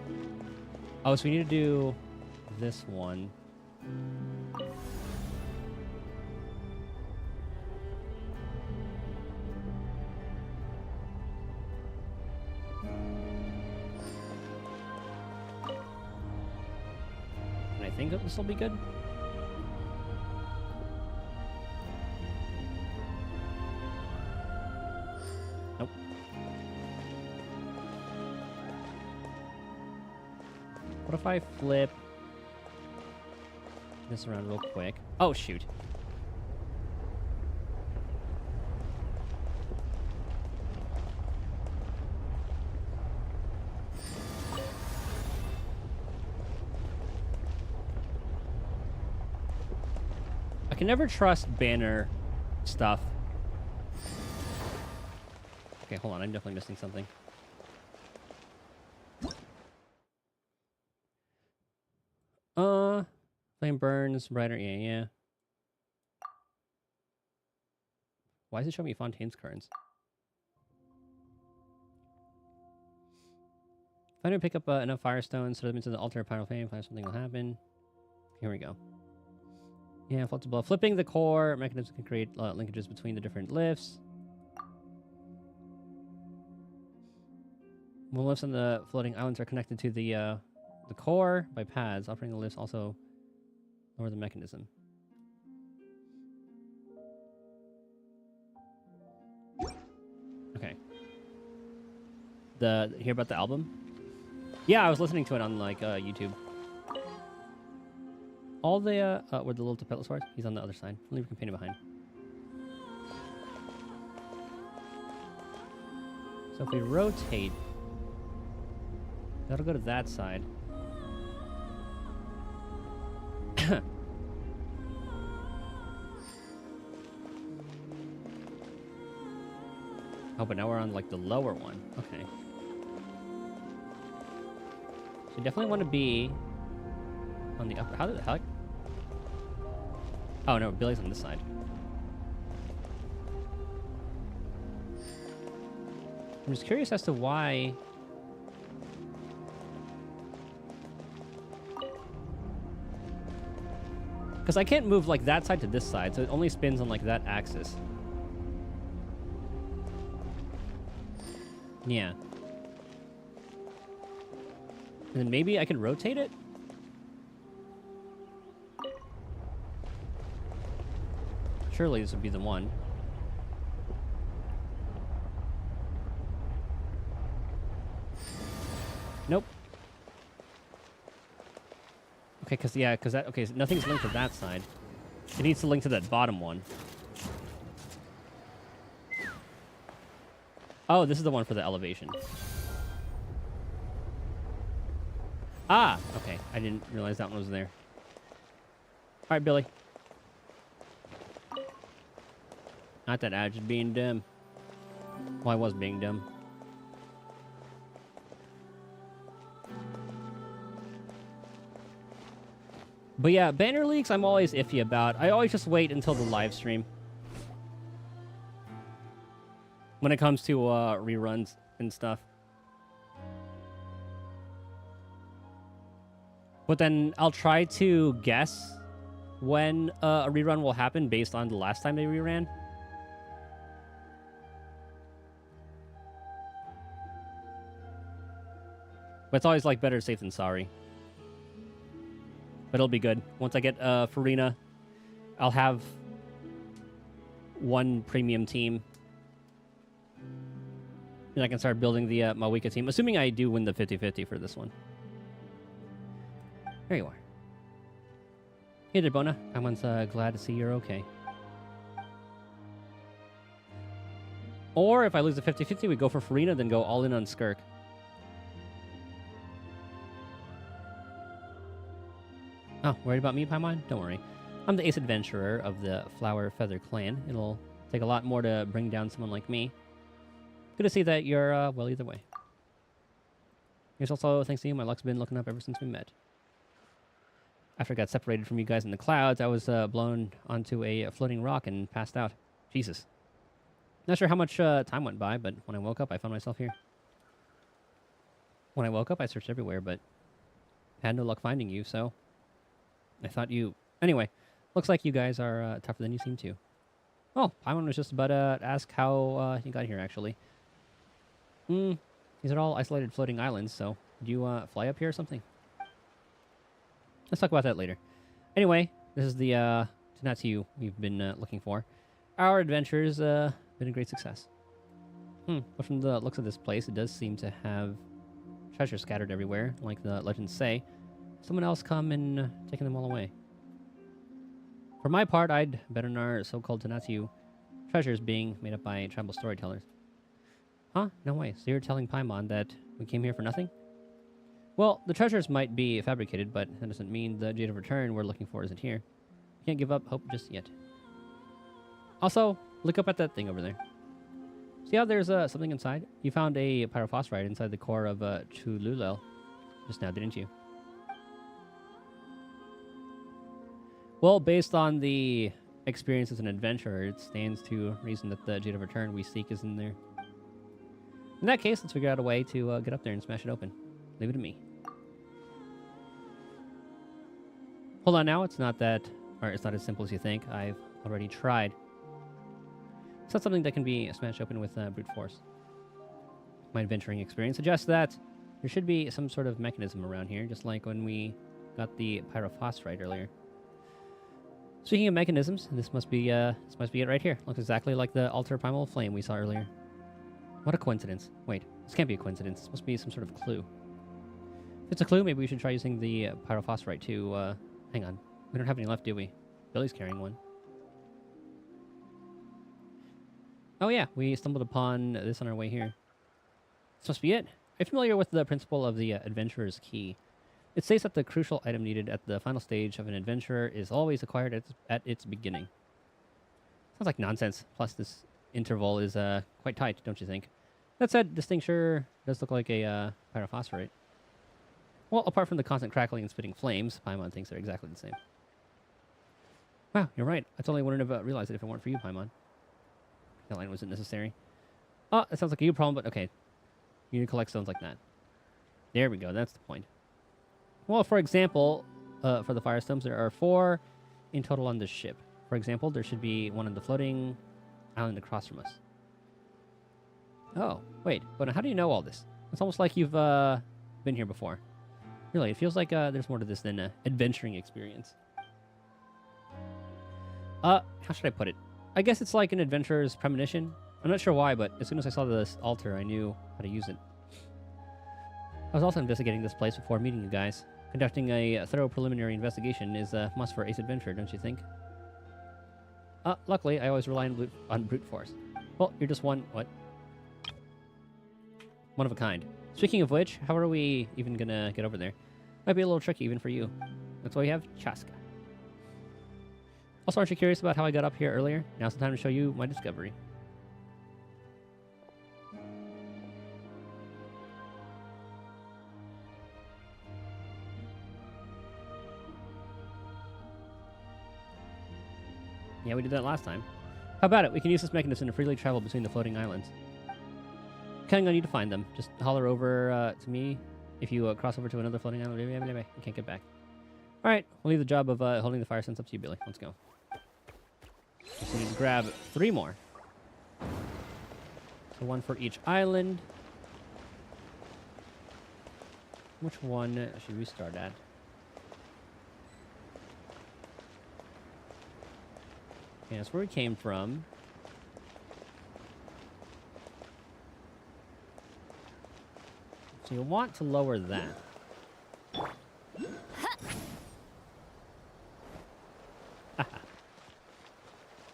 Oh, so we need to do this one. And I think this will be good. Nope. What if I flip this around real quick? Oh, shoot. I can never trust banner stuff. Okay, hold on. I'm definitely missing something. Flame burns brighter. Yeah. Why is it showing me Fontaine's currents? If I don't pick up enough firestones, set them into the altar of pyro flame, something will happen. Here we go. Yeah, flexible. Flipping the core mechanism can create linkages between the different lifts. When lifts on the floating islands are connected to the core by pads, operating the lifts also lower the mechanism. Okay. Hear about the album? Yeah, I was listening to it on like YouTube. All the where the little Tapetlosaurus, he's on the other side. Leave a companion behind. So if we rotate, that'll go to that side. Oh, but now we're on like the lower one. Okay. So you definitely want to be on the upper... How the heck? Oh, no, Billy's on this side. I'm just curious as to why... Because I can't move, like, that side to this side, so it only spins on, like, that axis. Yeah. And then maybe I can rotate it? Surely this would be the one. Nope. Okay, because that... Okay, so nothing's linked to that side. It needs to link to that bottom one. Oh, this is the one for the elevation. Ah! Okay, I didn't realize that one was there. Alright, Billy. Not that I was just being dumb. Well, I was being dumb. But yeah, banner leaks I'm always iffy about. I always just wait until the live stream. When it comes to reruns and stuff. But then I'll try to guess when a rerun will happen based on the last time they reran. But it's always like better safe than sorry. But it'll be good. Once I get Farina, I'll have one premium team. And I can start building the Mavuika team. Assuming I do win the 50-50 for this one. There you are. Hey there, Bona. Everyone's glad to see you're okay. Or if I lose the 50-50, we go for Farina, then go all in on Skirk. Oh, worried about me, Paimon? Don't worry. I'm the ace adventurer of the Flower Feather clan. It'll take a lot more to bring down someone like me. Good to see that you're, well, either way. Here's also, thanks to you, my luck's been looking up ever since we met. After I got separated from you guys in the clouds, I was blown onto a floating rock and passed out. Jesus. Not sure how much time went by, but when I woke up, I found myself here. When I woke up, I searched everywhere, but had no luck finding you, so... I thought you... Anyway, looks like you guys are tougher than you seem to. Oh, Paimon was just about to ask how you got here, actually. These are all isolated floating islands, so did you fly up here or something? Let's talk about that later. Anyway, this is the Tonatsu we've been looking for. Our adventure's been a great success. But from the looks of this place, it does seem to have treasure scattered everywhere, like the legends say. Someone else come and taking them all away. For my part, I'd bet on our so-called Tonatsu treasures being made up by tribal storytellers. Huh? No way. So you're telling Paimon that we came here for nothing? Well, the treasures might be fabricated, but that doesn't mean the Jade of Return we're looking for isn't here. We can't give up hope just yet. Also, look up at that thing over there. See how there's something inside? You found a pyrophosphorite inside the core of Chululel just now, didn't you? Well, based on the experience as an adventurer, it stands to reason that the Jade of Return we seek is in there. In that case, let's figure out a way to get up there and smash it open. Leave it to me. Hold on now, it's not that, or it's not as simple as you think. I've already tried. It's not something that can be smashed open with brute force. My adventuring experience suggests that there should be some sort of mechanism around here, just like when we got the pyrophosphorite earlier. Speaking of mechanisms, this must be it right here. Looks exactly like the altar primal flame we saw earlier. What a coincidence. Wait, this can't be a coincidence. This must be some sort of clue. If it's a clue, maybe we should try using the pyrophosphorite to, hang on. We don't have any left, do we? Billy's carrying one. Oh yeah, we stumbled upon this on our way here. This must be it. Are you familiar with the principle of the adventurer's key? It states that the crucial item needed at the final stage of an adventure is always acquired at its beginning. Sounds like nonsense. Plus, this interval is quite tight, don't you think? That said, this thing sure does look like a pyrophosphorite. Well, apart from the constant crackling and spitting flames, Paimon thinks they're exactly the same. Wow, you're right. I totally wouldn't have realized it if it weren't for you, Paimon. That line wasn't necessary. Oh, that sounds like a you problem, but okay. You need to collect stones like that. There we go. That's the point. Well, for example, for the firestones, there are 4 in total on this ship. For example, there should be one on the floating island across from us. Oh, wait. But how do you know all this? It's almost like you've been here before. Really, it feels like there's more to this than adventuring experience. How should I put it? I guess it's like an adventurer's premonition. I'm not sure why, but as soon as I saw this altar, I knew how to use it. I was also investigating this place before meeting you guys. Conducting a thorough preliminary investigation is a must for ace adventure, don't you think? Luckily, I always rely on brute force. Well, you're just one of a kind. Speaking of which, how are we even gonna get over there? Might be a little tricky even for you. That's why we have Chaska. Also, aren't you curious about how I got up here earlier? Now's the time to show you my discovery. Yeah, we did that last time. How about it? We can use this mechanism to freely travel between the floating islands. Counting on you to find them. Just holler over to me if you cross over to another floating island. You can't get back. All right, we'll leave the job of holding the fire sense up to you, Billy. Let's go. Just need to grab 3 more. So 1 for each island. Which one should we start at? Okay, that's where we came from. So you'll want to lower that.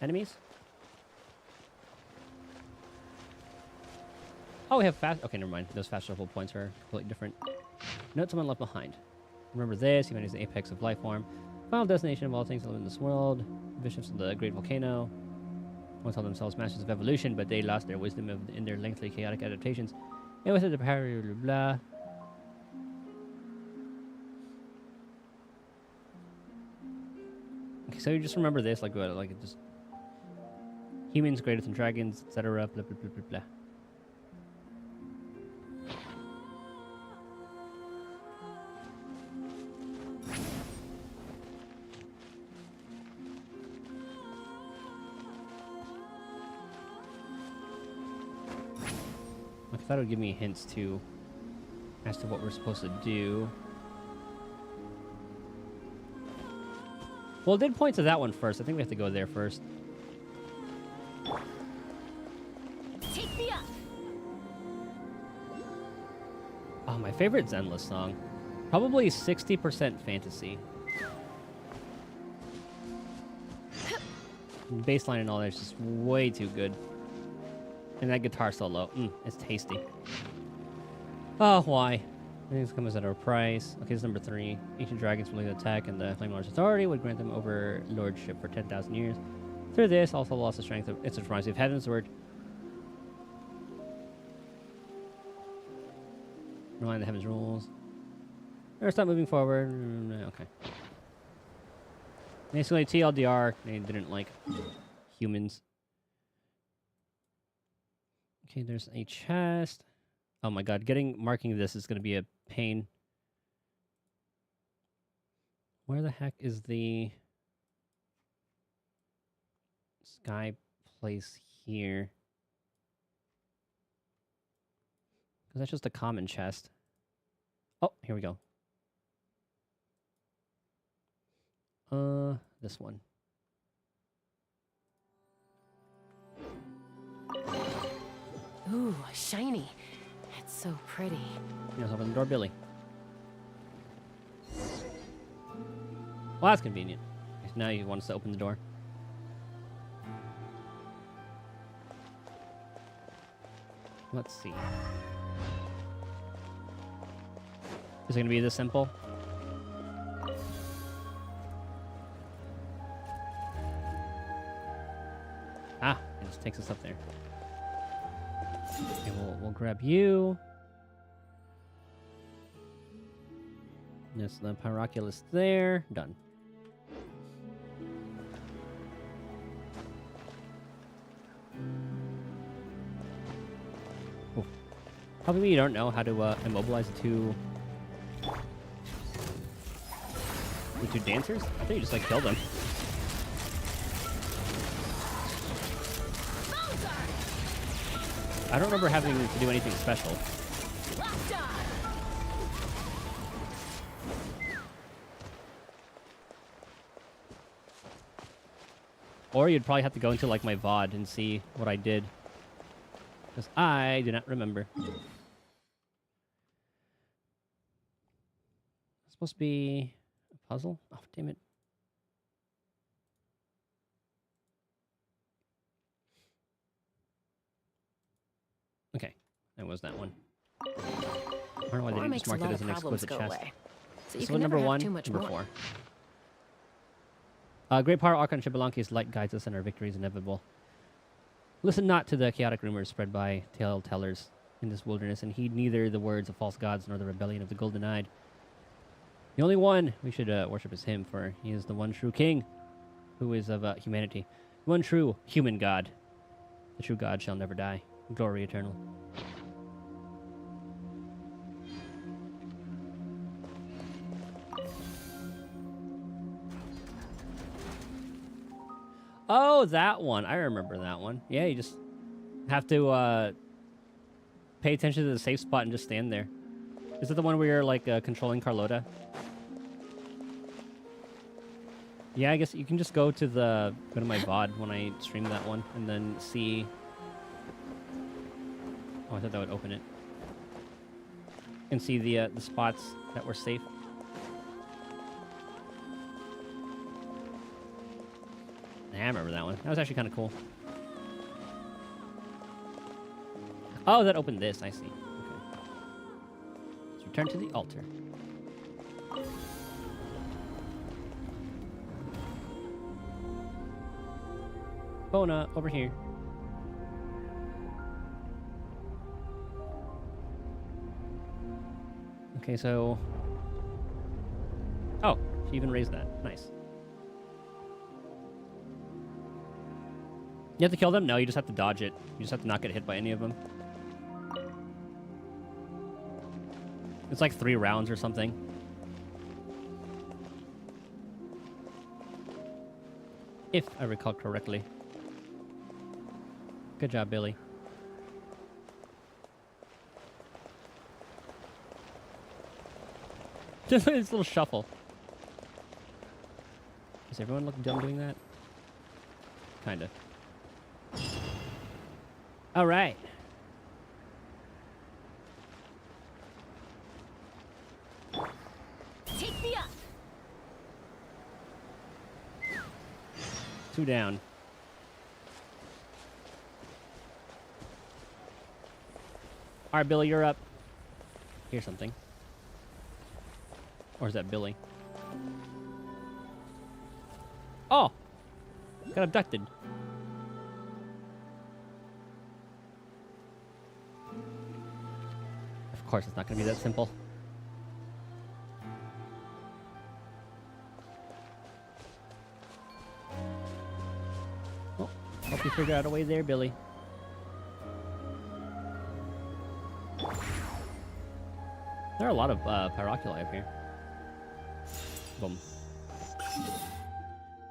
Enemies? Oh, we have fast... Okay, never mind. Those fast travel points are completely different. Note someone left behind. Remember this. Humanity is the apex of life form. Final destination of all things that live in this world. Bishops of the great volcano. Once called themselves masters of evolution, but they lost their wisdom in their lengthy, chaotic adaptations. And with it, the power, blah, blah. Okay, so you just remember this, like what? Like it just... Humans greater than dragons, etc. Blah, blah, blah, blah, blah. I thought it would give me hints too as to what we're supposed to do. Well, it did point to that one first. I think we have to go there first. Take me up. Oh, my favorite Zenless song. Probably 60% fantasy. Bassline and all that is just way too good. And that guitar solo, it's tasty. Oh, why? Things come at our price. Okay, this is number 3. Ancient dragons willing to attack, and the Flame Lord's authority would grant them overlordship for 10,000 years. Through this, also lost the strength of its supremacy of heaven's word. Relying on the heaven's rules. Or stop moving forward. Okay. Basically, TLDR, they didn't like humans. Okay, there's a chest. Oh my god, marking this is going to be a pain. Where the heck is the sky place here? Because that's just a common chest. Oh, here we go. This one. Ooh, shiny. It's so pretty. Let's open the door, Billy. Well, that's convenient. Now you want us to open the door. Let's see. Is it going to be this simple? Ah, it just takes us up there. Okay, we'll grab you. Yes, the Pyroculus there. Done. Oh. Probably you don't know how to immobilize the two dancers? I think you just like kill them. I don't remember having to do anything special. Or you'd probably have to go into like my VOD and see what I did. Because I do not remember. It's supposed to be a puzzle? Oh, damn it. Okay, that was that one. I don't know why they didn't just mark it as an exquisite chest. So So number one, number four. Great power Archon Shibalanki's light guides us and our victory is inevitable. Listen not to the chaotic rumors spread by tale-tellers in this wilderness, and heed neither the words of false gods nor the rebellion of the Golden-Eyed. The only one we should worship is him, for he is the one true king, who is of humanity. One true human god. The true god shall never die. Glory eternal. Oh, that one. I remember that one. Yeah, you just have to pay attention to the safe spot and just stand there. Is it the one where you're like controlling Carlota? Yeah, I guess you can just go to my VOD when I stream that one and then see. Oh, I thought that would open it. And see the spots that were safe. Yeah, I remember that one. That was actually kind of cool. Oh, that opened this. I see. Okay. Let's return to the altar. Bona, over here. Okay, so... Oh, she even raised that. Nice. You have to kill them? No, you just have to dodge it. You just have to not get hit by any of them. It's like 3 rounds or something. If I recall correctly. Good job, Billy. Just this little shuffle. Does everyone look dumb doing that? Kinda. All right. Take me up. 2 down. All right, Billy, you're up. Here's something. Or is that Billy? Oh! Got abducted. Of course, it's not going to be that simple. Oh, hope you figure out a way there, Billy. There are a lot of Pyroculi up here. Boom.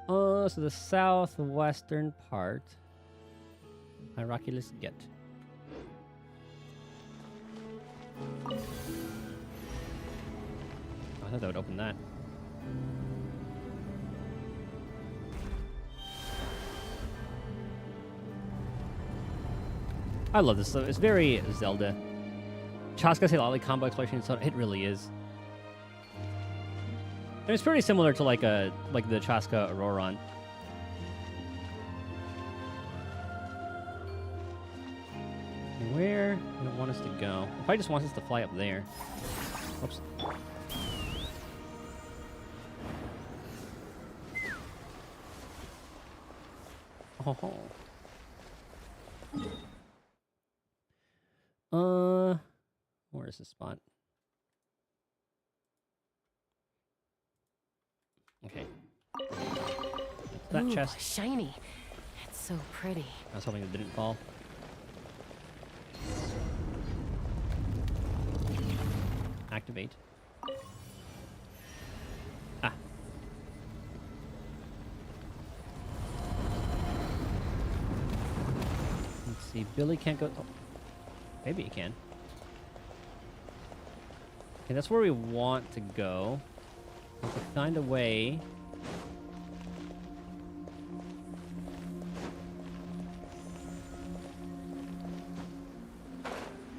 So the southwestern part. Pyroculus get. Oh, I thought that would open that. I love this stuff. It's very Zelda. Chaska say a lot like combo exploration, so it really is. And it's pretty similar to like the Chaska Auroron. Where do it want us to go? It probably just wants us to fly up there. Oops. Oh. Where is this spot? Okay. That Ooh, chest. shiny. It's so pretty. I was hoping it didn't fall. Activate. Ah. Let's see. Billy can't go. Oh. Maybe he can. Okay, that's where we want to go. We have to find a way.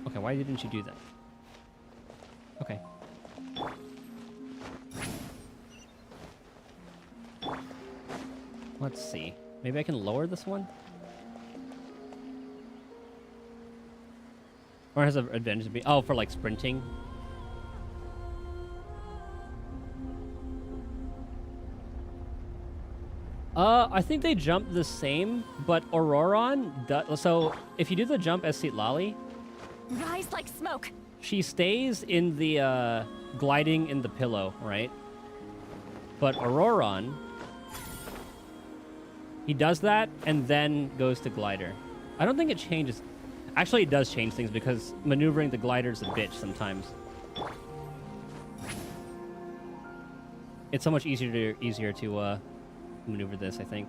Okay, why didn't you do that? Okay. Let's see. Maybe I can lower this one? Or has an advantage to be... Oh, for like sprinting? I think they jump the same, but Auroron... So, if you do the jump as Lali, Rise like smoke. she stays in the, gliding in the pillow, right? But Auroron... He does that, and then goes to glider. I don't think it changes... Actually, it does change things, because maneuvering the glider is a bitch sometimes. It's so much easier to maneuver this, I think.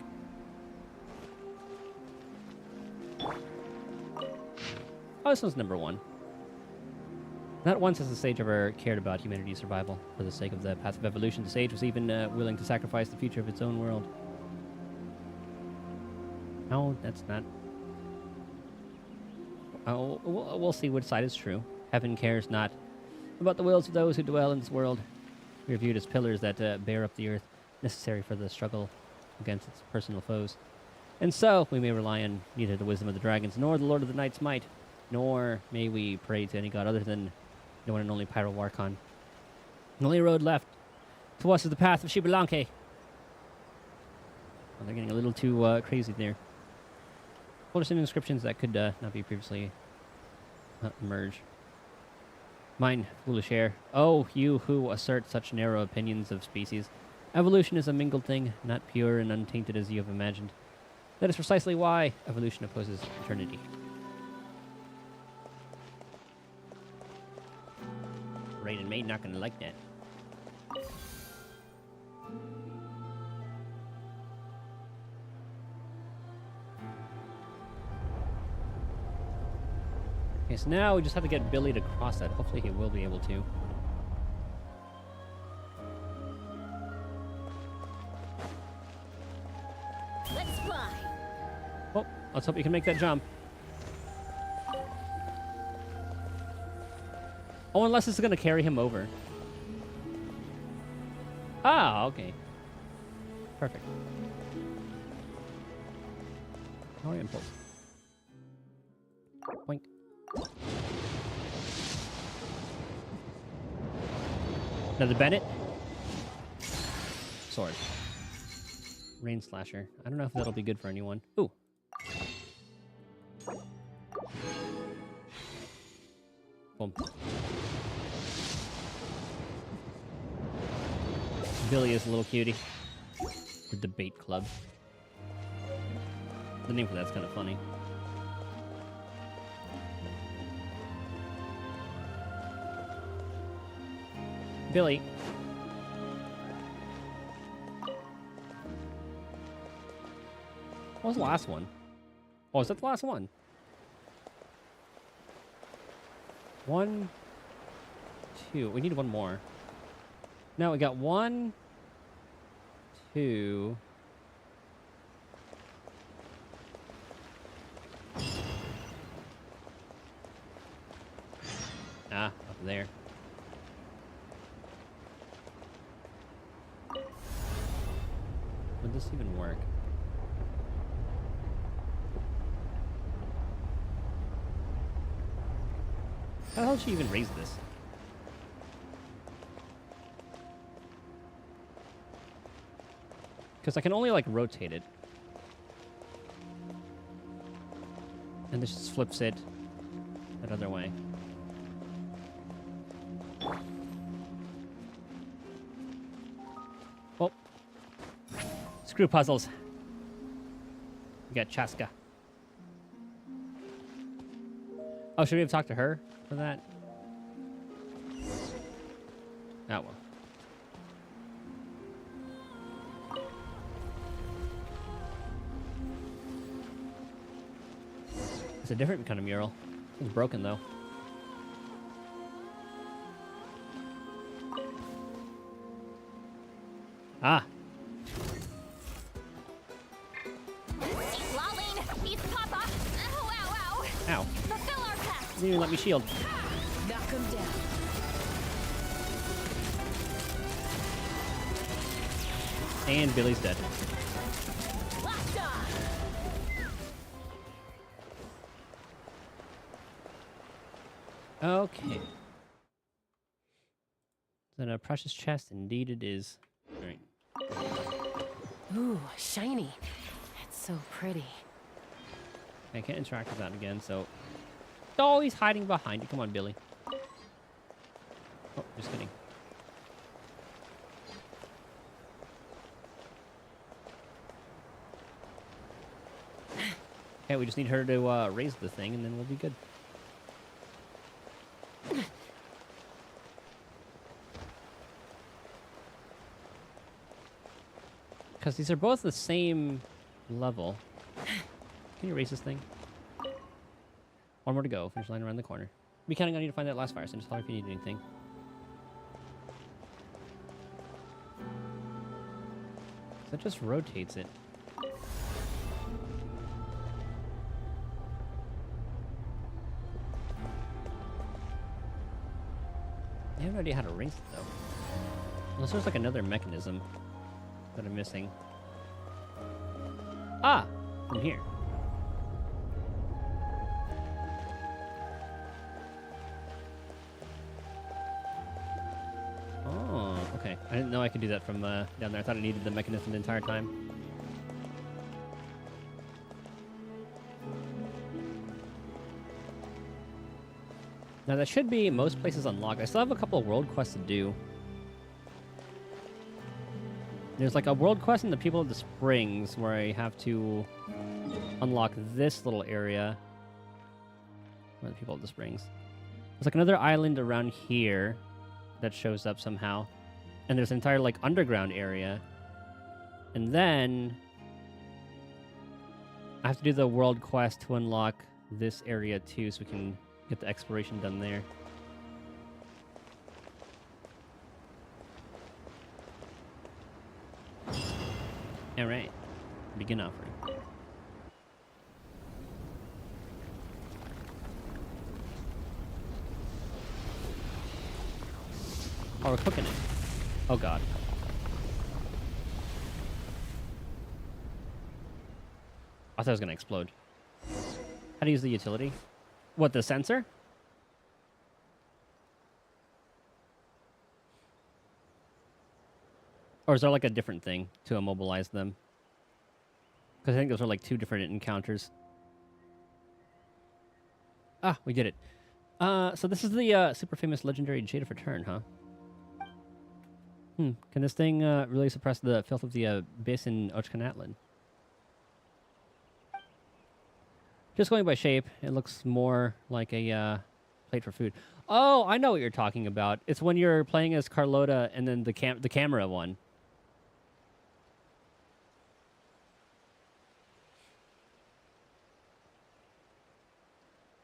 Oh, this one's number 1. Not once has the sage ever cared about humanity's survival. For the sake of the path of evolution, the sage was even willing to sacrifice the future of its own world. No, that's not... Oh, we'll see which side is true. Heaven cares not about the wills of those who dwell in this world. We are viewed as pillars that bear up the earth, necessary for the struggle against its personal foes. And so, we may rely on neither the wisdom of the dragons nor the Lord of the Night's might, nor may we pray to any god other than the one and only Pyro Warkon. The only road left to us is the path of Shibalanke. Well, they're getting a little too crazy there. Hold us in inscriptions that could not be previously emerged. Mine, foolish air. Oh, you who assert such narrow opinions of species. Evolution is a mingled thing, not pure and untainted as you have imagined. That is precisely why evolution opposes eternity. Raiden Maid not gonna like that. Okay, so now we just have to get Billy to cross that. Hopefully he will be able to. Let's fly. Oh, let's hope you can make that jump. Oh, unless this is going to carry him over. Ah, okay. Perfect. Power impulse. Boink. Another Bennett. Sword. Rain Slasher. I don't know if that'll be good for anyone. Ooh. Boom. Billy is a little cutie. The Debate Club. The name for that's kind of funny. Billy. What was the last one? Oh, is that the last one? 1, 2. We need one more. Now we got 1, 2. Ah, up there. Would this even work? How the hell did she even raise this? Because I can only, like, rotate it. And this just flips it that other way. Oh, Screw puzzles. We got Chaska. Oh, should we have talked to her for that? Oh, well. It's a different kind of mural. It's broken, though. Ah. Lolling, eat Papa. Ow, ow, ow. Ow. Fulfill our pact. Didn't even let me shield. Knock him down. And Billy's dead. Locked on. Okay. Then a precious chest, indeed it is. All right. Ooh, shiny. It's so pretty. I can't interact with that again, so... Oh, he's hiding behind you. Come on, Billy. Oh, just kidding. Okay, we just need her to raise the thing, and then we'll be good. Because these are both the same level. Can you raise this thing? One more to go. Finish line around the corner. Be counting on you to find that last fire, so just tell me if you need anything. That just rotates it. I have no idea how to raise it, though. Unless there's like another mechanism that I'm missing. Ah! From here. Oh, okay. I didn't know I could do that from down there. I thought I needed the mechanism the entire time. Now that should be most places unlocked. I still have a couple of world quests to do. There's like a world quest in the People of the Springs where I have to unlock this little area. Where are the People of the Springs? There's like another island around here that shows up somehow. And there's an entire like underground area. And then I have to do the world quest to unlock this area too, so we can get the exploration done there. All right, begin offering. Oh, we're cooking it. Oh god. I thought it was gonna explode. How to use the utility? What, the sensor? Or is there like a different thing to immobilize them? Because I think those are like two different encounters. Ah, we did it. So this is the super famous legendary Jade of Return, huh? Can this thing really suppress the filth of the abyss in Ochkanatlan? Just going by shape, it looks more like a plate for food. Oh, I know what you're talking about. It's when you're playing as Carlota and then the camera one.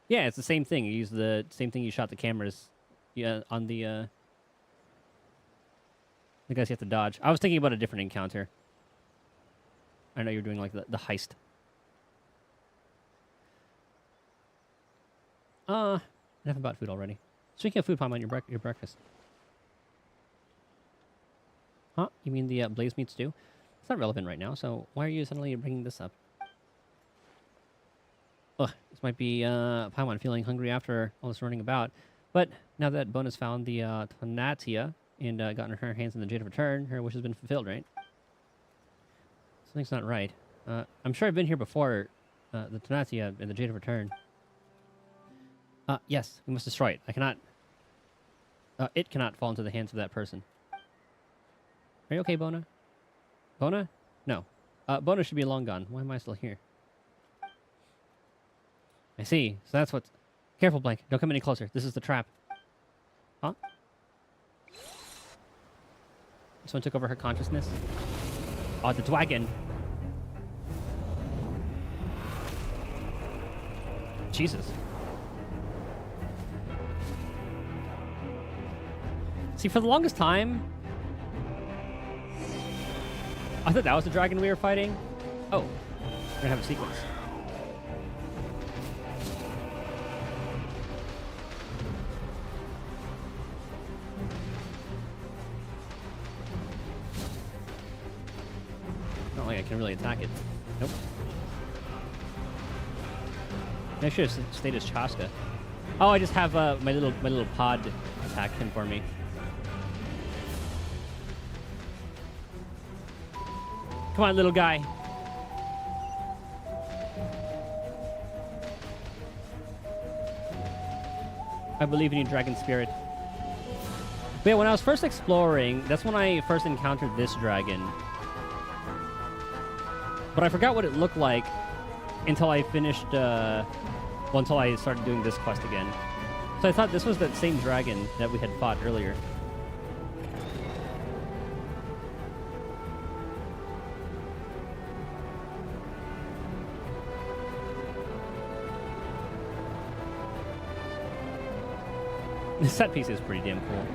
Yeah, it's the same thing. You use the same thing you shot the cameras on the guys you have to dodge. I was thinking about a different encounter. I know you're doing like the heist. Enough about food already. Speaking of food, Palm, on your breakfast. Huh? You mean the blaze meat stew? It's not relevant right now, so why are you suddenly bringing this up? Ugh, this might be Paimon feeling hungry after all this running about. But now that Bona's found the Tonatia and gotten her hands on the Jade of Return, her wish has been fulfilled, right? Something's not right. I'm sure I've been here before, the Tonatia and the Jade of Return. Yes, we must destroy it. I cannot... it cannot fall into the hands of that person. Are you okay, Bona? Bona? No. Bonus should be long gone. Why am I still here? I see. So that's what's... Careful, Blank. Don't come any closer. This is the trap. Huh? Someone took over her consciousness? Oh, the dragon. Jesus. See, for the longest time... I thought that was the dragon we were fighting. Oh. We're gonna have a sequence. Not like I can really attack it. Nope. I should have stayed as Chaska. Oh, I just have my little pod attack him for me. Come on, little guy. I believe in you, dragon spirit. But yeah, when I was first exploring, that's when I first encountered this dragon. But I forgot what it looked like until I finished, until I started doing this quest again. So I thought this was that same dragon that we had fought earlier. The set piece is pretty damn cool.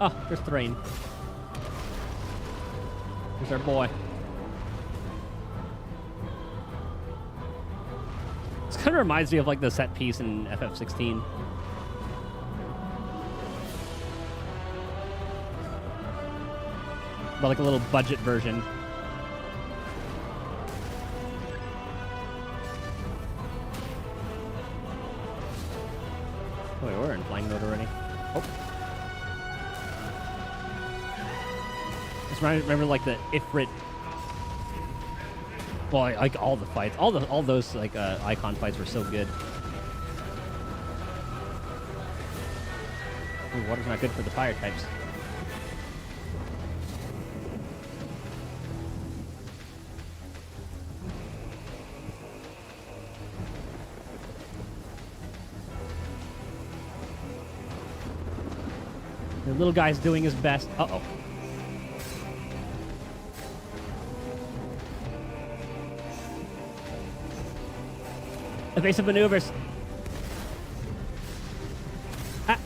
Oh, there's Thrain. There's our boy. This kind of reminds me of like the set piece in FF16. But like a little budget version. Oh, wait, we're in flying mode already. Oh. Just remember like the Ifrit. Well, like all the fights, all those like icon fights were so good. Ooh, water's not good for the fire types. The little guy's doing his best. Uh-oh. Evasive maneuvers. Ah.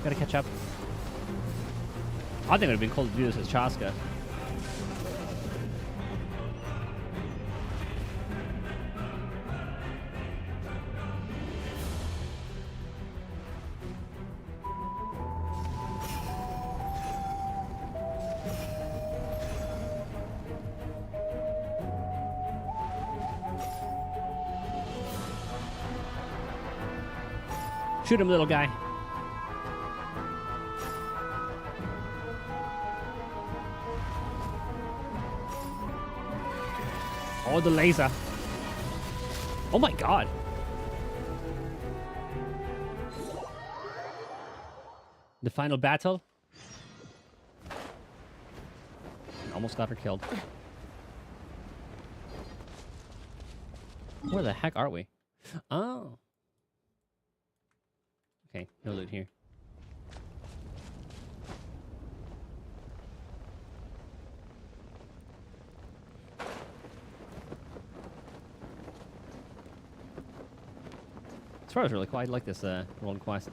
Gotta catch up. I think it would have been cool to do this as Chaska. Shoot him, little guy. Oh, the laser. Oh my god. The final battle. Almost got her killed. Where the heck are we? Oh. Okay, no loot here. This part was really cool. I like this rolling quest.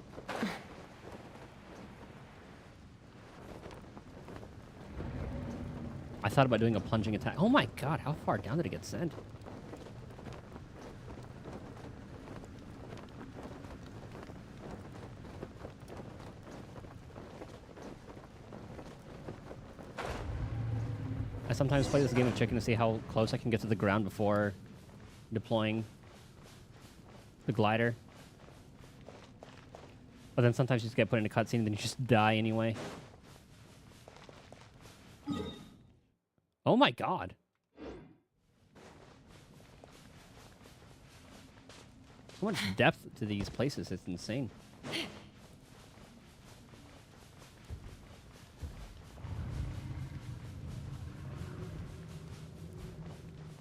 I thought about doing a plunging attack. Oh my god, how far down did it get sent? I sometimes play this game of chicken to see how close I can get to the ground before deploying the glider. But then sometimes you just get put in a cutscene and then you just die anyway. Oh my god. So much depth to these places. It's insane.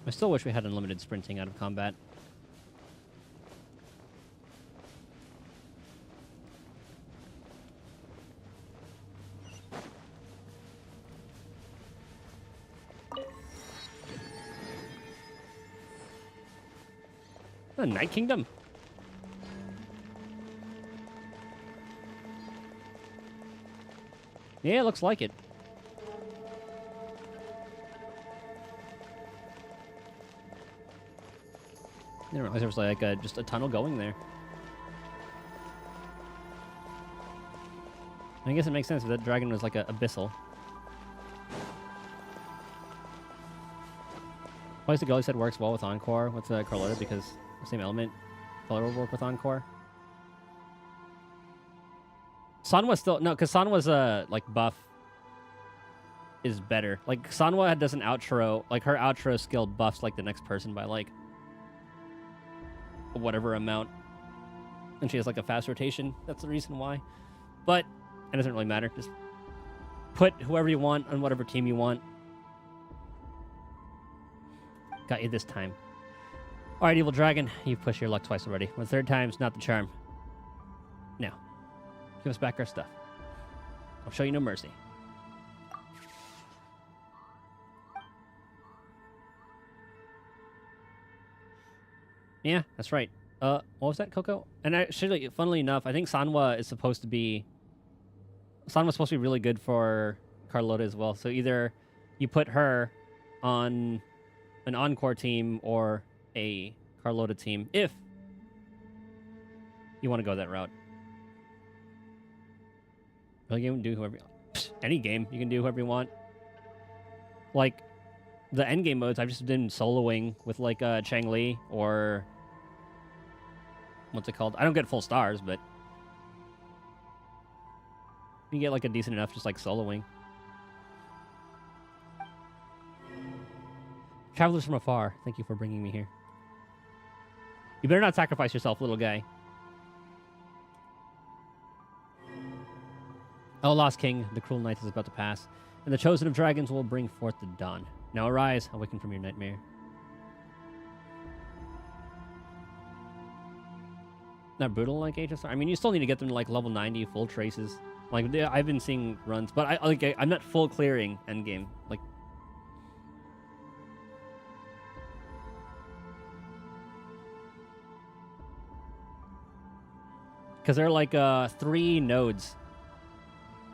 I still wish we had unlimited sprinting out of combat. The Night Kingdom. Yeah, it looks like it. I didn't realize there was like just a tunnel going there. I guess it makes sense if that dragon was like a abyssal. Place the Gully said works well with Encore with Carlotta because the same element color will work with Encore. Sanwa still no, because Sanwa's like buff is better. Like Sanwa does an outro, like her outro skill buffs like the next person by like whatever amount, and she has like a fast rotation. That's the reason why. But it doesn't really matter. Just put whoever you want on whatever team you want. Got you this time. All right, Evil Dragon, you've pushed your luck twice already. The third time's not the charm. Now, give us back our stuff. I'll show you no mercy. Yeah, that's right. What was that, Coco? And actually, funnily enough, I think Sanwa is supposed to be... Sanwa's supposed to be really good for Carlotta as well. So either you put her on an Encore team or a Carlotta team if you want to go that route. Really, you can do whoever any game you can do whoever you want. Like the end game modes, I've just been soloing with like Chang Li or what's it called? I don't get full stars, but you get like a decent enough just like soloing. Travelers from afar, thank you for bringing me here. You better not sacrifice yourself, little guy. O lost king, the cruel night is about to pass, and the chosen of dragons will bring forth the dawn. Now arise, awaken from your nightmare. Not brutal like Age of Star. I mean, you still need to get them to like level 90 full traces. Like I've been seeing runs, but I'm not full clearing endgame. Like. Because they're like 3 nodes,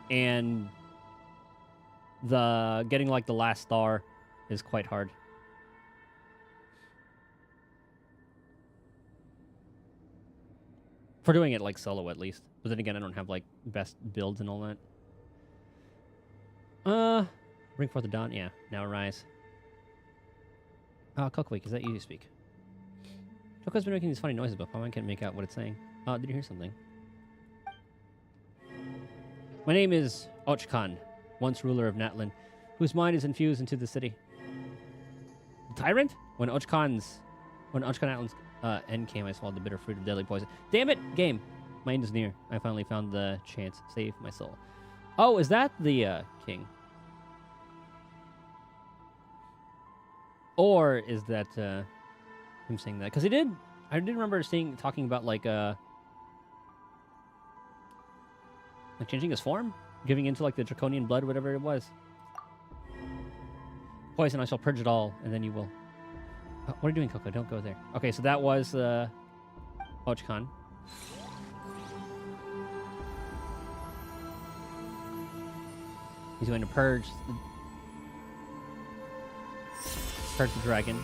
and the getting like the last star is quite hard. For doing it like solo at least. But then again, I don't have like best builds and all that. Bring forth the dawn. Yeah, now arise. Cookweek, is that you speak? Coco's been making these funny noises, but I can't make out what it's saying. Did you hear something? My name is Ochkan, once ruler of Natlan, whose mind is infused into the city. The tyrant? When Ochkan Natlan's end came, I swallowed the bitter fruit of deadly poison. Damn it, game! My end is near. I finally found the chance. Save my soul. Oh, is that the king? Or is that him saying that? Because I did remember talking about like changing his form, giving into like the draconian blood, whatever it was. Poison, I shall purge it all, and then you will. What are you doing, Coco? Don't go there. Okay, so that was Ochkan. He's going to purge the dragon.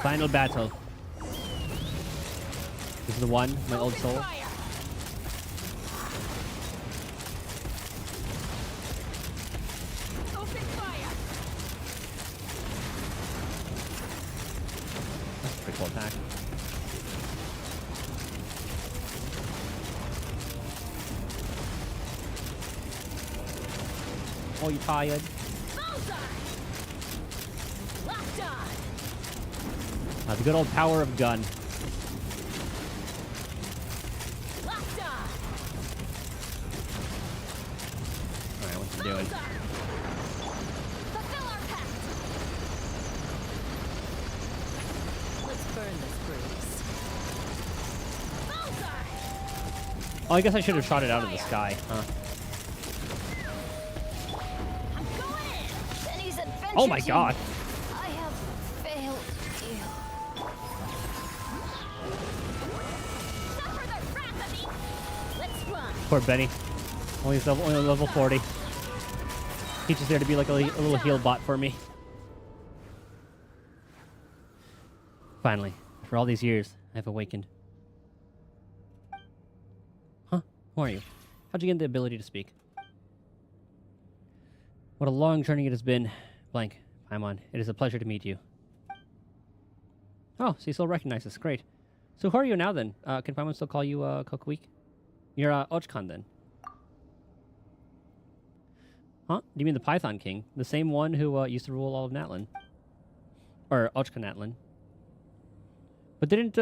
Final battle. This is the one, my old soul. Open fire. Oh, you tired? Bullseye! Locked on! The good old power of gun. Locked on! Alright, what's he doing? Bullseye! Fulfill our pact! Let's burn this breeze. Bullseye! Oh, I guess I should have shot it out of the sky, huh? I'm going in! Benny's adventure Oh my team. god! I have failed you. Suffer the wrath of me! Let's run! Poor Benny. Only level 40. He's just there to be like a little heal bot for me. Finally, after all these years, I've awakened. Huh? Who are you? How'd you get the ability to speak? What a long journey it has been. Blank. Paimon, it is a pleasure to meet you. Oh, so you still recognize us. Great. So who are you now then? Can Paimon still call you Kokuik? You're Ochkan then. Huh? Do you mean the Python King? The same one who used to rule all of Natlan? Or Ochkan Natlan? But didn't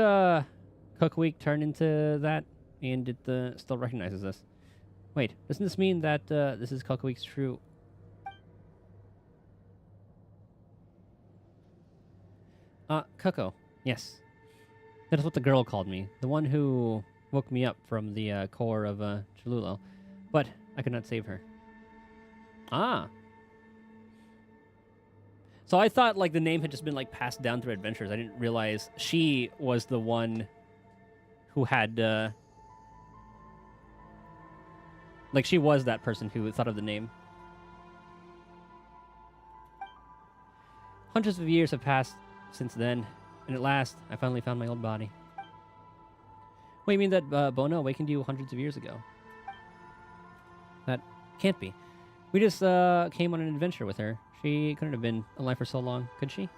Kokuik turn into that? And it still recognizes us? Wait, doesn't this mean that this is Kokuik's true... Koko. Yes. That is what the girl called me. The one who woke me up from the core of Cholula. But I could not save her. Ah. So I thought like the name had just been like passed down through adventures. I didn't realize she was the one who had like she was that person who thought of the name. Hundreds of years have passed since then, and at last I finally found my old body. Wait, you mean that Bona awakened you hundreds of years ago? That can't be. We just came on an adventure with her. She couldn't have been alive for so long, could she?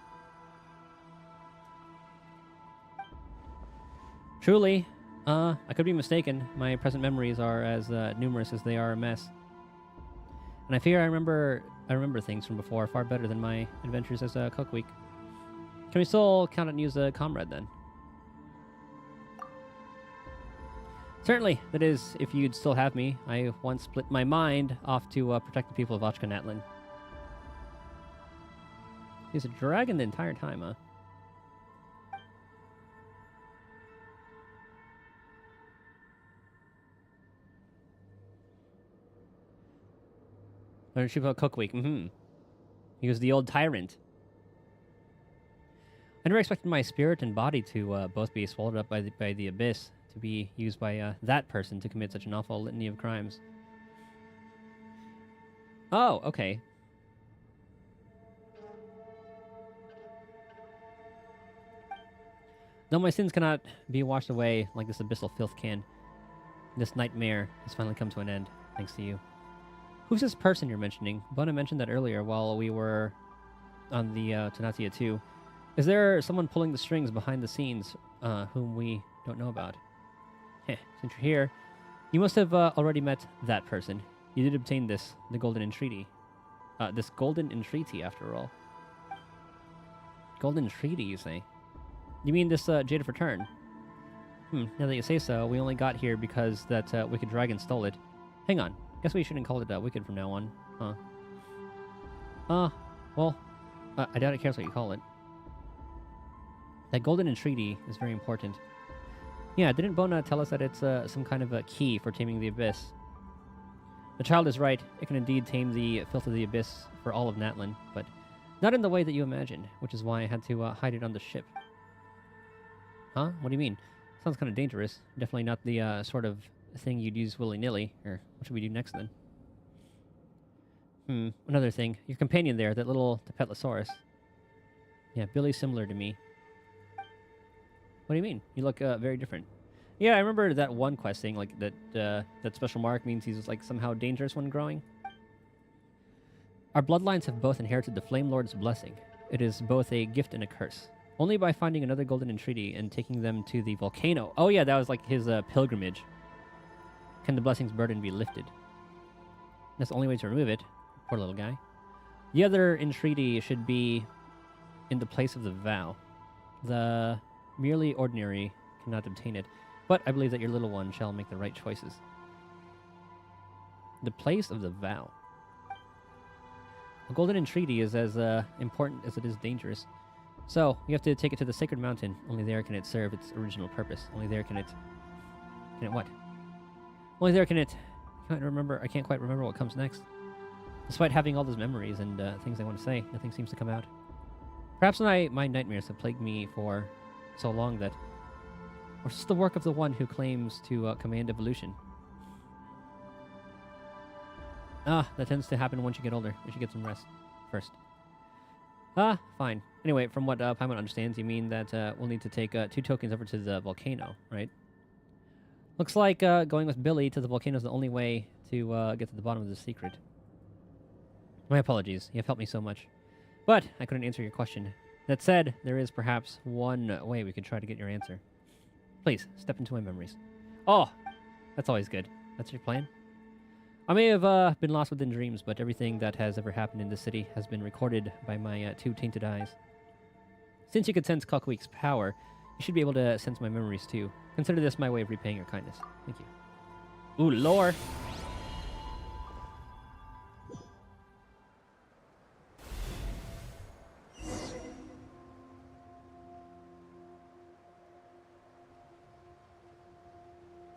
Truly, I could be mistaken. My present memories are as numerous as they are a mess. And I fear I remember things from before far better than my adventures as a Cookweek. Can we still count on you as a comrade then? Certainly, that is, if you'd still have me. I once split my mind off to protect the people of Ochkanatlan. He's a dragon the entire time, huh? Or she about Cookweek. He was the old tyrant. I never expected my spirit and body to both be swallowed up by the abyss, to be used by that person to commit such an awful litany of crimes. Oh, okay. No, my sins cannot be washed away like this abyssal filth can. This nightmare has finally come to an end, thanks to you. Who's this person you're mentioning? Bona mentioned that earlier while we were on the Tanatia 2. Is there someone pulling the strings behind the scenes whom we don't know about? Heh, since you're here, you must have already met that person. You did obtain this, the Golden Entreaty. This Golden Entreaty, after all. Golden Entreaty, you say? You mean this Jade of Return? Now that you say so, we only got here because that wicked dragon stole it. Hang on. Guess we shouldn't call it wicked from now on, huh? Well, I doubt it cares what you call it. That Golden Entreaty is very important. Yeah, didn't Bona tell us that it's some kind of a key for taming the Abyss? The child is right. It can indeed tame the filth of the Abyss for all of Natlan, but not in the way that you imagined, which is why I had to hide it on the ship. Huh? What do you mean? Sounds kind of dangerous. Definitely not the sort of thing you'd use willy-nilly. Or what should we do next, then? Another thing. Your companion there, that little Tapetlosaurus. Yeah, Billy's similar to me. What do you mean? You look very different. Yeah, I remember that one quest thing, like that that special mark means he's like somehow dangerous when growing. Our bloodlines have both inherited the Flame Lord's blessing. It is both a gift and a curse. Only by finding another Golden Entreaty and taking them to the volcano. Oh yeah, that was like his pilgrimage. Can the blessing's burden be lifted? That's the only way to remove it. Poor little guy. The other entreaty should be in the place of the vow. The merely ordinary cannot obtain it, but I believe that your little one shall make the right choices. The place of the vow. A golden entreaty is as important as it is dangerous. So, you have to take it to the sacred mountain. Only there can it serve its original purpose. Only there can it... Can it what? Only there can it... I can't quite remember what comes next. Despite having all those memories and things I want to say, nothing seems to come out. Perhaps my nightmares have plagued me for so long that... Or is this the work of the one who claims to command evolution? That tends to happen once you get older. You should get some rest first. Fine. Anyway, from what Paimon understands, you mean that we'll need to take 2 tokens over to the volcano, right? Looks like going with Billy to the volcano is the only way to get to the bottom of the secret. My apologies. You have helped me so much. But I couldn't answer your question. That said, there is perhaps one way we could try to get your answer. Please, step into my memories. Oh, that's always good. That's your plan? I may have been lost within dreams, but everything that has ever happened in this city has been recorded by my 2 tainted eyes. Since you could sense Kalkweek's power, you should be able to sense my memories too. Consider this my way of repaying your kindness. Thank you. Ooh, lore!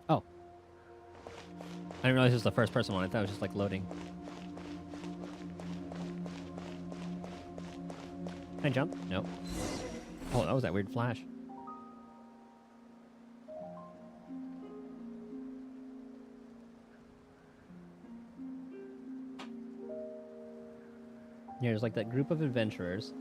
Oh. I didn't realize it was the first person one. I thought it was just like loading. Can I jump? No. Oh, that was that weird flash. Yeah, there's like that group of adventurers.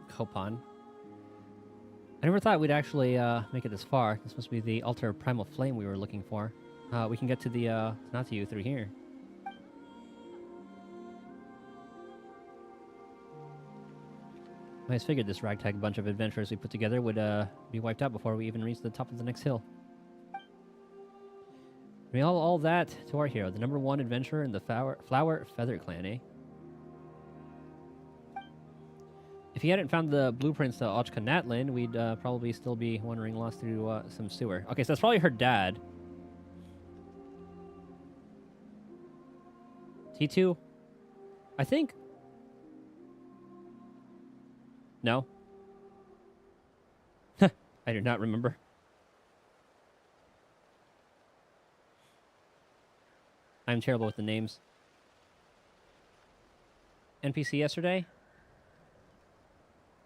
Copan. I never thought we'd actually make it this far. This must be the altar of primal flame we were looking for. We can get to the Tanatu through here. I just figured this ragtag bunch of adventurers we put together would be wiped out before we even reach the top of the next hill. I mean, all that to our hero, the #1 adventurer in the Flower Feather Clan, eh? If he hadn't found the blueprints to Ochkanatlan, we'd probably still be wandering lost through some sewer. Okay, so that's probably her dad. T2? I think... No. I do not remember. I'm terrible with the names. NPC yesterday?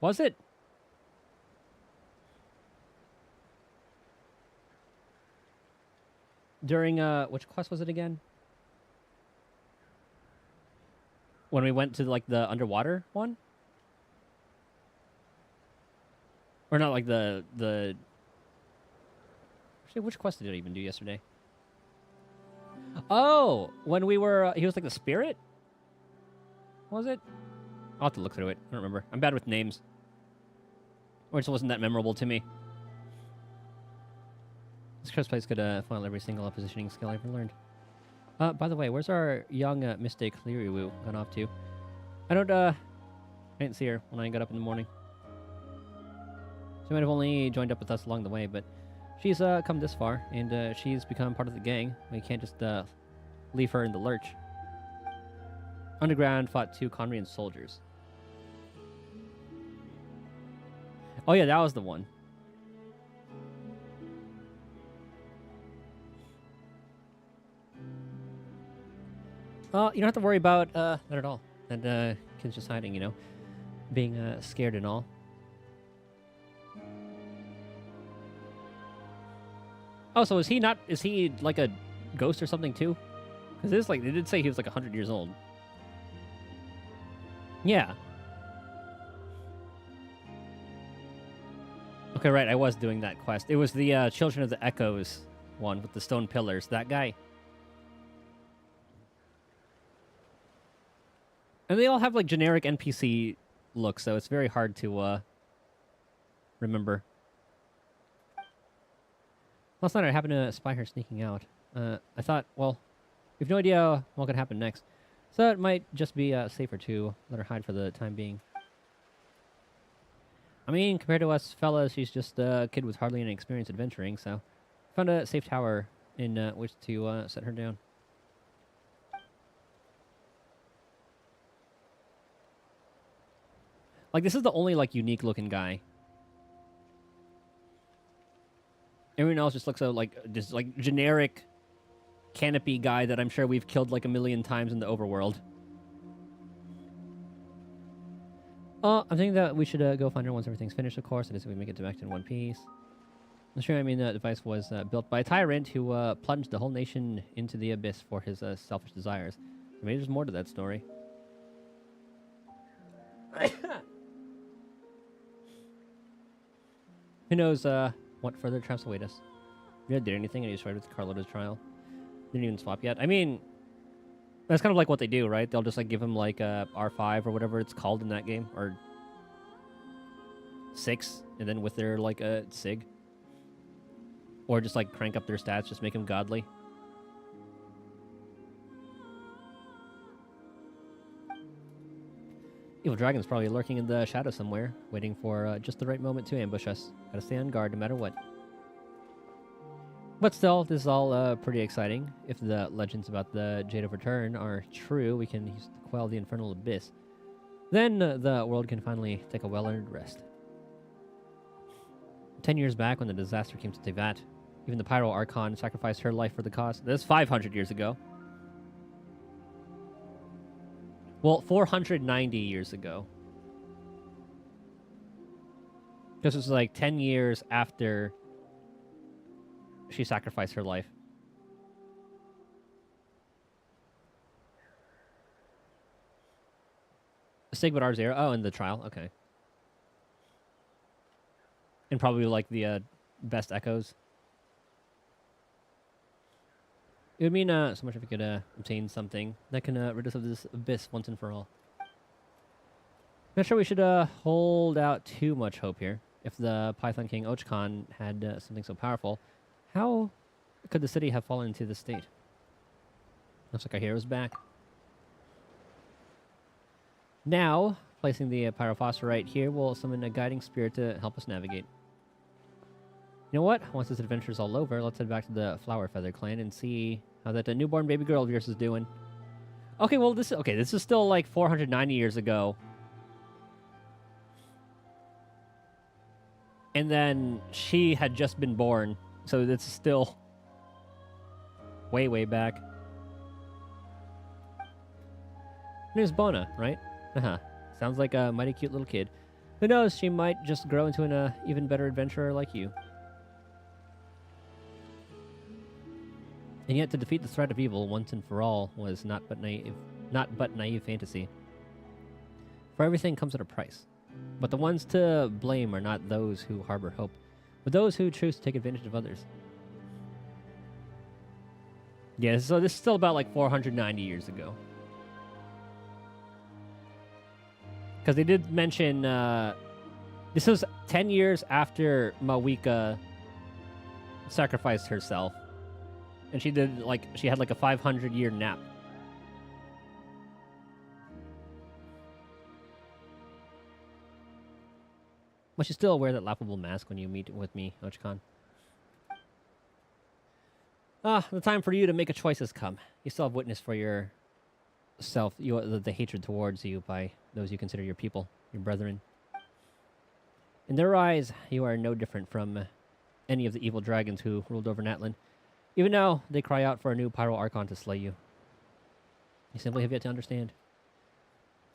Was it? During, which quest was it again? When we went to, like, the underwater one? Or not, like, the... Actually, which quest did I even do yesterday? Oh! When we were... he was, like, the spirit? Was it? I'll have to look through it. I don't remember. I'm bad with names. Or it just wasn't that memorable to me. This Chris place could foil every single positioning skill I ever learned. By the way, where's our young mystic Liriwu gone off to? I didn't see her when I got up in the morning. She might have only joined up with us along the way, but she's come this far, and she's become part of the gang. We can't just leave her in the lurch. Underground fought 2 Conrian soldiers. Oh yeah, that was the one. You don't have to worry about that at all. That kid's just hiding, you know, being scared and all. Oh, so is he not? Is he like a ghost or something too? Because it's like they did say he was like 100 years old. Yeah. Okay, right, I was doing that quest. It was the Children of the Echoes one with the stone pillars. That guy. And they all have, like, generic NPC looks, so it's very hard to remember. Last night I happened to spy her sneaking out. I thought, well, we have no idea what could happen next. So it might just be safer to let her hide for the time being. I mean, compared to us fellas, she's just a kid with hardly any experience adventuring, so found a safe tower in which to set her down. Like, this is the only, like, unique-looking guy. Everyone else just looks so, like, just, like, generic canopy guy that I'm sure we've killed, like, a million times in the overworld. I'm thinking that we should go find her once everything's finished, of course, and as we make it back in one piece. I'm sure, I mean, the device was built by a tyrant who plunged the whole nation into the abyss for his selfish desires. Maybe there's more to that story. Who knows what further traps await us? We didn't do anything, and he started with Carlotta's trial. Didn't even swap yet. I mean, that's kind of like what they do, right? They'll just, like, give him, like, R5 or whatever it's called in that game, or 6, and then with their, like, SIG. Or just, like, crank up their stats, just make him godly. Evil Dragon's probably lurking in the shadow somewhere, waiting for just the right moment to ambush us. Gotta stay on guard no matter what. But still, this is all pretty exciting. If the legends about the Jade of Return are true, we can use to quell the infernal abyss. Then the world can finally take a well-earned rest. 10 years back, when the disaster came to Tevat, even the Pyro Archon sacrificed her life for the cause. That's 500 years ago. Well, 490 years ago. This was like 10 years after she sacrificed her life. Sigmund R0. Oh, in the trial. Okay. And probably like the best echoes. It would mean so much if we could obtain something that can rid us of this abyss once and for all. Not sure we should hold out too much hope here. If the Python King Ochkon had something so powerful, how could the city have fallen into this state? Looks like our hero's back. Now, placing the pyrophosphorite here will summon a guiding spirit to help us navigate. You know what? Once this adventure's all over, let's head back to the Flower Feather clan and see how that newborn baby girl of yours is doing. Okay, well, this is still like 490 years ago. And then she had just been born, so this is still way, way back. There's Bona, right? Sounds like a mighty cute little kid. Who knows, she might just grow into an even better adventurer like you. And yet to defeat the threat of evil once and for all was not but naive fantasy. For everything comes at a price. But the ones to blame are not those who harbor hope, but those who choose to take advantage of others. Yeah, so this is still about like 490 years ago. Because they did mention, this was 10 years after Mavuika sacrificed herself. And she did, like, she had like a 500-year nap. But you still wear that laughable mask when you meet with me, Ochkon. The time for you to make a choice has come. You still have witness for yourself, the hatred towards you by those you consider your people, your brethren. In their eyes, you are no different from any of the evil dragons who ruled over Natlan. Even now, they cry out for a new Pyro Archon to slay you. You simply have yet to understand.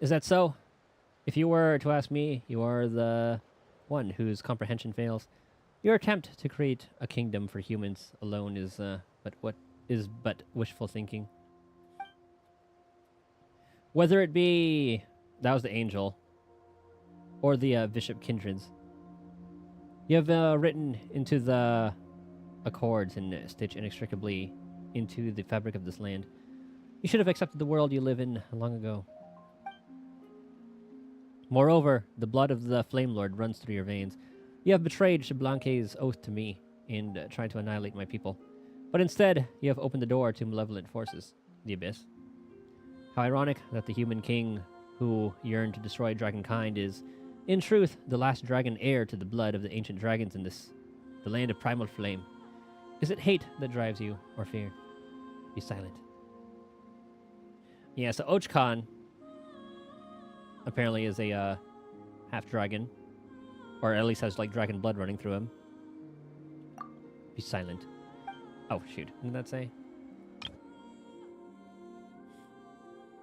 Is that so? If you were to ask me, you are the one whose comprehension fails. Your attempt to create a kingdom for humans alone is but wishful thinking. Whether it be that was the angel, or the Bishop Kindreds, You have written into the accords and stitched inextricably into the fabric of this land. You should have accepted the world you live in long ago. Moreover, the blood of the Flame Lord runs through your veins. You have betrayed Shablanque's oath to me and tried to annihilate my people. But instead, you have opened the door to malevolent forces, the Abyss. How ironic that the human king who yearned to destroy dragonkind is, in truth, the last dragon heir to the blood of the ancient dragons in the land of primal flame. Is it hate that drives you, or fear? Be silent. Yeah, so Ochkon apparently is a half dragon, or at least has like dragon blood running through him. Be silent. Oh shoot, what did that say?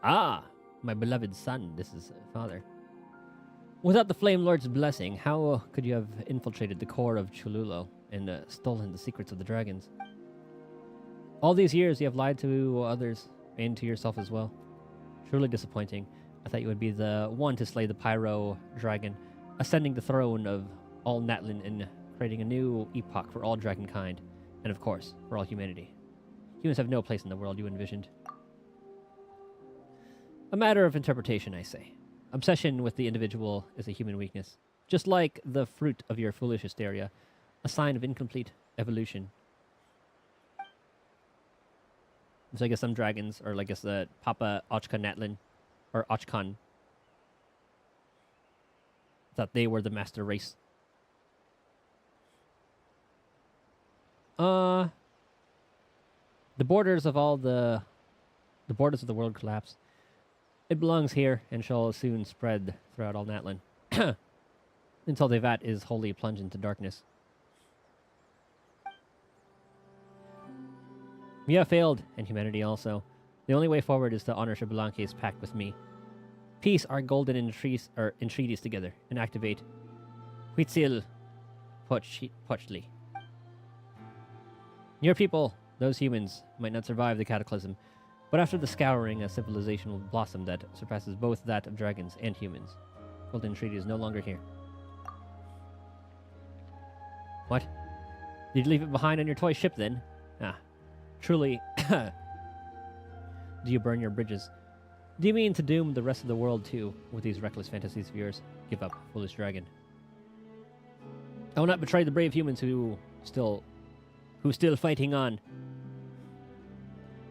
Ah, my beloved son, this is father. Without the Flame Lord's blessing, how could you have infiltrated the core of Chululo and stolen the secrets of the dragons? All these years you have lied to others and to yourself as well. Truly disappointing. I thought you would be the one to slay the Pyro Dragon, ascending the throne of all Natlin and creating a new epoch for all dragonkind, and of course, for all humanity. Humans have no place in the world you envisioned. A matter of interpretation, I say. Obsession with the individual is a human weakness, just like the fruit of your foolish hysteria, a sign of incomplete evolution. So I guess some dragons, or I guess the Papa Ochka Natlin, or Ochkon, thought they were the master race. The borders of the borders of the world collapse. It belongs here and shall soon spread throughout all Natlin, until the vat is wholly plunged into darkness. We have failed, and humanity also. The only way forward is to honor Shablanque's pact with me. Peace our golden entreaties together, and activate Huitzil Pochtli. Your people, those humans, might not survive the cataclysm, but after the scouring, a civilization will blossom that surpasses both that of dragons and humans. Golden Treaty is no longer here. What? Did you leave it behind on your toy ship then? Ah, truly. Do you burn your bridges? Do you mean to doom the rest of the world too with these reckless fantasies of yours? Give up, foolish dragon. I will not betray the brave humans who still fighting on.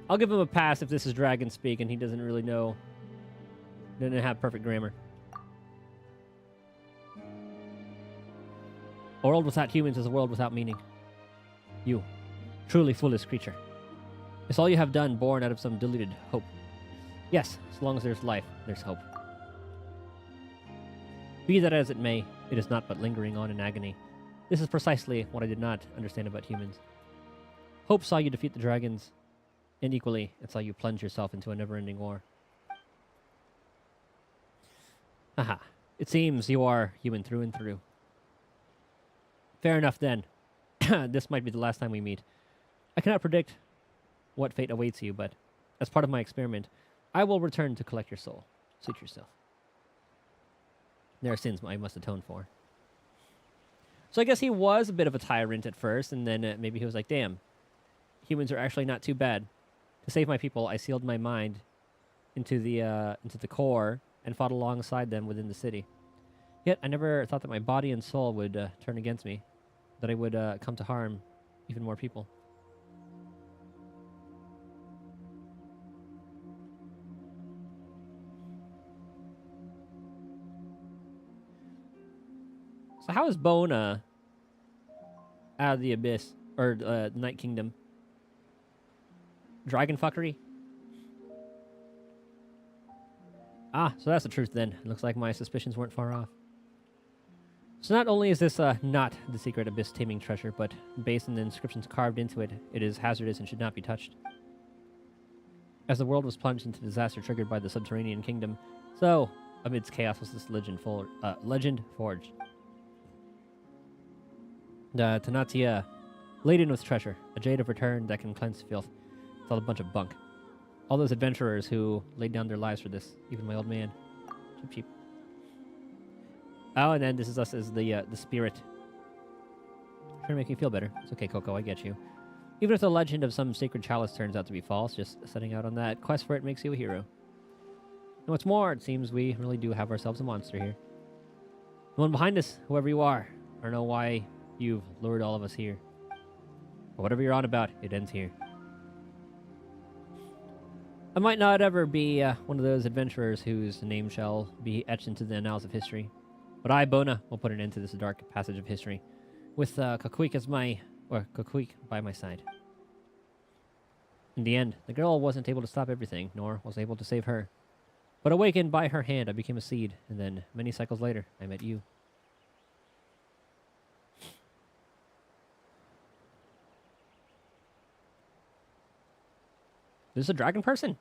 I'll give him a pass if this is dragon speak and he doesn't really know. Doesn't have perfect grammar. A world without humans is a world without meaning. You, truly foolish creature. It's all you have done, born out of some deluded hope. Yes, as long as there's life, there's hope. Be that as it may, it is not but lingering on in agony. This is precisely what I did not understand about humans. Hope saw you defeat the dragons, and equally, it saw you plunge yourself into a never-ending war. Haha, it seems you are human through and through. Fair enough then. This might be the last time we meet. I cannot predict what fate awaits you, but as part of my experiment, I will return to collect your soul. Suit yourself. There are sins I must atone for. So I guess he was a bit of a tyrant at first, and then maybe he was like, damn, humans are actually not too bad. To save my people, I sealed my mind into the core and fought alongside them within the city. Yet I never thought that my body and soul would turn against me, that I would come to harm even more people. So how is Bona out of the Abyss, or Night Kingdom? Dragon fuckery? Ah, so that's the truth then. It looks like my suspicions weren't far off. So not only is this not the secret Abyss taming treasure, but based on the inscriptions carved into it, it is hazardous and should not be touched. As the world was plunged into disaster triggered by the subterranean kingdom, so amidst chaos was this legend forged. The Tanatia, laden with treasure, a jade of return that can cleanse filth. It's all a bunch of bunk. All those adventurers who laid down their lives for this, even my old man. Cheap, cheap. Oh, and then this is us as the spirit Trying to make me feel better. It's okay, Coco, I get you. Even if the legend of some sacred chalice turns out to be false, just setting out on that quest for it makes you a hero. And what's more, it seems we really do have ourselves a monster here. The one behind us, whoever you are. I don't know why you've lured all of us here. But whatever you're on about, it ends here. I might not ever be one of those adventurers whose name shall be etched into the annals of history. But I, Bona, will put an end to this dark passage of history, with Kokwik by my side. In the end, the girl wasn't able to stop everything, nor was able to save her. But awakened by her hand, I became a seed, and then, many cycles later, I met you. Is this a dragon person? Is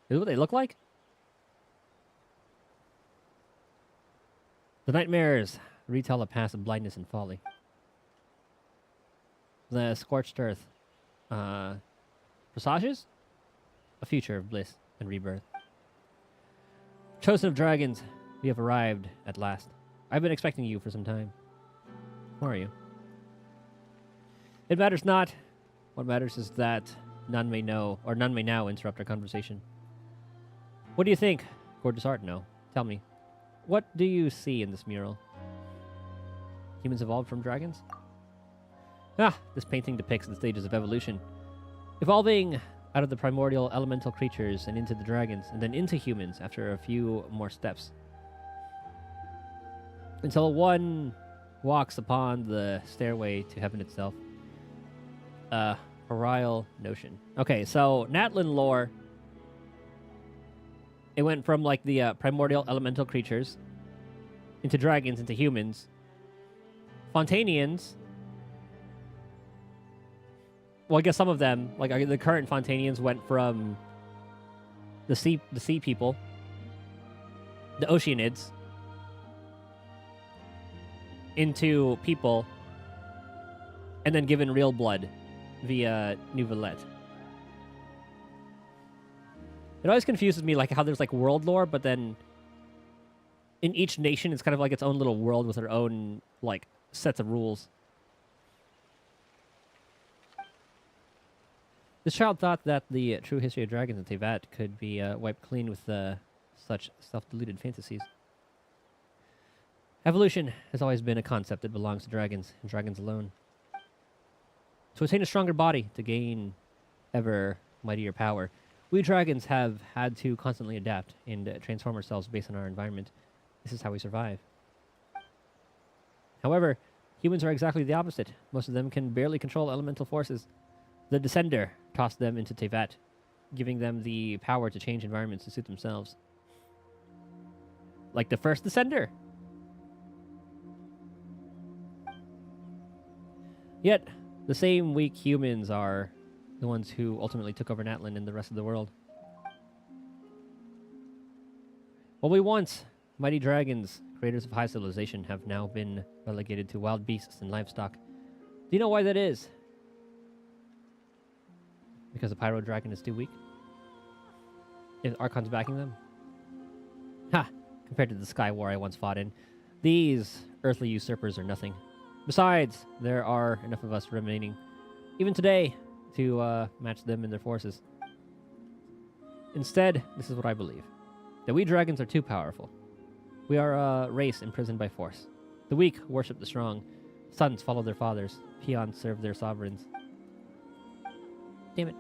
this what they look like? The nightmares retell a past of blindness and folly. The scorched earth presages a future of bliss and rebirth. Chosen of dragons, we have arrived at last. I've been expecting you for some time. Who are you? It matters not. What matters is that none may know, or none may now interrupt our conversation. What do you think? Gorgeous art, no. Tell me, what do you see in this mural? Humans evolved from dragons? Ah, this painting depicts the stages of evolution. Evolving out of the primordial elemental creatures and into the dragons, and then into humans after a few more steps. Until one walks upon the stairway to heaven itself. Orial notion. Okay, so Natlin lore. It went from like the primordial elemental creatures into dragons, into humans. Fontanians. Well, I guess some of them, like the current Fontanians, went from the sea people, the Oceanids, into people, and then given real blood via Nouvellette. It always confuses me, like how there's like world lore, but then in each nation, it's kind of like its own little world with their own like sets of rules. This child thought that the true history of dragons in Teyvat could be wiped clean with such self-deluded fantasies. Evolution has always been a concept that belongs to dragons, and dragons alone. To attain a stronger body, to gain ever mightier power, we dragons have had to constantly adapt and transform ourselves based on our environment. This is how we survive. However, humans are exactly the opposite. Most of them can barely control elemental forces. The Descender tossed them into Teyvat, giving them the power to change environments to suit themselves. Like the first Descender. Yet, the same weak humans are the ones who ultimately took over Natlin and the rest of the world. While we once, mighty dragons, creators of high civilization, have now been relegated to wild beasts and livestock. Do you know why that is? Because the Pyro Dragon is too weak? If Archon's backing them? Ha! Compared to the Sky War I once fought in, these earthly usurpers are nothing. Besides, there are enough of us remaining, even today, to match them in their forces. Instead, this is what I believe. That we dragons are too powerful. We are a race imprisoned by force. The weak worship the strong. Sons follow their fathers. Peons serve their sovereigns. Damn it.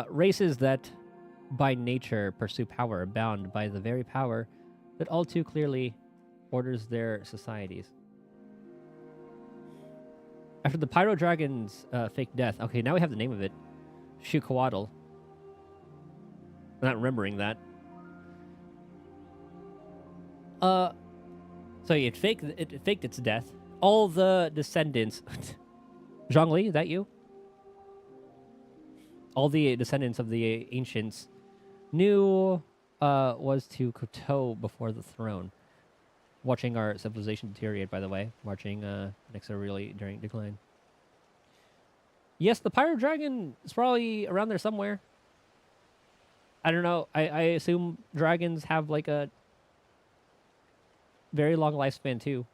Races that, by nature, pursue power are bound by the very power that all too clearly orders their societies. After the Pyro Dragon's fake death... Okay, now we have the name of it. Shukawadal. I'm not remembering that. So it faked its death. All the descendants... Zhongli, is that you? All the descendants of the ancients knew was to kowtow before the throne. Watching our civilization deteriorate, by the way. Marching inexorably during decline. Yes, the Pyro Dragon is probably around there somewhere. I don't know. I assume dragons have like a very long lifespan too.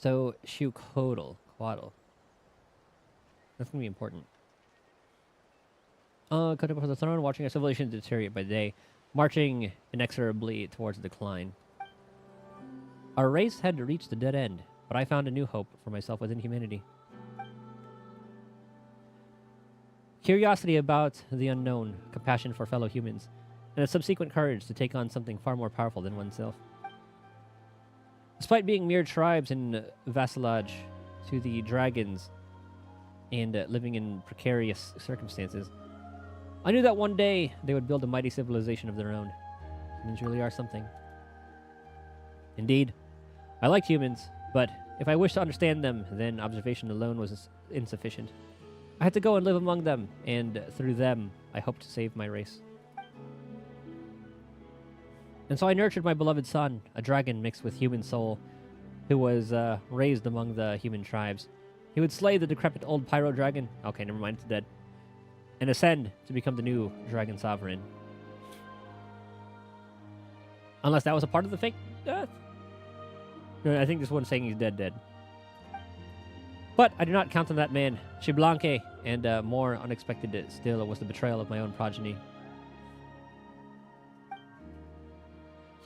So, Quaddle. That's gonna be important. Cut up for the throne, watching our civilization deteriorate by day, marching inexorably towards decline. Our race had reached a dead end, but I found a new hope for myself within humanity. Curiosity about the unknown, compassion for fellow humans, and a subsequent courage to take on something far more powerful than oneself. Despite being mere tribes in vassalage to the dragons and living in precarious circumstances, I knew that one day they would build a mighty civilization of their own. Humans really are something. Indeed, I liked humans, but if I wished to understand them, then observation alone was insufficient. I had to go and live among them, and through them, I hoped to save my race. And so I nurtured my beloved son, a dragon mixed with human soul, who was raised among the human tribes. He would slay the decrepit old pyro dragon. Okay, never mind, it's dead. And ascend to become the new dragon sovereign. Unless that was a part of the fake death. No, I think this one's saying he's dead. But I do not count on that man. Xiblanque, and more unexpected still was the betrayal of my own progeny.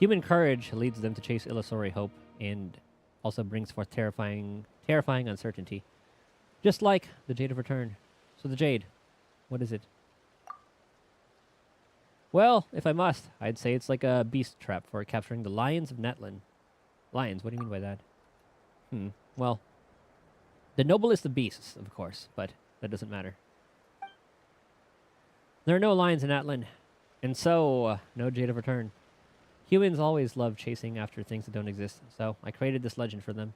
Human courage leads them to chase illusory hope, and also brings forth terrifying uncertainty. Just like the Jade of Return. So the Jade, what is it? Well, if I must, I'd say it's like a beast trap for capturing the lions of Natlan. Lions, what do you mean by that? Well, the noblest of beasts, of course, but that doesn't matter. There are no lions in Natlan, and so no Jade of Return. Humans always love chasing after things that don't exist, so I created this legend for them.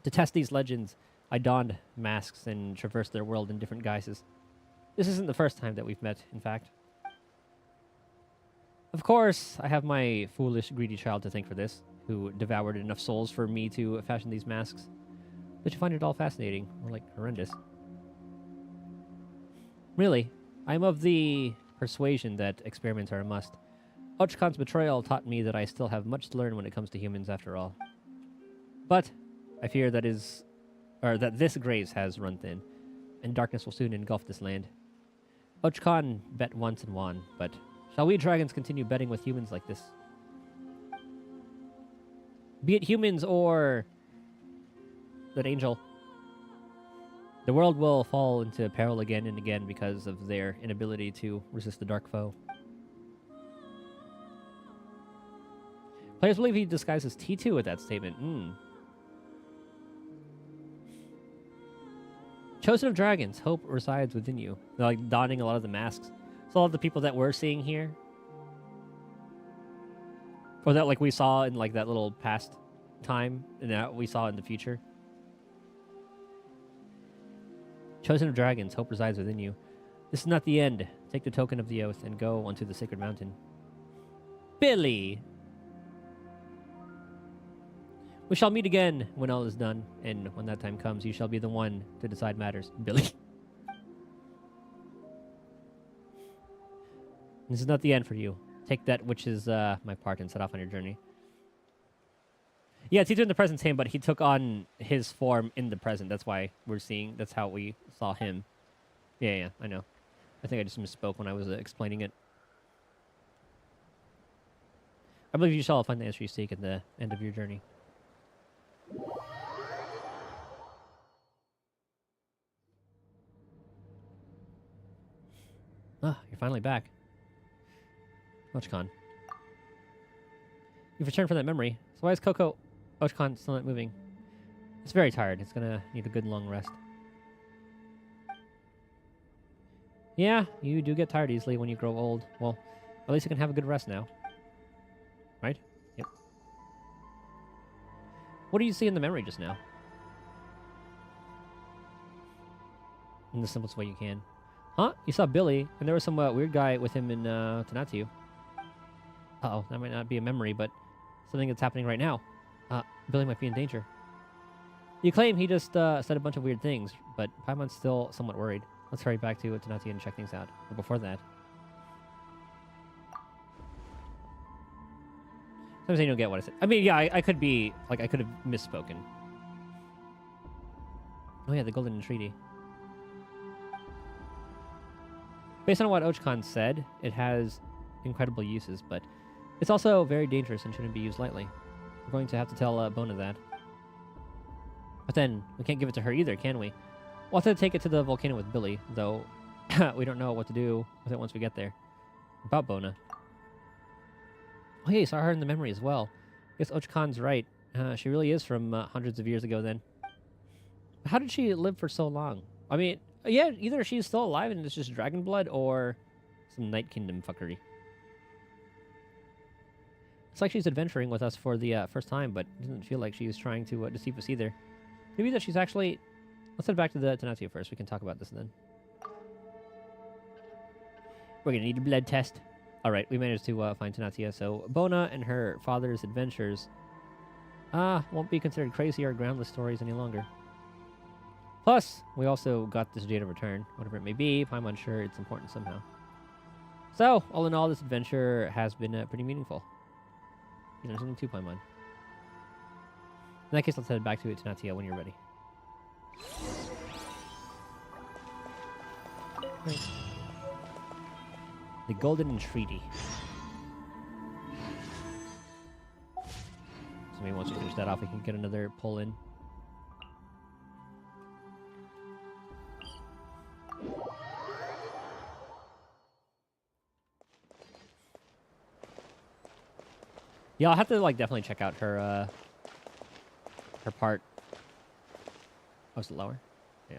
To test these legends, I donned masks and traversed their world in different guises. This isn't the first time that we've met, in fact. Of course, I have my foolish, greedy child to thank for this, who devoured enough souls for me to fashion these masks. Did you find it all fascinating, or like horrendous? Really, I am of the persuasion that experiments are a must. Ochkan's betrayal taught me that I still have much to learn when it comes to humans after all. But I fear that this grace has run thin, and darkness will soon engulf this land. Ochkan bet once and won, but shall we dragons continue betting with humans like this? Be it humans or that angel, the world will fall into peril again and again because of their inability to resist the dark foe. Players believe he disguises T2 with that statement. Chosen of dragons, hope resides within you. They're like donning a lot of the masks. So a lot of the people that we're seeing here, or that like we saw in like that little past time, and that we saw in the future. Chosen of dragons, hope resides within you. This is not the end. Take the token of the oath and go onto the sacred mountain. Billy! We shall meet again when all is done, and when that time comes, you shall be the one to decide matters. Billy. This is not the end for you. Take that which is my part and set off on your journey. Yeah, T2 in the present's him, but he took on his form in the present. That's why we're seeing, that's how we saw him. Yeah, I know. I think I just misspoke when I was explaining it. I believe you shall find the answer you seek at the end of your journey. Ah, you're finally back. Ochkan. You've returned from that memory. So why is Ochkan still not moving? It's very tired. It's gonna need a good long rest. Yeah, you do get tired easily when you grow old. Well, at least you can have a good rest now. Right? Yep. What do you see in the memory just now? In the simplest way you can. Huh? You saw Billy, and there was some weird guy with him in Tonatiuh. Uh-oh, that might not be a memory, but something that's happening right now. Billy might be in danger. You claim he just said a bunch of weird things, but Paimon's still somewhat worried. Let's hurry back to Tonatiuh and check things out. But before that... Sometimes you don't get what I said. I mean, yeah, I could be like I could have misspoken. Oh yeah, the Golden Entreaty. Based on what Ochkan said, it has incredible uses, but it's also very dangerous and shouldn't be used lightly. We're going to have to tell Bona that. But then, we can't give it to her either, can we? We'll have to take it to the volcano with Billy, though we don't know what to do with it once we get there. About Bona. Oh yeah, you saw her in the memory as well. I guess Ochkan's right. She really is from hundreds of years ago then. How did she live for so long? I mean, yeah, either she's still alive and it's just dragon blood, or some Night Kingdom fuckery. It's like she's adventuring with us for the first time, but it doesn't feel like she's trying to deceive us either. Maybe that she's actually... Let's head back to the Tenatia first. We can talk about this then. We're gonna need a blood test. Alright, we managed to find Tenatia, so Bona and her father's adventures won't be considered crazy or groundless stories any longer. Plus, we also got this Jade of Return, whatever it may be. I'm unsure it's important somehow. So, all in all, this adventure has been pretty meaningful. You know, there's only 2 Paimon. In that case, let's head back to Tenatia when you're ready. Right. The Golden Entreaty. So maybe once we finish that off, we can get another pull in. Yeah, I'll have to like definitely check out her her part. Oh, is it lower? Yeah.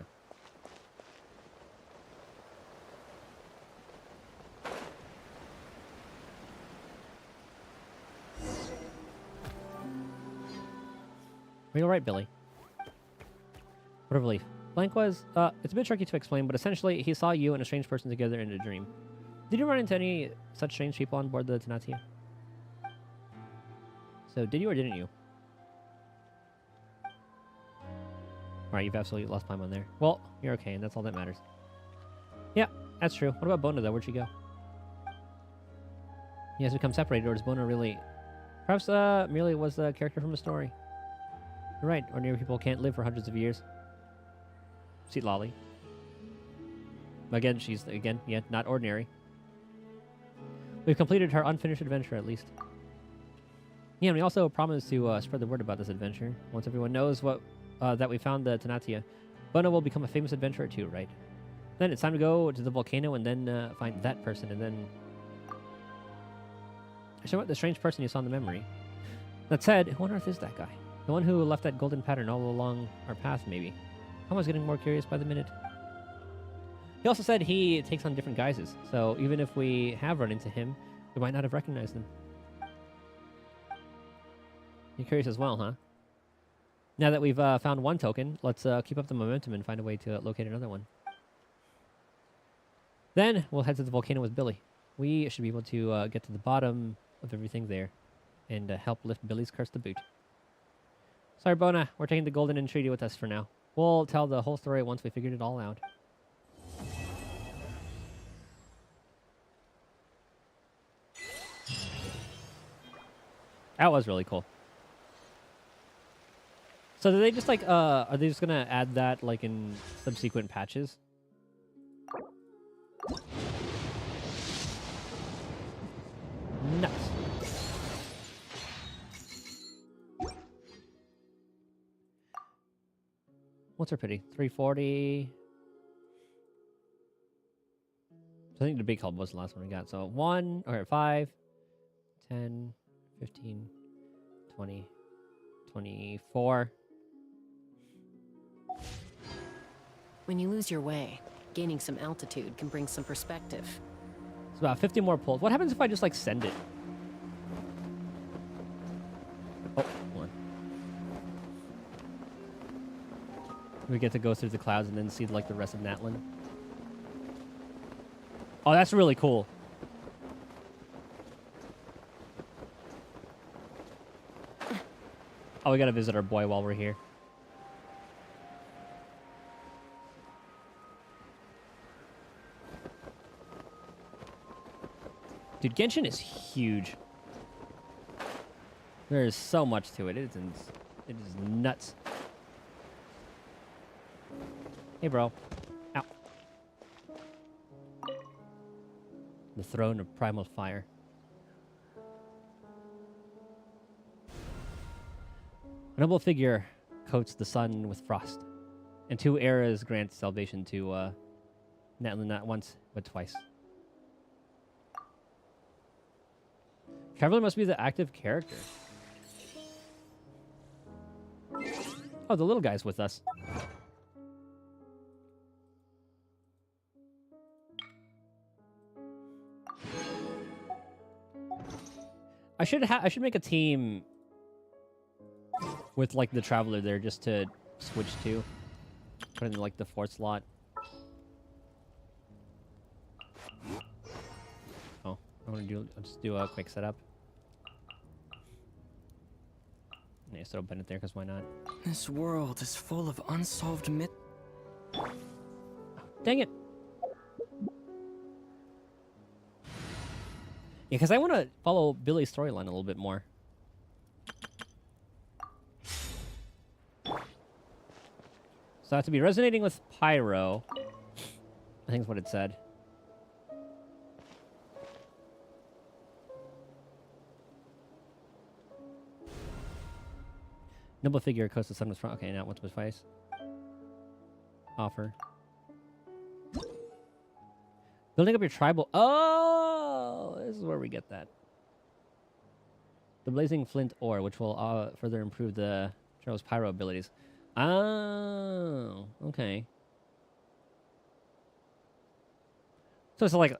Are you alright, Billy? What a relief. Blank was, it's a bit tricky to explain, but essentially he saw you and a strange person together in a dream. Did you run into any such strange people on board the Tenatia? So, did you or didn't you? Alright, you've absolutely lost time on there. Well, you're okay, and that's all that matters. Yeah, that's true. What about Bona, though? Where'd she go? You guys become separated, or does Bona really... Perhaps, merely was a character from a story. You're right, ordinary people can't live for hundreds of years. See Lolly. Again, she's, yeah, not ordinary. We've completed her unfinished adventure, at least. Yeah, and we also promised to spread the word about this adventure. Once everyone knows what that we found the Tenatia, Bona will become a famous adventurer too, right? Then it's time to go to the volcano and then find that person, and then... Show what the strange person you saw in the memory. That said, who on earth is that guy? The one who left that golden pattern all along our path, maybe. I was getting more curious by the minute. He also said he takes on different guises, so even if we have run into him, we might not have recognized him. You're curious as well, huh? Now that we've found one token, let's keep up the momentum and find a way to locate another one. Then we'll head to the volcano with Billy. We should be able to get to the bottom of everything there and help lift Billy's curse to boot. Sorry, Bona. We're taking the Golden Entreaty with us for now. We'll tell the whole story once we figured it all out. That was really cool. So do they just like, are they just gonna add that like in subsequent patches? Nuts. What's her pity? 340. So I think the big hub was the last one we got. So 1, or 5, 10, 15, 20, 24. When you lose your way, gaining some altitude can bring some perspective. It's about 50 more pulls. What happens if I just like send it? Oh, one. We get to go through the clouds and then see like the rest of Natlan. Oh, that's really cool. Oh, we gotta visit our boy while we're here. Dude, Genshin is huge. There is so much to it. It is nuts. Hey, bro. Ow. The throne of primal fire. A noble figure coats the sun with frost, and 2 eras grant salvation to Natlin not once, but twice. Traveler must be the active character. Oh, the little guy's with us. I should make a team with like the traveler there just to switch to. Put in like the 4th slot. Oh, I'll just do a quick setup. Yeah, so open it there because why not? This world is full of unsolved myth. Dang it! Yeah, because I want to follow Billy's storyline a little bit more. So I have to be resonating with Pyro. I think is what it said. Noble figure, coast the sun was front. Okay, now what's with face? Offer. Building up your tribal. Oh, this is where we get that. The blazing flint ore, which will further improve the Trail's pyro abilities. Oh, okay. So it's like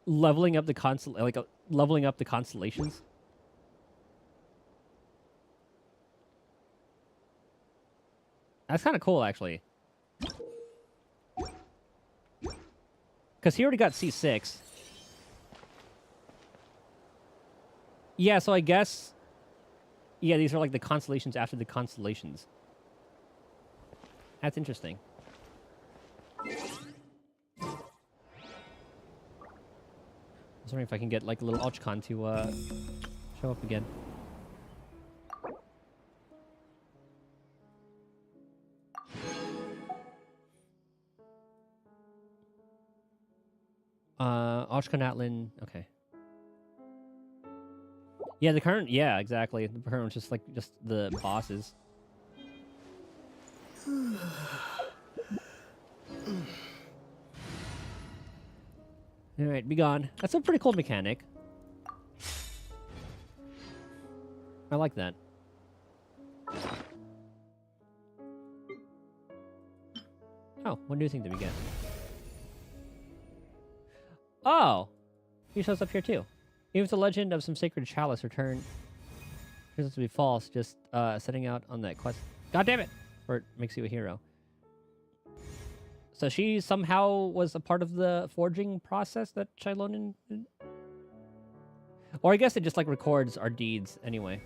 leveling up the leveling up the constellations. That's kind of cool, actually. Because he already got C6. Yeah, so I guess... Yeah, these are like the constellations after the constellations. That's interesting. I was wondering if I can get like a little Ochcon to show up again. Ochcon Atlin, okay. Yeah, the current, yeah, exactly. The current one's just like, just the bosses. Alright, be gone. That's a pretty cool mechanic. I like that. Oh, what new thing did we get? Oh! He shows up here too. Even if the legend of some sacred chalice return turns out to be false, just setting out on that quest. God damn it! Or it makes you a hero. So she somehow was a part of the forging process that Shilonen did? Or I guess it just like records our deeds anyway.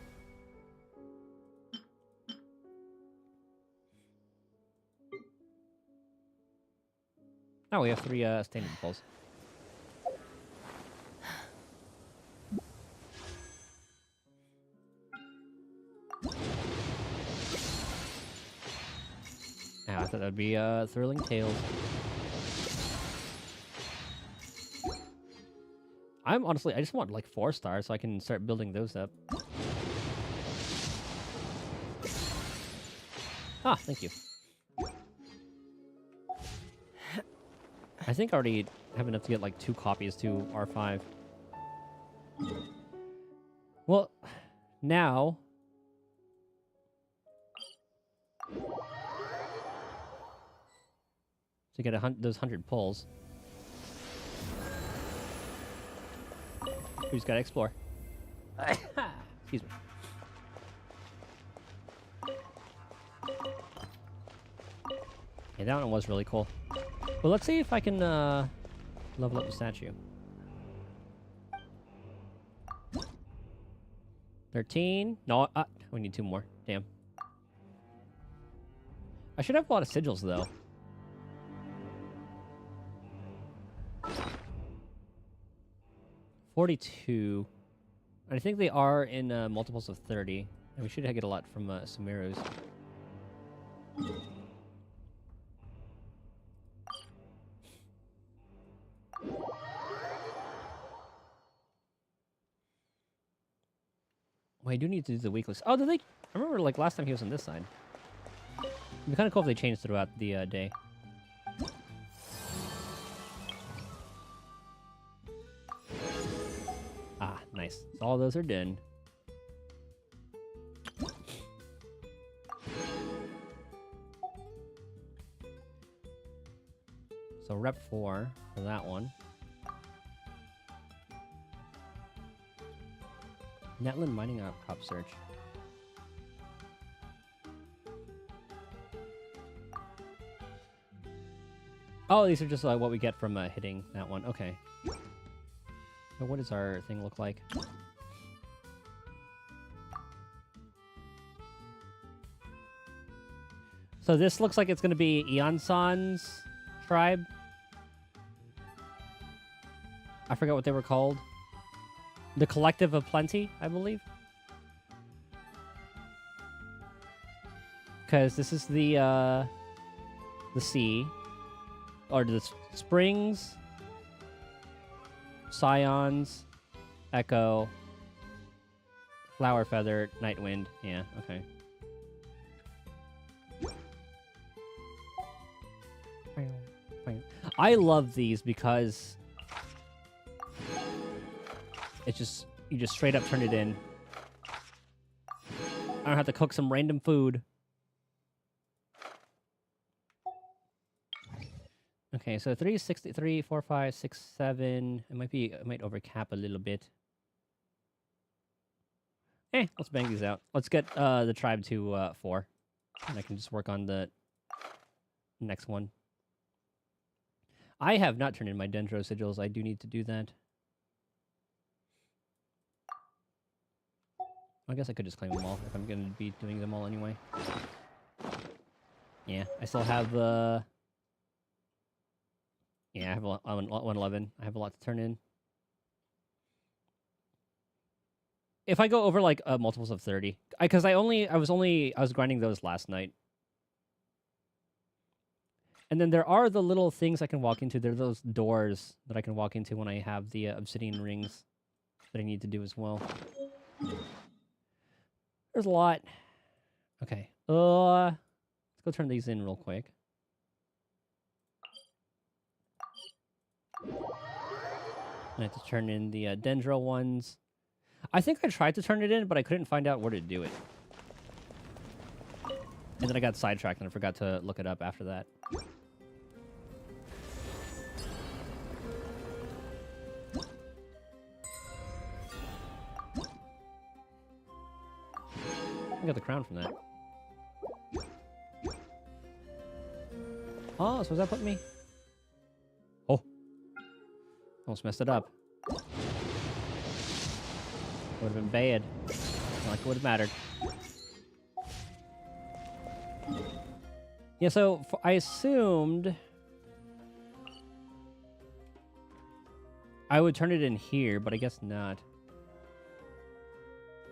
Oh, we have 3 standing poles. I thought that'd be thrilling tales. I'm honestly, I just want like 4 stars so I can start building those up. Ah, thank you. I think I already have enough to get like 2 copies to R5. Well, now... to get those 100 pulls. We just gotta explore. Excuse me. Yeah, that one was really cool. Well, let's see if I can level up the statue. 13. No, we need 2 more. Damn. I should have a lot of sigils, though. $42. I think they are in multiples of 30. And we should get a lot from Sumeru's. Well, I do need to do the weeklies. Oh, did they? I remember like last time he was on this side. It'd be kind of cool if they changed throughout the day. Ah, nice. So all those are done. So rep 4 for that one. Netland mining outcrop search. Oh, these are just what we get from hitting that one. Okay. So what does our thing look like? So this looks like it's going to be Eonsan's tribe. I forgot what they were called. The Collective of Plenty, I believe. Because this is the sea. Or the springs. Scions. Echo. Flower Feather. Night Wind. Yeah, okay. I love these because it's just, you just straight up turn it in. I don't have to cook some random food. Okay, so 363, 4, 5, 6, 7. It might overcap a little bit. Let's bang these out. Let's get the tribe to 4. And I can just work on the next one. I have not turned in my Dendro sigils. I do need to do that. I guess I could just claim them all if I'm going to be doing them all anyway. Yeah, I still have yeah, I have 111. I have a lot to turn in. If I go over like multiples of 30, because I was grinding those last night. And then there are the little things I can walk into. There are those doors that I can walk into when I have the obsidian rings that I need to do as well. There's a lot. Okay. Let's go turn these in real quick. I have to turn in the Dendro ones. I think I tried to turn it in, but I couldn't find out where to do it. And then I got sidetracked and I forgot to look it up after that. I got the crown from that. Oh, so does that put me? Oh. Almost messed it up. Would have been bad. Not like it would have mattered. Yeah, so I assumed I would turn it in here, but I guess not.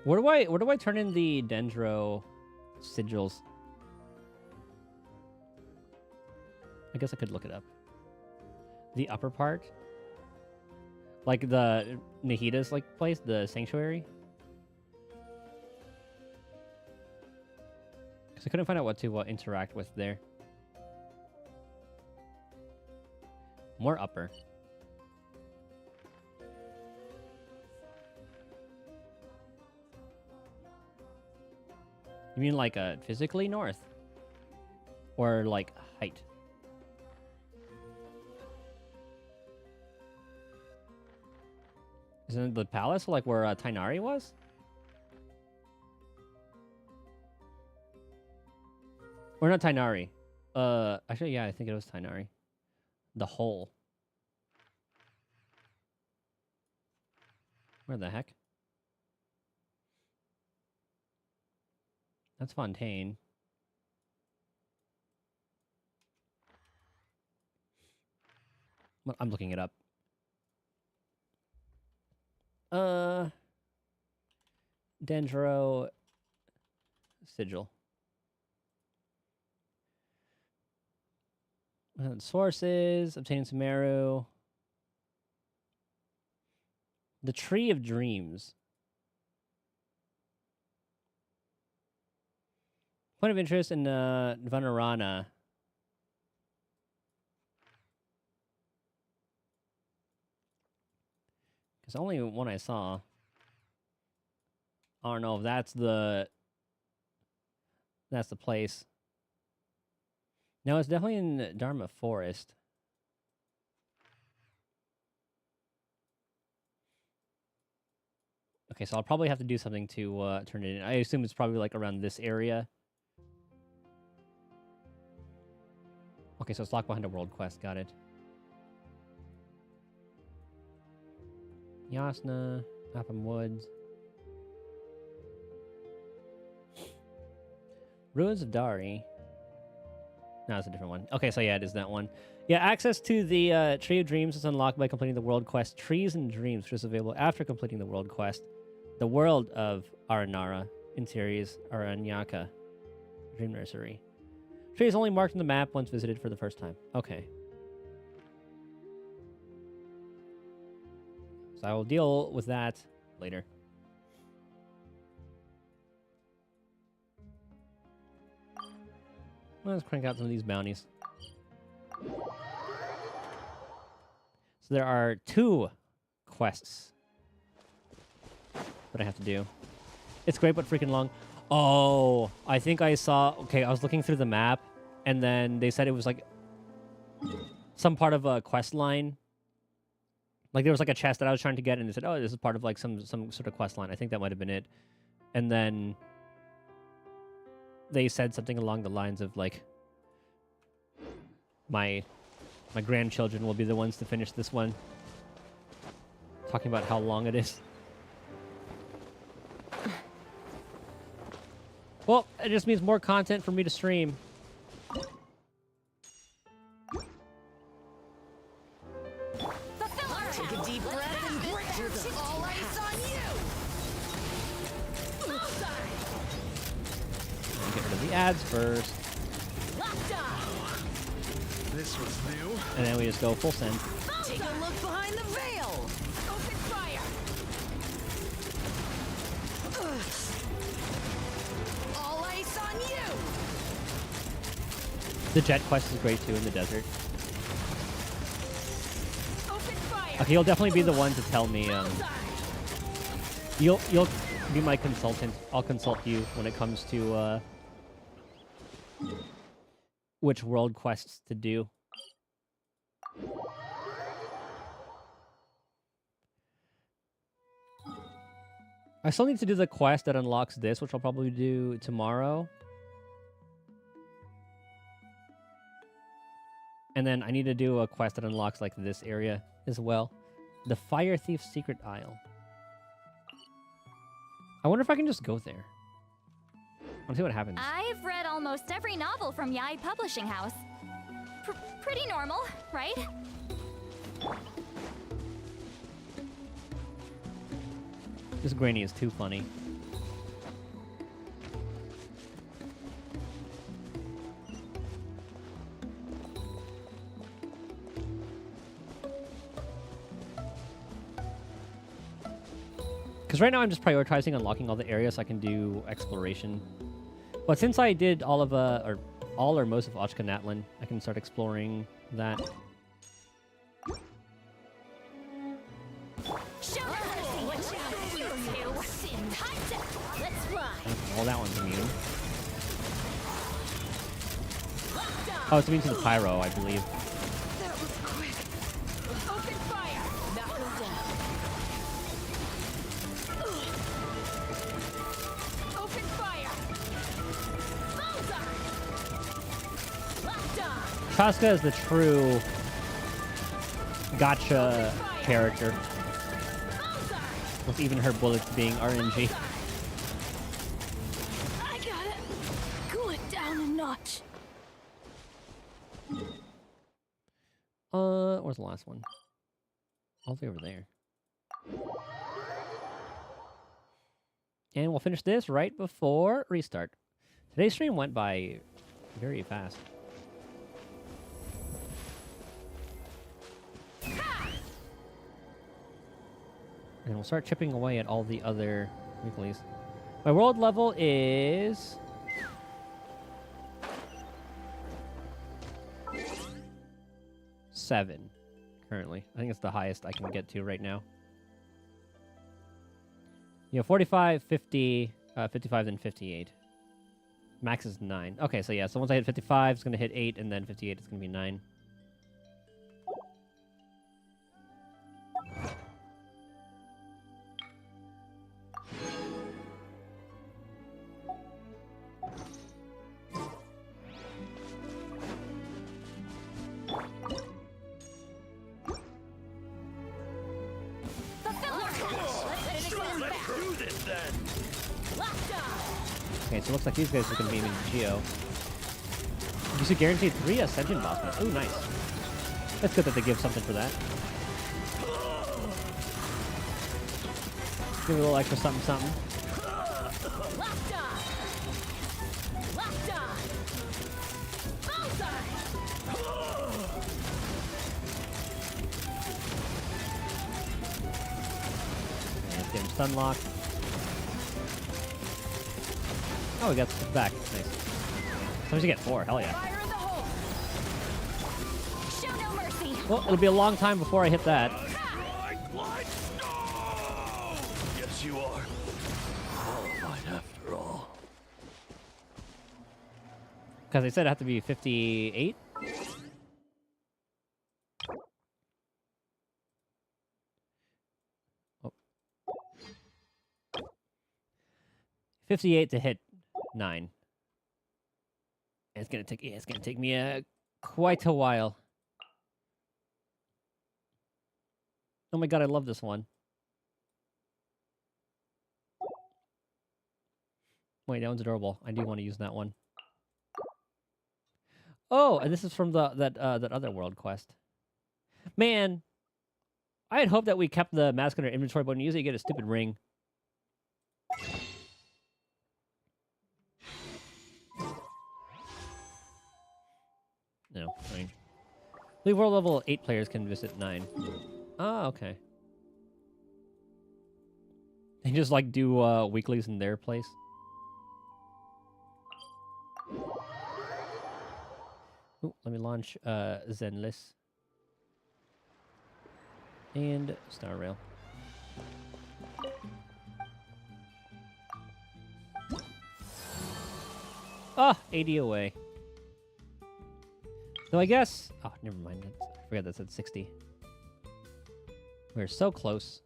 Where do I turn in the Dendro sigils? I guess I could look it up. The upper part? Like the Nahida's like place, the sanctuary? Because I couldn't find out what to interact with there. More upper. You mean like physically north? Or like height? Isn't it the palace like where Tainari was? Or not Tainari. Actually, yeah, I think it was Tainari. The hole. Where the heck? That's Fontaine. Well, I'm looking it up. Dendro Sigil. Sources, obtaining Sumeru. The Tree of Dreams. Point of interest in Vanarana. Because only one I saw. I don't know if that's the place. No, it's definitely in Dharma Forest. Okay, so I'll probably have to do something to turn it in. I assume it's probably like around this area. Okay, so it's locked behind a world quest. Got it. Yasna, Upham Woods. Ruins of Dari. No, it's a different one. Okay, so yeah, it is that one. Yeah, access to the Tree of Dreams is unlocked by completing the world quest Trees and Dreams, which is available after completing the world quest. The world of Aranara, Interiors, Aranyaka, Dream Nursery. Tree is only marked on the map once visited for the first time. Okay. So I will deal with that later. Let's crank out some of these bounties. So there are 2 quests that I have to do. It's great, but freaking long. Oh, I think I saw... Okay, I was looking through the map, and then they said it was like some part of a quest line. Like there was like a chest that I was trying to get, and they said, "Oh, this is part of like some sort of quest line." I think that might have been it. And then they said something along the lines of like, my grandchildren will be the ones to finish this one. Talking about how long it is. Well, it just means more content for me to stream. Take a deep breath and break all ice on you. Get rid of the ads first. This was new. And then we just go full send. Take a look behind the veil. Open fire. All ice on you. The jet quest is great too in the desert. Open fire. Okay, you'll definitely be the one to tell me. You'll be my consultant. I'll consult you when it comes to which world quests to do. I still need to do the quest that unlocks this, which I'll probably do tomorrow. And then I need to do a quest that unlocks like this area as well. The Fire Thief's Secret Isle. I wonder if I can just go there. I'll see what happens. I've read almost every novel from Yai Publishing House. Pretty normal, right? This granny is too funny. Because right now I'm just prioritizing unlocking all the areas so I can do exploration. But since I did all of all or most of Ochkanatlan, I can start exploring that. Show mercy. Watch out. You two. Let's ride. Oh, that one's immune. Oh, it's immune to the pyro, I believe. That was quick. Open fire. Knock them down. Open fire. Bullseye. Locked on. Casca is the true gotcha character, Bullseye. with even her bullets being RNG. I got it. Cool it down a notch. Where's the last one? All the way over there. And we'll finish this right before restart. Today's stream went by very fast. And we'll start chipping away at all the other weeklies. My world level is... 7 currently. I think it's the highest I can get to right now. You know, 45, 50, 55, then 58. Max is 9. Okay, so yeah, so once I hit 55, it's going to hit 8, and then 58, it's going to be 9. Okay, so it looks like these guys are going to be in Geo. You see guaranteed 3 Ascension boss. Ooh, nice. That's good that they give something for that. Give it a little extra something, something. And let's get him stun locked. Oh, we got back. Nice. Sometimes you get 4. Hell yeah. Show no mercy. Well, it'll be a long time before I hit that. Yes, you are. Qualified after all. Because they said it had to be 58. Oh. 58 to hit 9. And it's gonna take me quite a while. Oh my god, I love this one. Wait, that one's adorable. I do want to use that one. Oh, and this is from that other world quest. Man, I had hoped that we kept the mask in our inventory, but when you use it, you get a stupid ring. No, strange. League world level 8 players can visit 9. Oh, okay. They just like do weeklies in their place. Ooh, let me launch Zenless. And Star Rail. Ah, 80 away. So I guess... Oh, never mind. I forgot that said 60. We're so close.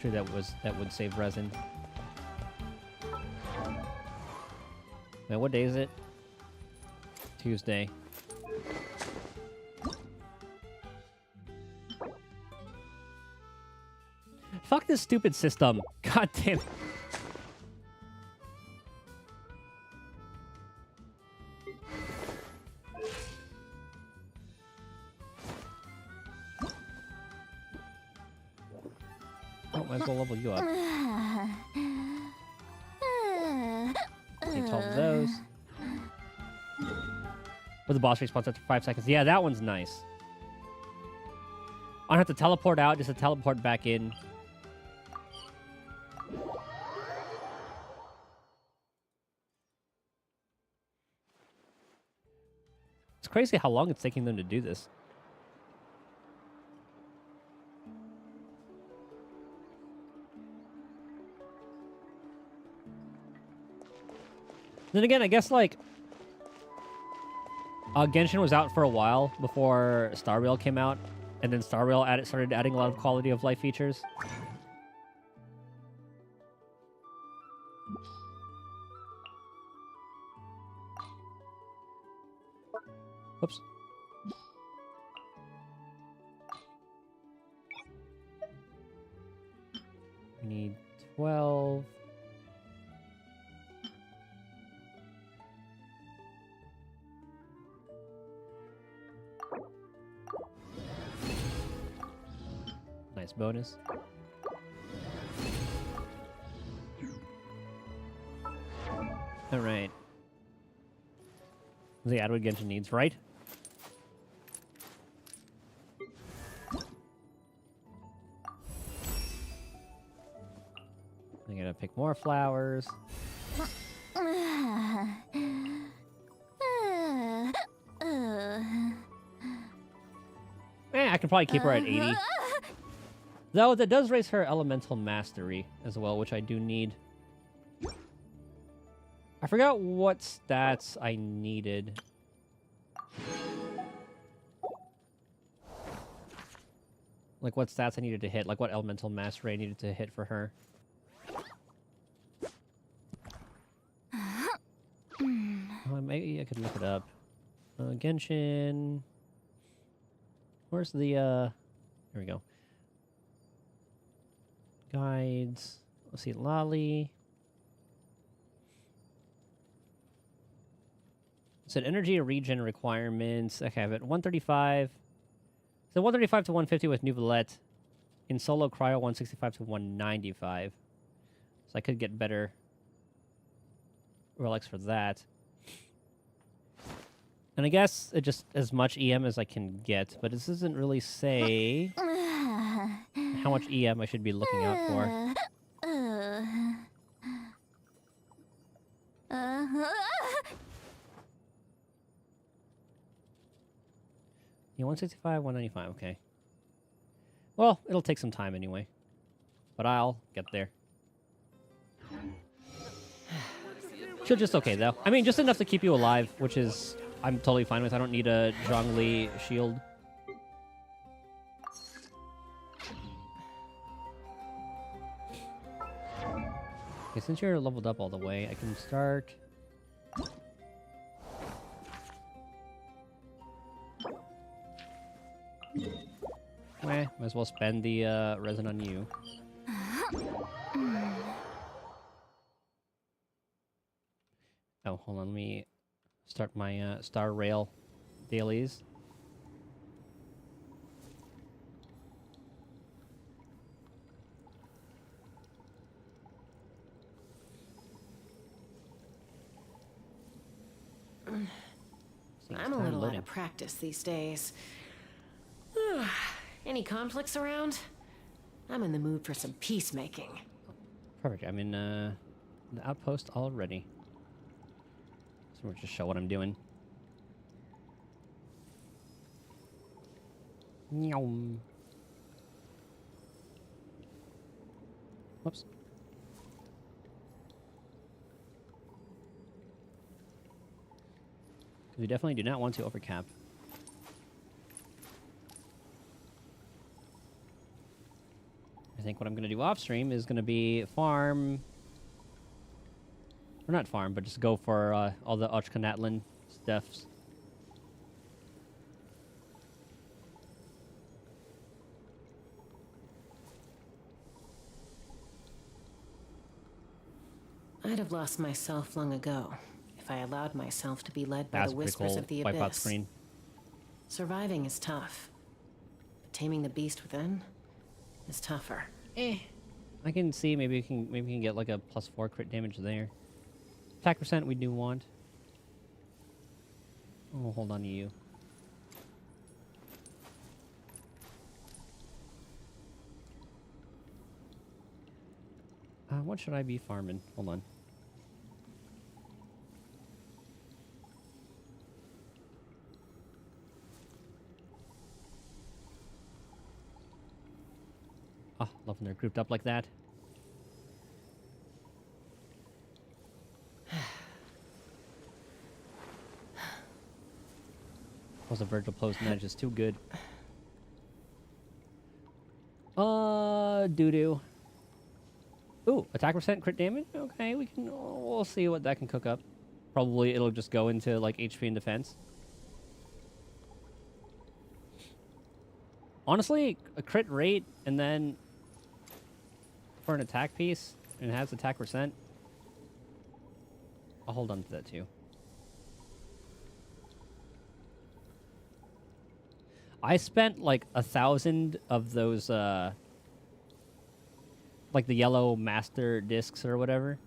Sure that would save resin. Man, what day is it? Tuesday. Fuck this stupid system. God damn it. Oh, might as well level you up. Take 12 of those. With the boss response after 5 seconds. Yeah, that one's nice. I don't have to teleport out, just to teleport back in. It's crazy how long it's taking them to do this. Then again, I guess, like, Genshin was out for a while before Star Rail came out, and then Star Rail started adding a lot of quality of life features. Whoops. We need 12. Nice bonus. Alright. The ad what Genshin needs, right? I'm gonna pick more flowers. I can probably keep her at 80. Though that does raise her elemental mastery as well, which I do need. I forgot what stats I needed. Like what stats I needed to hit, like what elemental mastery I needed to hit for her. Maybe I could look it up. Genshin. Where's the, Here we go. Guides. Let's see, Lolly. It said energy regen requirements. Okay, I have it 135. So 135 to 150 with Nuvolette. In solo cryo, 165 to 195. So I could get better relics for that. And I guess it just as much EM as I can get, but this doesn't really say how much EM I should be looking out for. Yeah, 165, 195, okay. Well, it'll take some time anyway. But I'll get there. She'll just okay, though. I mean, just enough to keep you alive, which is I'm totally fine with. I don't need a Zhongli shield. Okay, since you're leveled up all the way, I can start... Might as well spend the resin on you. Oh, hold on, let me start my Star Rail dailies. I'm a little out of practice these days. Any conflicts around? I'm in the mood for some peacemaking. Perfect. I'm in the outpost already. So we'll just show what I'm doing. Nyom. Whoops. We definitely do not want to overcap. I think what I'm going to do off stream is going to be farm, or not farm, but just go for all the Ochkanatlan stuffs. I'd have lost myself long ago if I allowed myself to be led by That's the pretty whispers cool. of the Wipe out abyss. screen. Surviving is tough, but taming the beast within is tougher. I can see maybe we can get like a +4 crit damage there. Attack percent we do want. Oh, hold on to you. What should I be farming? Hold on. Ah, love when they're grouped up like that. Was a Virgil post and that is just too good. Doo-doo. Ooh, attack percent, crit damage? Okay, we'll see what that can cook up. Probably it'll just go into, like, HP and defense. Honestly, a crit rate, and then for an attack piece, and it has attack percent, I'll hold on to that, too. I spent, like, 1,000 of those, like the yellow master discs or whatever.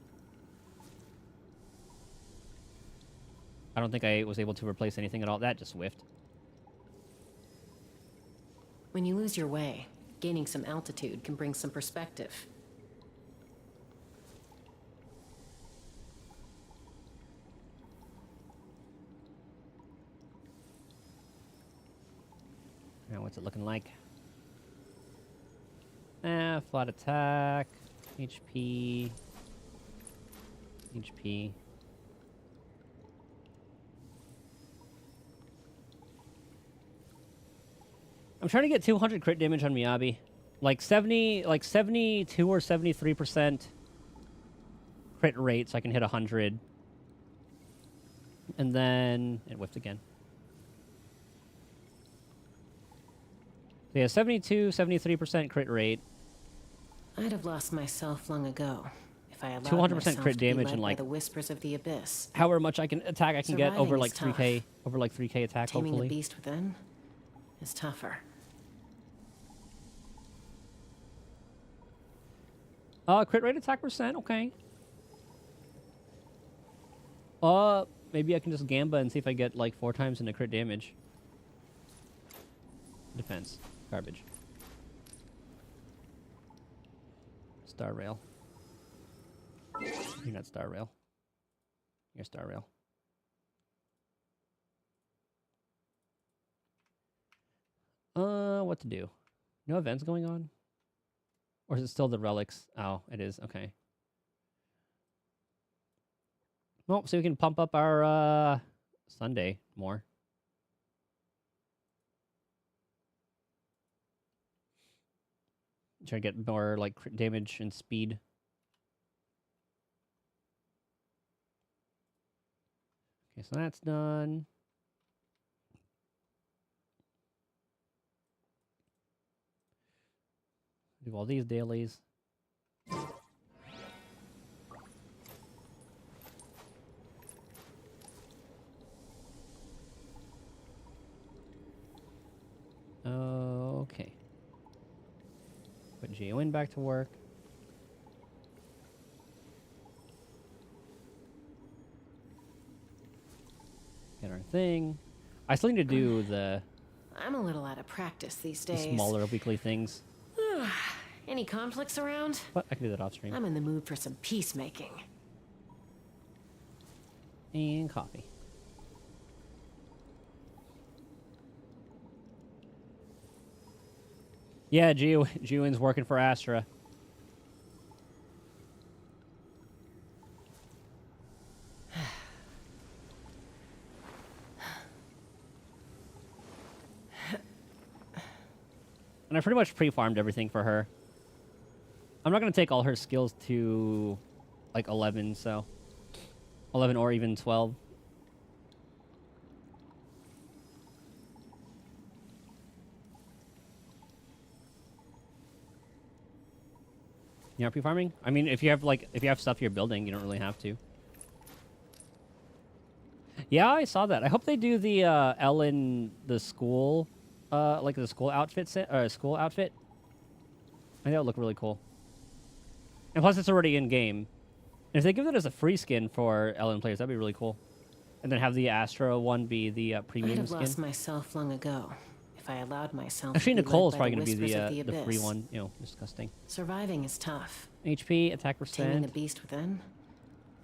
I don't think I was able to replace anything at all. That just whiffed. When you lose your way, gaining some altitude can bring some perspective. Now, what's it looking like? Flat attack, HP, HP. I'm trying to get 200 crit damage on Miyabi. Like 72 or 73% crit rate, so I can hit 100. And then it whiffed again. So yeah, 72, 73% crit rate. I'd have lost myself long ago if I allowed 200% myself crit to be damage led and by like the whispers of the abyss. however much I can attack, I can get over Surviving like is 3k, tough. over like 3k attack Taming hopefully. the beast within is tougher. Crit rate attack percent, okay. Maybe I can just gamba and see if I get like 4 times into crit damage. Defense. Garbage. Star Rail. You're not Star Rail. You're Star Rail. What to do? No events going on? Or is it still the relics? Oh, it is. Okay. Well, so we can pump up our Sunday more. Try to get more like crit damage and speed. Okay, so that's done. Do all these dailies. Okay. Put G.O.N. back to work. Get our thing. I still need to do the I'm a little out of practice these days. smaller weekly things. Any conflicts around? But I can do that off stream. I'm in the mood for some peacemaking. And coffee. Yeah, G.O.N.'s working for Astra. And I pretty much pre-farmed everything for her. I'm not going to take all her skills to, like, 11, so... 11 or even 12. You are pre-farming? I mean, if you have stuff you're building, you don't really have to. Yeah, I saw that. I hope they do the Ellen the school, like the school outfit set or school outfit. I think that would look really cool. And plus, it's already in game. And if they give it as a free skin for Ellen players, that'd be really cool. And then have the Astra one be the I'd premium have skin. lost myself long ago if I allowed myself Actually, to be Nicole is led by probably going to be whispers of the free abyss. one. You know, disgusting. Surviving is tough. HP, attack Taming the percent, beast within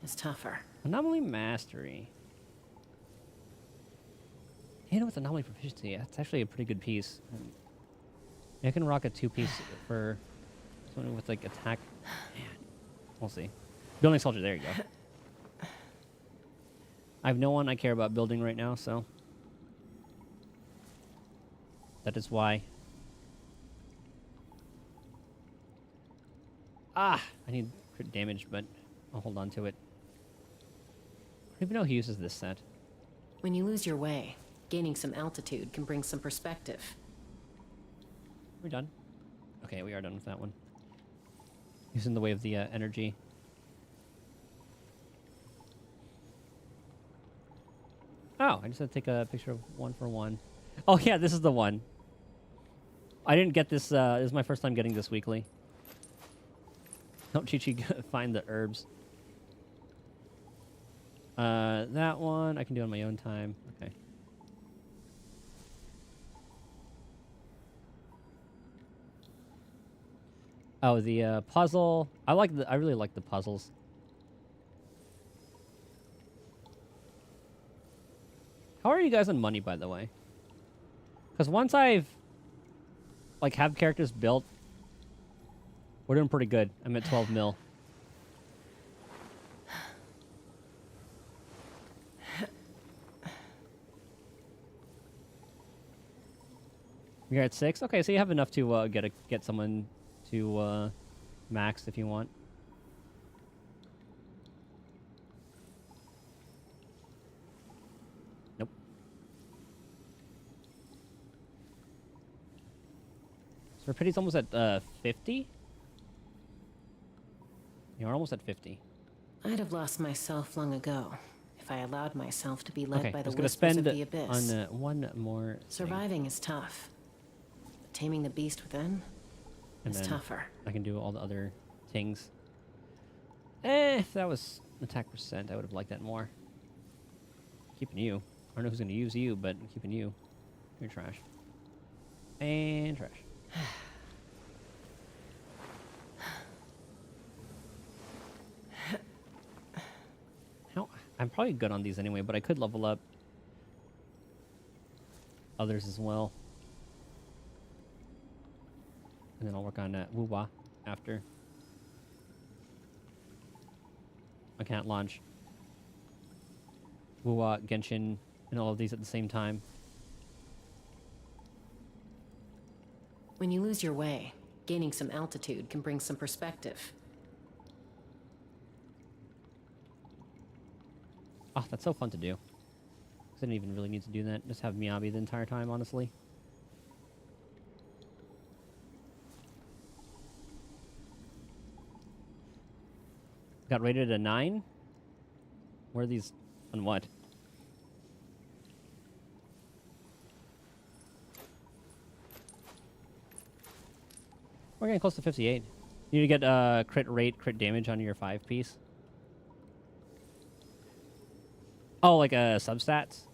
is tougher. anomaly mastery. You know, with anomaly proficiency, that's actually a pretty good piece. I can rock a 2-piece for someone with like attack. Man, we'll see. Building soldier, there you go. I have no one I care about building right now, so that is why. Ah, I need crit damage, but I'll hold on to it. I don't even know who uses this set. When you lose your way, gaining some altitude can bring some perspective. We're done. Okay, we are done with that one. He's in the way of the energy. Oh, I just had to take a picture of 1 for 1. Oh yeah, this is the one. I didn't get this. This is my first time getting this weekly. Help Chi-Chi find the herbs. That one I can do on my own time. Okay. Oh, the puzzle. I really like the puzzles. How are you guys on money, by the way? Because once I've like have characters built, we're doing pretty good. I'm at 12 mil. You're at 6? Okay, so you have enough to get someone to max if you want. Nope. So Rapidi's almost at 50? You're almost at 50. I'd have lost myself long ago if I allowed myself to be led Okay, by I the was gonna whispers spend of the abyss. on one more thing. Surviving is tough. But taming the beast within And is then tougher. I can do all the other things. If that was attack percent, I would have liked that more. Keeping you. I don't know who's going to use you, but I'm keeping you. You're trash. And trash. How? I'm probably good on these anyway, but I could level up others as well. And then I'll work on Wuwa after. I can't launch Wuwa, Genshin, and all of these at the same time. When you lose your way, gaining some altitude can bring some perspective. Oh, that's so fun to do. 'Cause I didn't even really need to do that. Just have Miyabi the entire time, honestly. Got rated a 9? Where are these on what? We're getting close to 58. You need to get crit rate, crit damage on your 5-piece. Oh, like substats?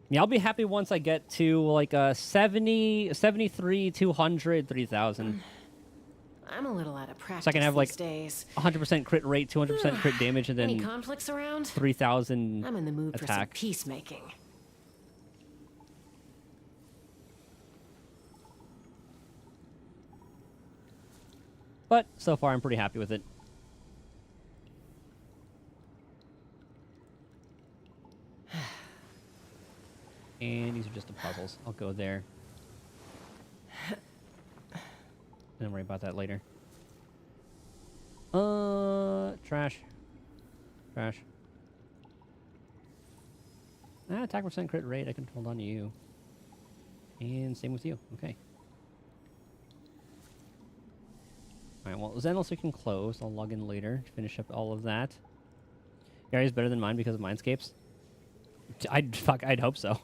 Yeah, I'll be happy once I get to like 70, 73, 200, 3,000. I'm a little out of practice So I can have like these days. 100% crit rate, 200% crit damage, and Any then conflicts around? 3,000 I'm in the mood for some attack. peacemaking. But so far, I'm pretty happy with it. And these are just the puzzles. I'll go there. Don't worry about that later. Trash. Trash. Attack percent crit rate. I can hold on to you. And same with you. Okay. Alright, well, Xenos we can close. I'll log in later to finish up all of that. Your area's better than mine because of Mindscapes? I'd hope so.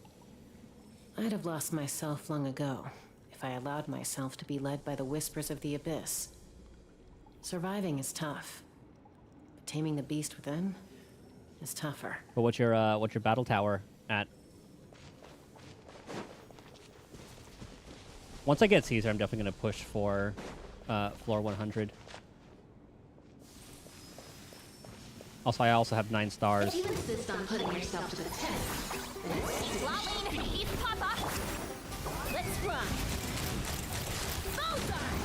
I'd have lost myself long ago if I allowed myself to be led by the whispers of the abyss. Surviving is tough, but taming the beast within is tougher. But what's your battle tower at? Once I get Caesar, I'm definitely gonna push for floor 100. Also, I also have 9 stars. If you insist on putting yourself to the test, then it's Lolling, eat Papa. Let's run. Bullseye!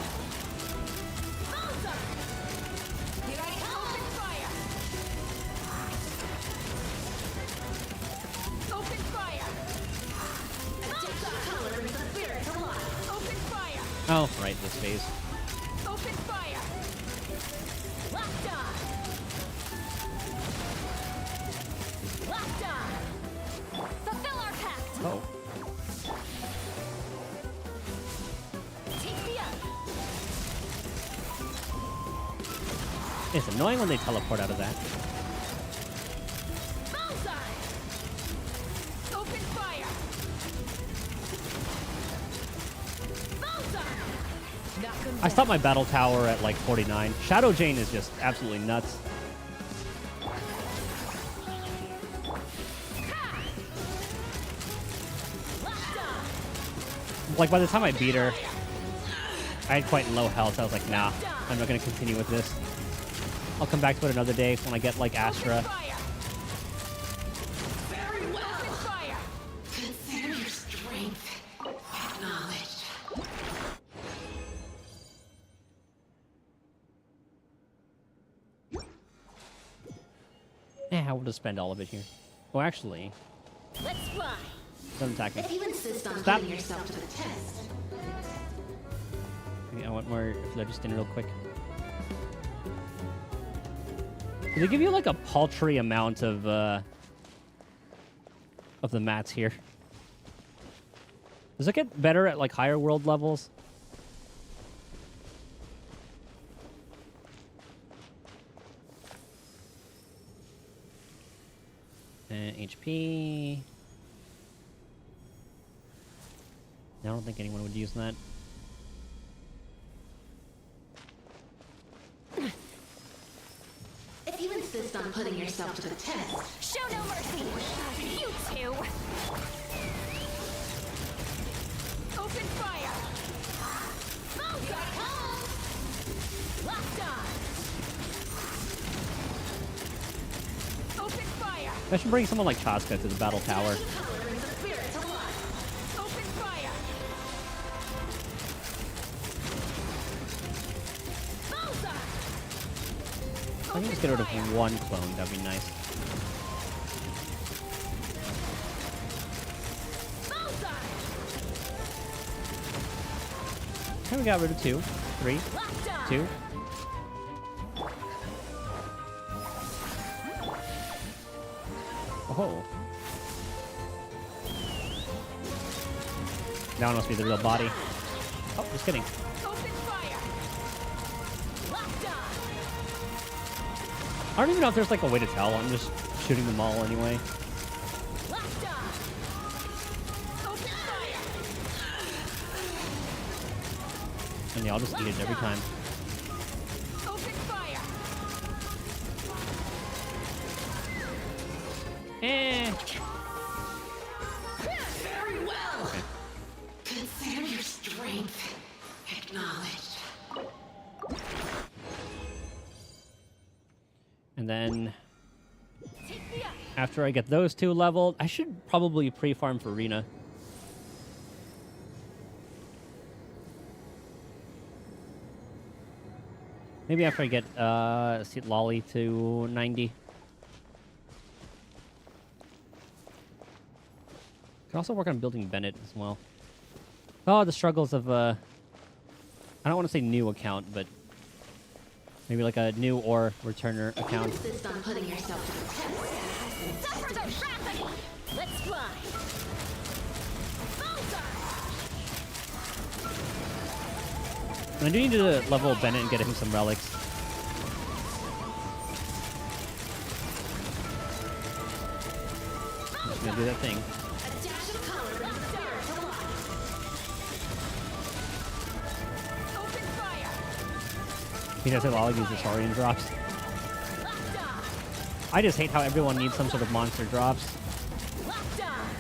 Bullseye! Here I come! Open fire! Open fire! Bullseye! Color brings the spirit to life. Open fire! Oh, right, this phase. Open fire! Locked on! Locked on! Fulfill our pact! Oh. Take me up! It's annoying when they teleport out of that. Bullseye! I stopped my battle tower at like 49. Shadow Jane is just absolutely nuts. Like, by the time I beat her, I had quite low health. I was like, nah, I'm not going to continue with this. I'll come back to it another day when I get, like, Astra. Very well. Fire. Consider your strength acknowledged. Yeah, I will just spend all of it here. Well, actually, Let's fly. doesn't attack me. If you insist on Stop. putting yourself to the test, Okay, I want more phlogiston real quick. Do they give you like a paltry amount of the mats here? Does it get better at like higher world levels? HP. I don't think anyone would use that. if you insist on putting yourself to the test, Show no mercy! You two! open fire. Mavuika comes. Locked on. Open fire. I should bring someone like Chaska to the battle tower. Color brings the spirit to life. Open fire. Bullseye. I can just get rid of one clone, that'd be nice. Bullseye. Okay, we got rid of 2, 3, Locked on. 2. Oh. That one must be the real body. Oh, just kidding. Open fire. Locked on. I don't even know if there's like a way to tell. I'm just shooting them all anyway. Locked on. Open fire. And yeah, I'll just eat it every time. Open fire. Eh. Very well. Okay. Consider your strength acknowledged. And then after I get those 2 leveled, I should probably pre-farm for Rena. Maybe after I get Lolly to 90. Can also work on building Bennett as well. Oh, the struggles of I don't want to say new account, but maybe like a new or returner account. Insist on putting yourself to the test. Suffer the gravity! Let's fly. Bullseye. And I do need to level Bennett and get him some relics. I'm just gonna do that thing. A dash of color brings the spirit to life. Open fire. He doesn't all use the Saurian drops. Locked on. I just hate how everyone needs some sort of monster drops. Locked on.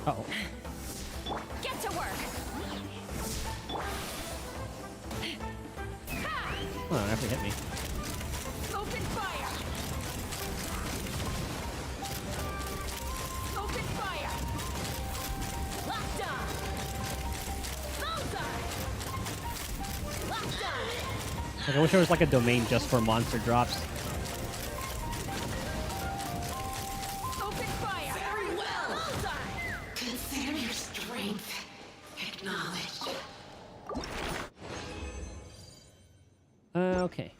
Uh-oh. Get to work! Oh, it actually hit me. Open fire. Open fire. Locked on. Bullseye. Locked on. Like, I wish there was like a domain just for monster drops. Open fire. Very well. Bullseye. Consider your strength acknowledged. Okay.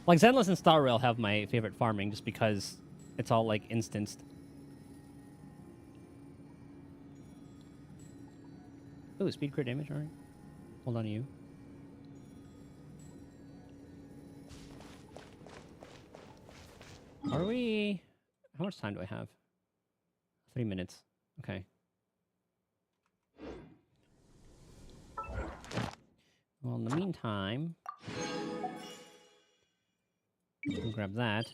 Like, Zenless and Star Rail have my favorite farming just because it's all, like, instanced. Ooh, speed crit damage, alright. Hold on to you. Are we... How much time do I have? 3 minutes. Okay. Well, in the meantime... I'll grab that.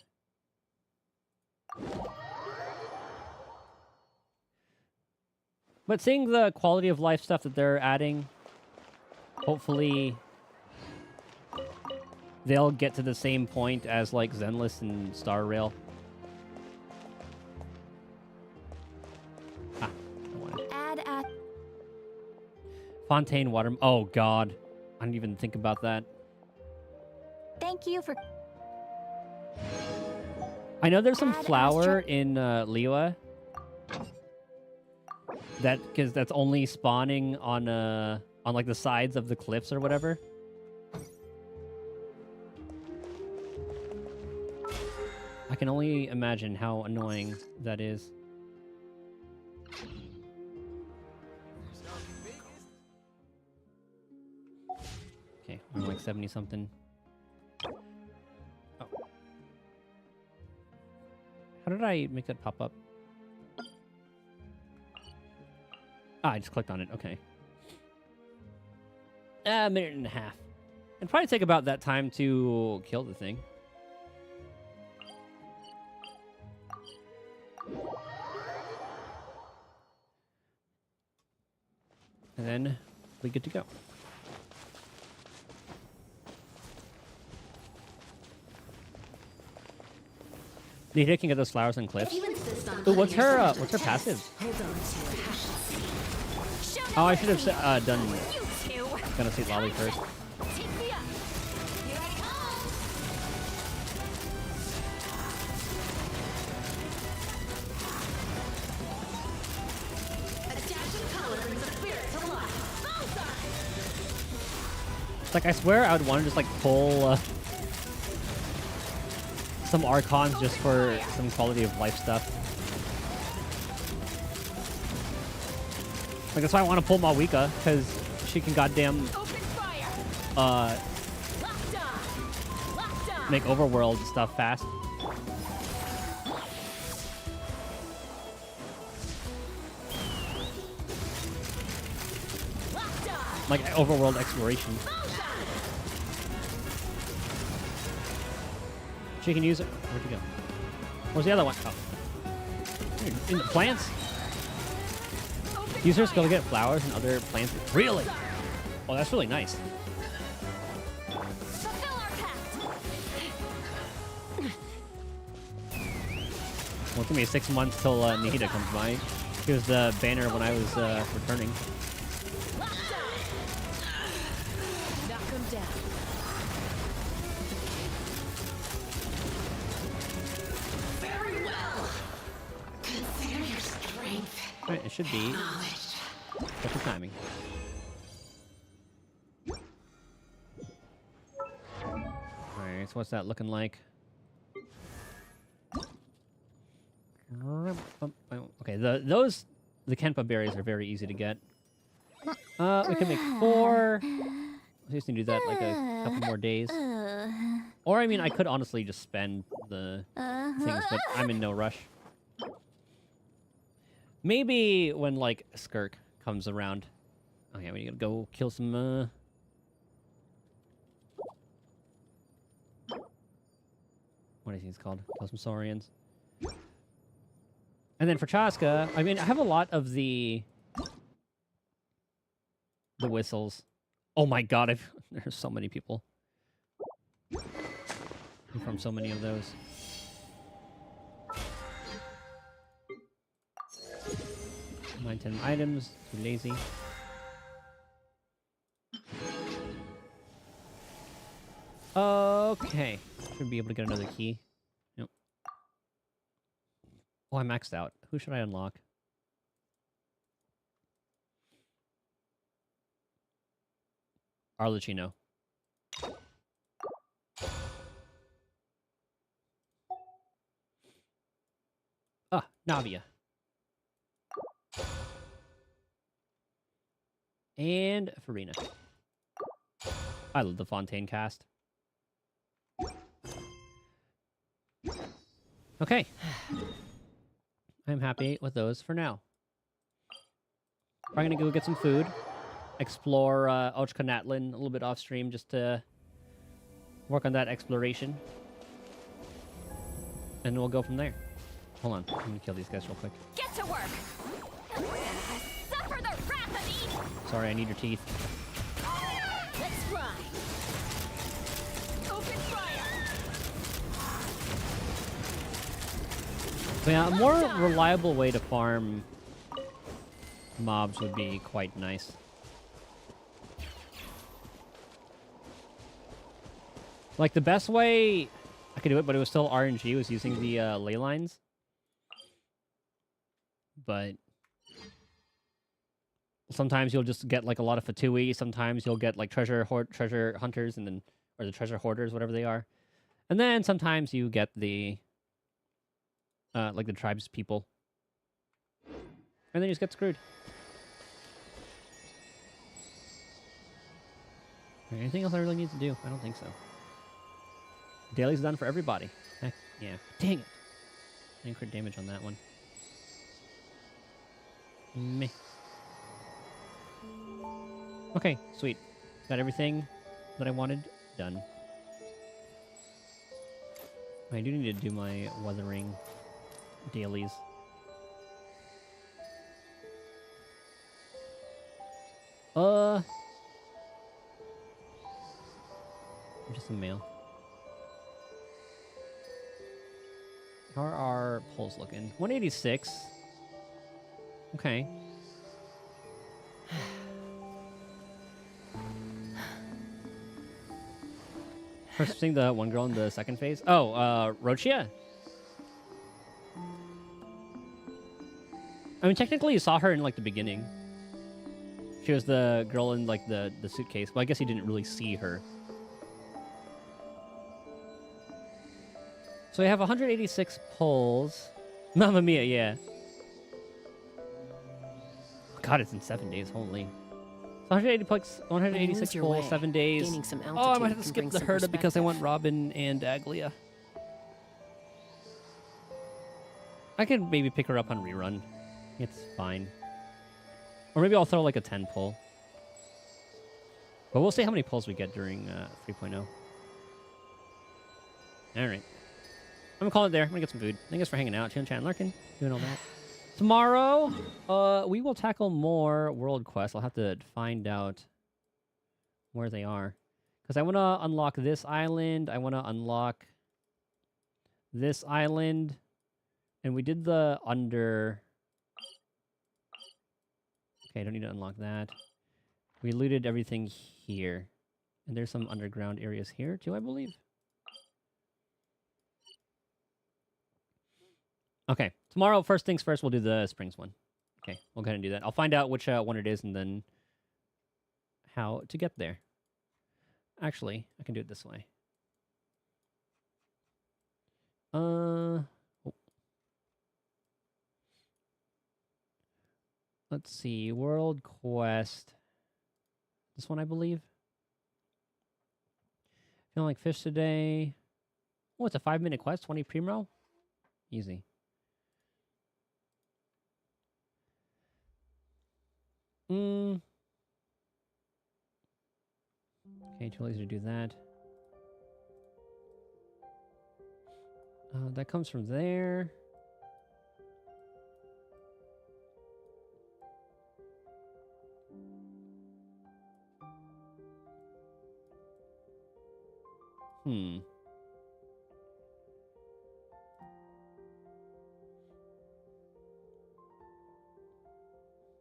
But seeing the quality of life stuff that they're adding, hopefully they'll get to the same point as like Zenless and Star Rail. Ah, I want it. Add at. Fontaine water. Oh god, I didn't even think about that. Thank you for. I know there's some Add flower in Liyue. Because that's only spawning on like the sides of the cliffs or whatever. I can only imagine how annoying that is. Okay, I'm like 70 something. Oh. How did I make that pop up? Ah, I just clicked on it. Okay. A minute and a half. It'd probably take about that time to kill the thing. And then we good to go. The hit can get those flowers and cliffs. If you insist on Ooh, what's putting her yourself to the passive? test, hold on to your passion. Show Oh, no I should have mercy. done. You two. Gonna say Lolly first. Take me up. Here I come. A dash of color brings a spirit to life. It's like I swear I would want to just like pull some Archons just for some quality of life stuff. Like that's why I want to pull Mavuika, because she can goddamn Open fire. Locked on. Locked on. make overworld stuff fast. Locked on. Like overworld exploration. She can use it. Where'd you go? Where's the other one? Oh. In the plants? Use her skill to get flowers and other plants. Really? Oh, that's really nice. Fulfill our pact. Well, it took me 6 months till Nihida comes by. She was the banner when I was returning. Locked on. Knock him down. Very well. Consider your strength. Alright, it should be Knowledge. perfect timing. Alright, so what's that looking like? Okay, the Kenpa berries are very easy to get. We can make 4. We just need to do that like a couple more days. Or, I mean, I could honestly just spend the things, but I'm in no rush. Maybe when, like, Skirk comes around. Oh, yeah, we gotta go kill some, what is these called? Kill some Saurians. And then for Chaska, I mean, I have a lot of the whistles. Oh my god, there's so many people. I'm from so many of those. Mine 10 items, too lazy. Okay. Should be able to get another key. Nope. Oh, I maxed out. Who should I unlock? Arlecchino. Ah, Navia. And Farina. I love the Fontaine cast. Okay. I'm happy with those for now. I'm gonna go get some food, explore Ochkanatlin a little bit off stream just to work on that exploration. And we'll go from there. Hold on, I'm gonna kill these guys real quick. Get to work! Suffer the wrath of Eden! Sorry, I need your teeth. Let's ride. Open fire. So yeah, a more reliable way to farm mobs would be quite nice. Like, the best way I could do it, but it was still RNG, was using the ley lines. But sometimes you'll just get, like, a lot of Fatui. Sometimes you'll get, like, treasure hunters, and then, or the treasure hoarders, whatever they are. And then sometimes you get the, like, the tribes people. And then you just get screwed. Anything else I really need to do? I don't think so. Daily's done for everybody. Heck, yeah. Dang it. I didn't crit damage on that one. Meh. Okay, sweet. Got everything that I wanted done. I do need to do my weathering dailies. Just some mail. How are our polls looking? 186. Okay. First seeing the one girl in the second phase. Oh, Rochia. I mean, technically you saw her in, like, the beginning. She was the girl in, like, the suitcase. Well, I guess you didn't really see her. So we have 186 polls. Mamma mia, yeah. God, it's in 7 days. Holy. So 186 your polls, way. 7 days. Gaining some Oh, I might have altitude to can skip bring the some Herda because I want perspective. Robin and Aglia. I could maybe pick her up on rerun. It's fine. Or maybe I'll throw like a 10 pull. But we'll see how many pulls we get during 3.0. Alright. I'm gonna call it there. I'm gonna get some food. Thank you guys for hanging out, chilling, chatting, lurking, doing all that. Tomorrow, we will tackle more world quests. I'll have to find out where they are. Because I want to unlock this island. I want to unlock this island. And we did the under... Okay, I don't need to unlock that. We looted everything here. And there's some underground areas here too, I believe. Okay, tomorrow, first things first, we'll do the Springs one. Okay, we'll go ahead and do that. I'll find out which one it is and then how to get there. Actually, I can do it this way. Oh. Let's see, World Quest. This one, I believe. Feeling like fish today. Oh, it's a 5-minute quest, 20 primo. Easy. Okay, too lazy to do that. That comes from there.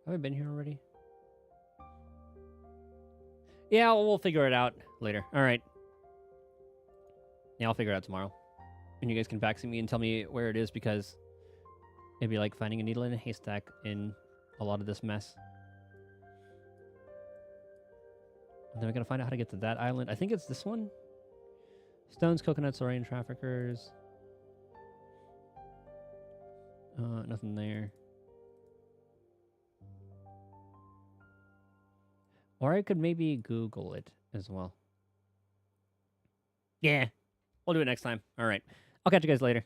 Have I been here already? Yeah, we'll figure it out later. All right. Yeah, I'll figure it out tomorrow. And you guys can backseat me and tell me where it is because it'd be like finding a needle in a haystack in a lot of this mess. And then we gotta find out how to get to that island. I think it's this one. Stones, coconuts, Orion traffickers. Nothing there. Or I could maybe Google it as well. Yeah. We'll do it next time. All right. I'll catch you guys later.